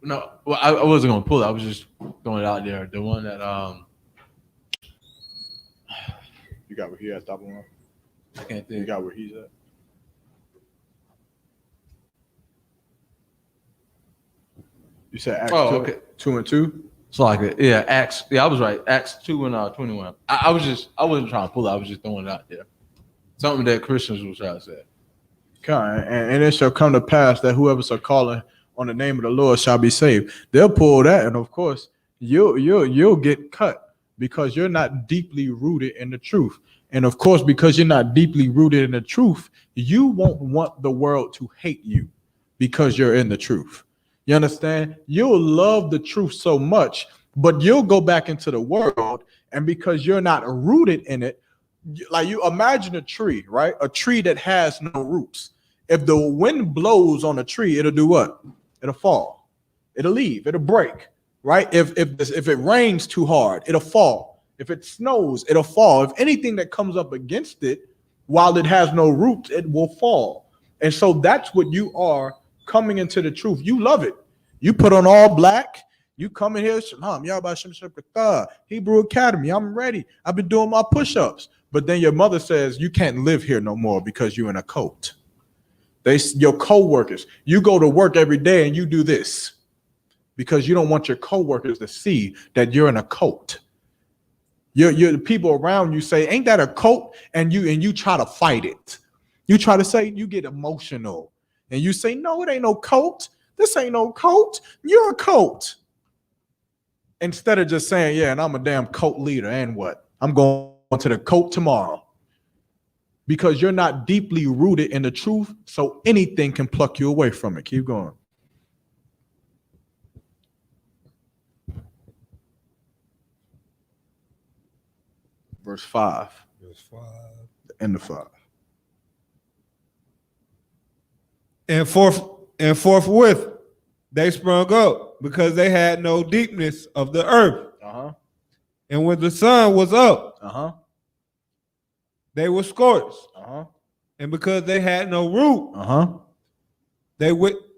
No, well, I wasn't gonna pull it. I was just throwing it out there. The one that You got where he at, top one? I can't think. You got where he's at? You said Acts 2 and 2? So like, yeah, Acts. Yeah, I was right. Acts 2 and 21. I wasn't trying to pull it. I was just throwing it out there. Something that Christians will try to say. Okay, and it shall come to pass that whoever shall call on the name of the Lord shall be saved. They'll pull that, and of course, you'll get cut because you're not deeply rooted in the truth. And of course, because you're not deeply rooted in the truth, you won't want the world to hate you because you're in the truth. You understand? You'll love the truth so much, but you'll go back into the world, and because you're not rooted in it, like you imagine a tree, right? A tree that has no roots. If the wind blows on a tree, it'll do what? It'll fall. It'll leave. It'll break, right? If it rains too hard, it'll fall. If it snows, it'll fall. If anything that comes up against it, while it has no roots, it will fall. And so that's what you are coming into the truth. You love it. You put on all black. You come in here, Shalom, Yahweh Shem Shepherdah, Hebrew Academy. I'm ready. I've been doing my push-ups. But then your mother says you can't live here no more because you're in a cult. Your co-workers, you go to work every day and you do this because you don't want your co-workers to see that you're in a cult. The people around you say, ain't that a cult? And you try to fight it. You try to say, you get emotional and you say, no, it ain't no cult. This ain't no cult. You're a cult. Instead of just saying, yeah, and I'm a damn cult leader. And what? I'm going to the cult tomorrow. Because you're not deeply rooted in the truth, so anything can pluck you away from it. Keep going. Verse 5. Verse 5. The end of 5. And forthwith they sprung up because they had no deepness of the earth. And when the sun was up, they were scorched. And because they had no root,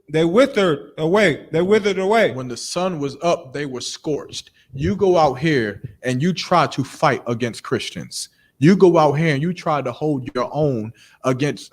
they withered away. They withered away. When the sun was up, they were scorched. You go out here and you try to fight against Christians. You go out here and you try to hold your own against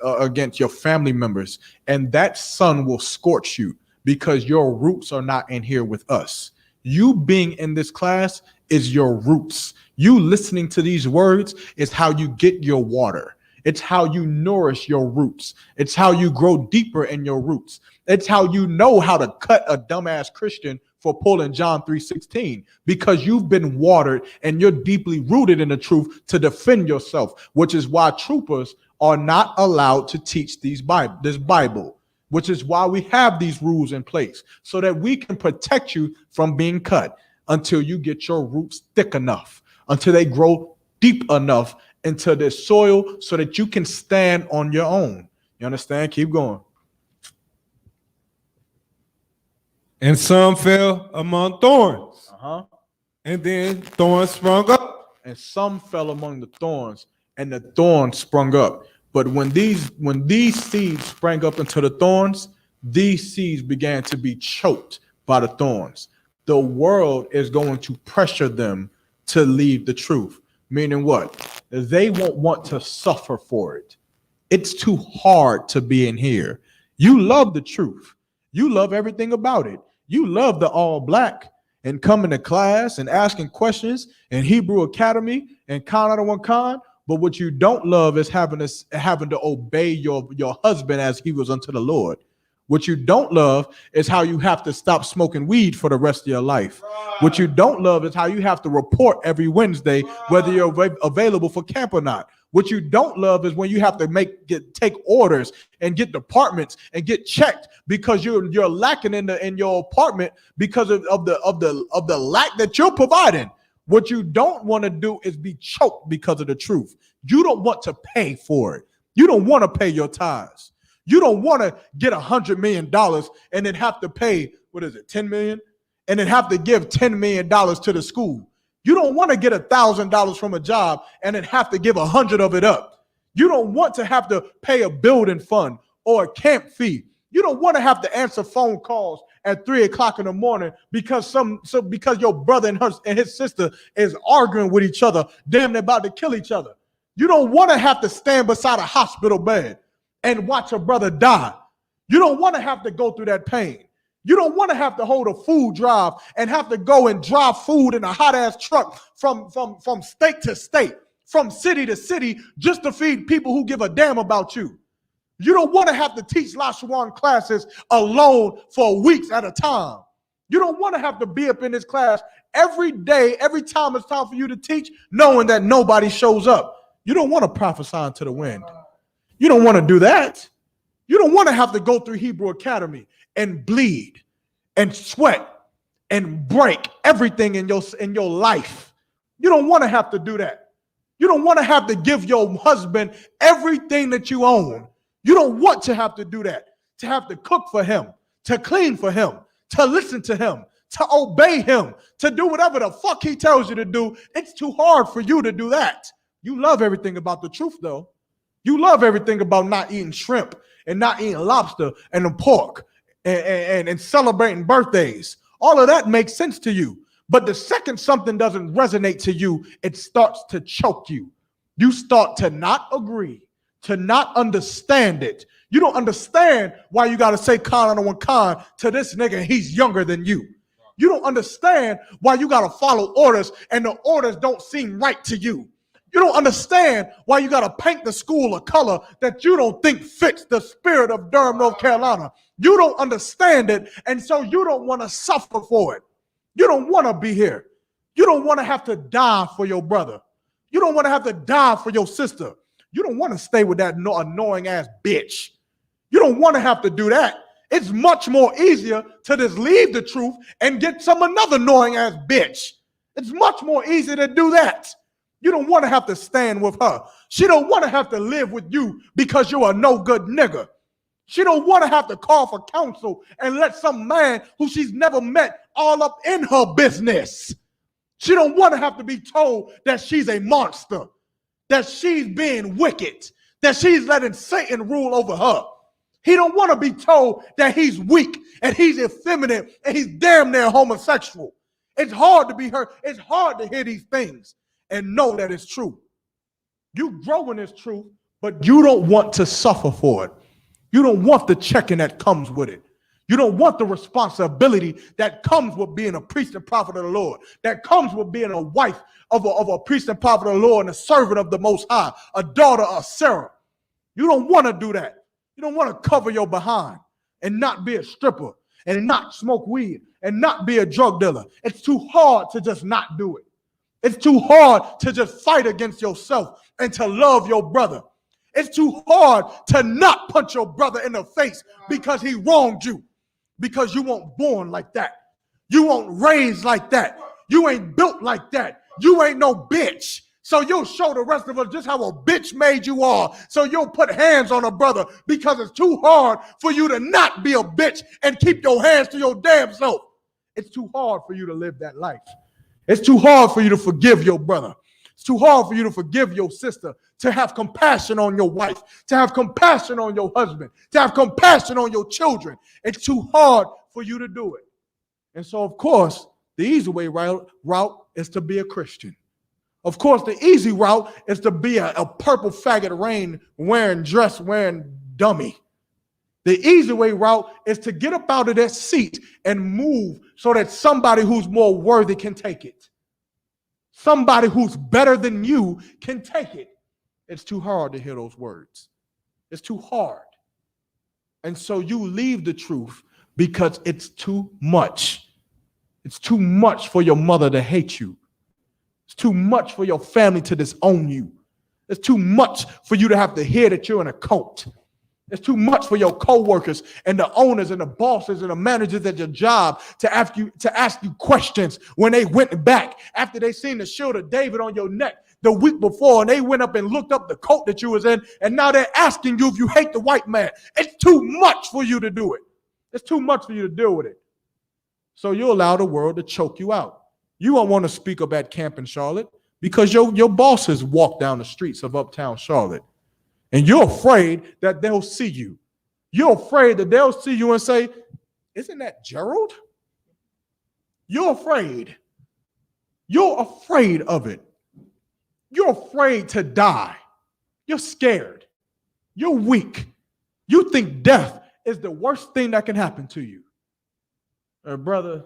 your family members, and that sun will scorch you because your roots are not in here with us. You being in this class is your roots. You listening to these words is how you get your water. It's how you nourish your roots. It's how you grow deeper in your roots. It's how you know how to cut a dumbass Christian for pulling John 3:16, because you've been watered and you're deeply rooted in the truth to defend yourself, which is why troopers are not allowed to teach this Bible, which is why we have these rules in place so that we can protect you from being cut until you get your roots thick enough, until they grow deep enough into the soil so that you can stand on your own. You understand? Keep going. And some fell among thorns. Uh-huh. And then thorns sprung up. And some fell among the thorns, and the thorns sprung up. But when these seeds sprang up into the thorns, these seeds began to be choked by the thorns. The world is going to pressure them to leave the truth. Meaning what? They won't want to suffer for it. It's too hard to be in here. You love the truth. You love everything about it. You love the all black and coming to class and asking questions in Hebrew Academy and Khan out of one Khan. But what you don't love is having to obey your husband as he was unto the Lord. What you don't love is how you have to stop smoking weed for the rest of your life. Right. What you don't love is how you have to report every Wednesday, whether you're available for camp or not. What you don't love is when you have to take orders and get departments and get checked because you're lacking in your apartment because of the lack that you're providing. What you don't want to do is be choked because of the truth. You don't want to pay for it. You don't want to pay your tithes. You don't want to get $100 million and then have to pay, $10 million? And then have to give $10 million to the school. You don't want to get $1,000 from a job and then have to give 100 of it up. You don't want to have to pay a building fund or a camp fee. You don't want to have to answer phone calls at 3 o'clock in the morning because because your brother and his sister is arguing with each other, damn, they're about to kill each other. You don't want to have to stand beside a hospital bed and watch a brother die. You don't want to have to go through that pain. You don't want to have to hold a food drive and have to go and drive food in a hot ass truck from state to state, from city to city, just to feed people who give a damn about you. You don't want to have to teach Lashawan classes alone for weeks at a time. You don't want to have to be up in this class every day, every time it's time for you to teach, knowing that nobody shows up. You don't want to prophesy into the wind. You don't want to do that. You don't want to have to go through Hebrew Academy and bleed and sweat and break everything in your life. You don't want to have to do that. You don't want to have to give your husband everything that you own. You don't want to have to do that, to have to cook for him, to clean for him, to listen to him, to obey him, to do whatever the fuck he tells you to do. It's too hard for you to do that. You love everything about the truth, though. You love everything about not eating shrimp and not eating lobster and the pork and celebrating birthdays. All of that makes sense to you. But the second something doesn't resonate to you, it starts to choke you. You start to not agree, to not understand it. You don't understand why you got to say Khan on one Khan to this nigga, he's younger than you. You don't understand why you got to follow orders and the orders don't seem right to you. You don't understand why you got to paint the school a color that you don't think fits the spirit of Durham, North Carolina. You don't understand it, and so you don't want to suffer for it. You don't want to be here. You don't want to have to die for your brother. You don't want to have to die for your sister. You don't want to stay with that annoying ass bitch. You don't want to have to do that. It's much more easier to just leave the truth and get another annoying ass bitch. It's much more easy to do that. You don't want to have to stand with her. She don't want to have to live with you because you're a no good nigga. She don't want to have to call for counsel and let some man who she's never met all up in her business. She don't want to have to be told that she's a monster, that she's being wicked, that she's letting Satan rule over her. He don't want to be told that he's weak and he's effeminate and he's damn near homosexual. It's hard to be hurt. It's hard to hear these things and know that it's true. You grow in this truth, but you don't want to suffer for it. You don't want the checking that comes with it. You don't want the responsibility that comes with being a priest and prophet of the Lord, that comes with being a wife of a priest and prophet of the Lord and a servant of the Most High, a daughter of Sarah. You don't want to do that. You don't want to cover your behind and not be a stripper and not smoke weed and not be a drug dealer. It's too hard to just not do it. It's too hard to just fight against yourself and to love your brother. It's too hard to not punch your brother in the face because he wronged you, because you weren't born like that. You weren't raised like that. You ain't built like that. You ain't no bitch. So you'll show the rest of us just how a bitch made you are. So you'll put hands on a brother because it's too hard for you to not be a bitch and keep your hands to your damn self. It's too hard for you to live that life. It's too hard for you to forgive your brother. It's too hard for you to forgive your sister, to have compassion on your wife, to have compassion on your husband, to have compassion on your children. It's too hard for you to do it. And so, of course, the easy way route is to be a Christian. Of course, the easy route is to be a purple faggot rain wearing dress wearing dummy. The easy way route is to get up out of that seat and move so that somebody who's more worthy can take it. Somebody who's better than you can take it. It's too hard to hear those words. It's too hard. And so you leave the truth because it's too much. It's too much for your mother to hate you. It's too much for your family to disown you. It's too much for you to have to hear that you're in a cult. It's too much for your co-workers and the owners and the bosses and the managers at your job to ask you questions when they went back after they seen the shield of David on your neck the week before, and they went up and looked up the coat that you was in, and now they're asking you if you hate the white man. It's too much for you to do it. It's too much for you to deal with it. So you allow the world to choke you out. You won't want to speak up at camp in Charlotte because your bosses walk down the streets of uptown Charlotte. And you're afraid that they'll see you. You're afraid that they'll see you and say, isn't that Gerald? You're afraid. You're afraid of it. You're afraid to die. You're scared. You're weak. You think death is the worst thing that can happen to you. Brother,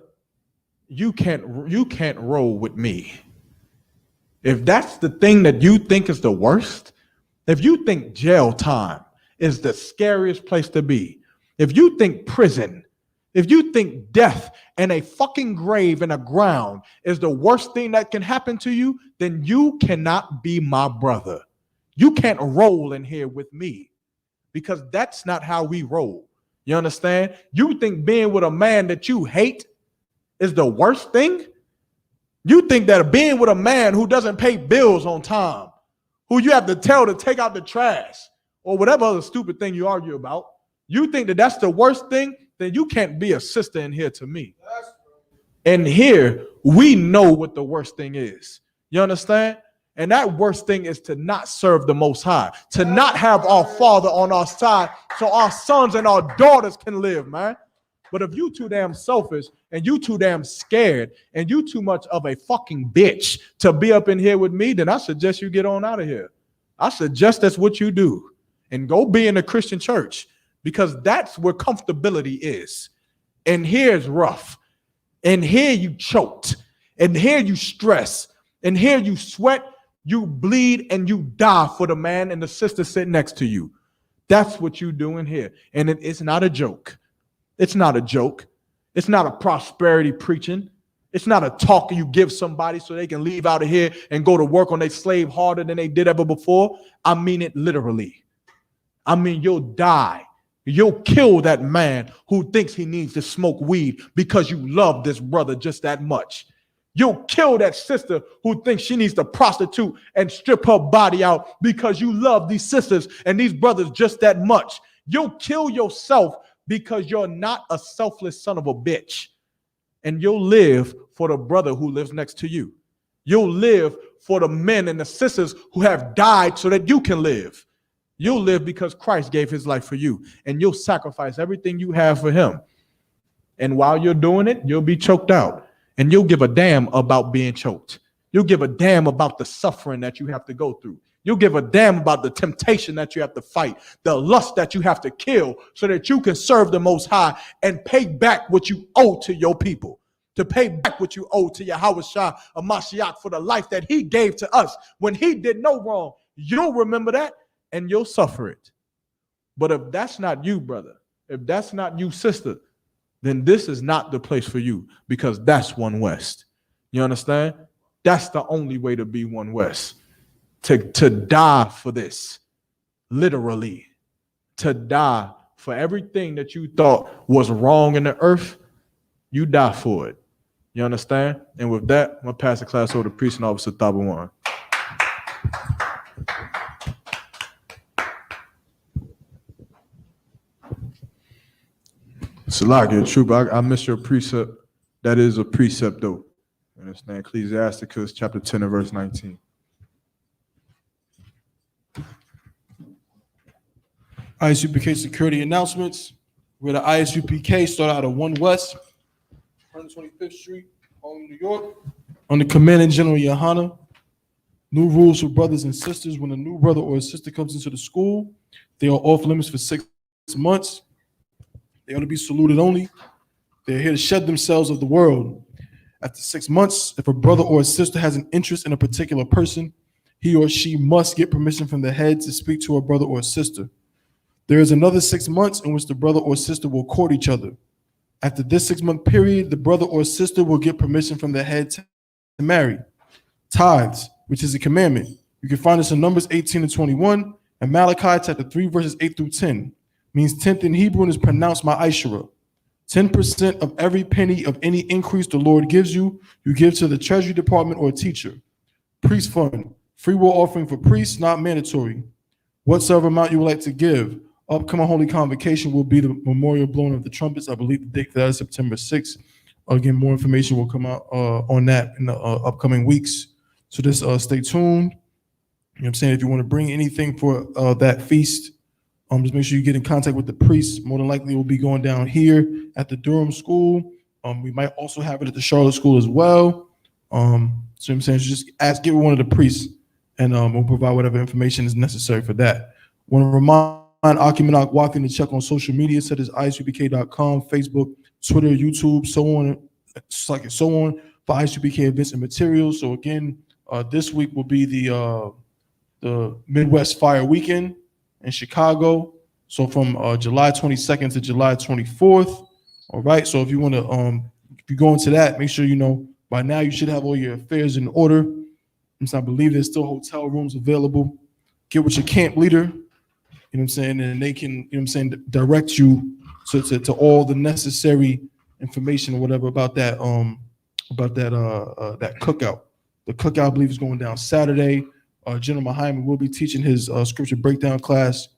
you can't roll with me. If that's the thing that you think is the worst, if you think jail time is the scariest place to be, if you think prison, if you think death and a fucking grave in the ground is the worst thing that can happen to you, then you cannot be my brother. You can't roll in here with me because that's not how we roll. You understand? You think being with a man that you hate is the worst thing? You think that being with a man who doesn't pay bills on time, who you have to tell to take out the trash or whatever other stupid thing you argue about, you think that that's the worst thing, then you can't be a sister in here to me. And here, we know what the worst thing is. You understand? And that worst thing is to not serve the Most High, to not have our Father on our side so our sons and our daughters can live, man. But if you too damn selfish and you too damn scared and you too much of a fucking bitch to be up in here with me, then I suggest you get on out of here. I suggest that's what you do and go be in a Christian church because that's where comfortability is. And here's rough. And here you choked. And here you stress. And here you sweat, you bleed, and you die for the man and the sister sitting next to you. That's what you doing here. And it's not a joke. It's not a joke. It's not a prosperity preaching. It's not a talk you give somebody so they can leave out of here and go to work on their slave harder than they did ever before. I mean it literally. I mean, you'll die. You'll kill that man who thinks he needs to smoke weed because you love this brother just that much. You'll kill that sister who thinks she needs to prostitute and strip her body out because you love these sisters and these brothers just that much. You'll kill yourself because you're not a selfless son of a bitch. And you'll live for the brother who lives next to you. You'll live for the men and the sisters who have died so that you can live. You'll live because Christ gave his life for you, and you'll sacrifice everything you have for him. And while you're doing it, you'll be choked out, and you'll give a damn about being choked. You'll give a damn about the suffering that you have to go through. You'll give a damn about the temptation that you have to fight, the lust that you have to kill so that you can serve the Most High and pay back what you owe to your people, to pay back what you owe to Yahweh Shah of Mashiach for the life that he gave to us when he did no wrong. You'll remember that and you'll suffer it. But if that's not you, brother, if that's not you, sister, then this is not the place for you, because that's One West. You understand? That's the only way to be One West. To die for this, literally, to die for everything that you thought was wrong in the earth, you die for it. You understand? And with that, I'm going to pass the class over to Priest and Officer Thabawan. Salakia, true, but I missed your precept. That is a precept, though. You understand? Ecclesiasticus chapter 10 and verse 19. ISUPK security announcements. Where the ISUPK start out of 1 West, 125th Street, Harlem, New York. Under Command and General Yohana. New rules for brothers and sisters. When a new brother or a sister comes into the school, they are off limits for 6 months. They ought to be saluted only. They're here to shed themselves of the world. After 6 months, if a brother or a sister has an interest in a particular person, he or she must get permission from the head to speak to a brother or a sister. There is another 6 months in which the brother or sister will court each other. After this 6-month period, the brother or sister will get permission from the head to marry. Tithes, which is a commandment. You can find this in Numbers 18 and 21 and Malachi chapter 3 verses 8 through 10. Means 10th in Hebrew and is pronounced ma'ashera. 10% of every penny of any increase the Lord gives you, you give to the treasury department or a teacher. Priest fund, free will offering for priests, not mandatory. Whatsoever amount you would like to give. Upcoming Holy Convocation will be the memorial blowing of the trumpets. I believe the date for that is September 6th. Again, more information will come out on that in the upcoming weeks. So just stay tuned. You know what I'm saying? If you want to bring anything for that feast, just make sure you get in contact with the priest. More than likely, it will be going down here at the Durham school. We might also have it at the Charlotte school as well. So I'm saying, just get with one of the priests, and we'll provide whatever information is necessary for that. Want to remind Akimanak Walking to check on social media, such as isupk.com, Facebook, Twitter, YouTube, so on for ISUPK events and materials. So again, this week will be the Midwest Fire Weekend in Chicago. So from July 22nd to July 24th. All right. So if you want to, if you go into that, make sure you know by now you should have all your affairs in order. I believe there's still hotel rooms available. Get with your camp leader. You know what I'm saying? And they can, you know what I'm saying, direct you to all the necessary information or whatever about that that cookout. The cookout, I believe, is going down Saturday. General Muhammad will be teaching his scripture breakdown class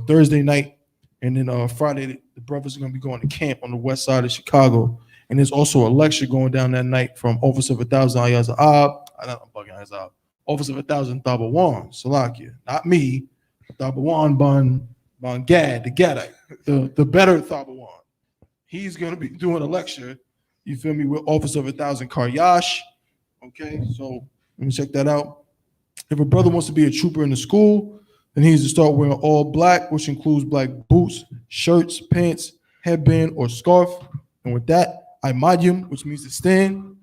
Thursday night. And then Friday, the brothers are going to be going to camp on the west side of Chicago. And there's also a lecture going down that night from Officer of 1,000 Ayaz Ab. I'm bugging Ayaz Ab. Officer of 1,000 Thabawan, Salakia. Not me. Thabawan Ban Gad, the Gadite, the better Thabawan. He's going to be doing a lecture, you feel me, with Officer of 1,000 Karyash. Okay, so let me check that out. If a brother wants to be a trooper in the school, then he needs to start wearing all black, which includes black boots, shirts, pants, headband, or scarf. And with that, Imadium, which means to stand,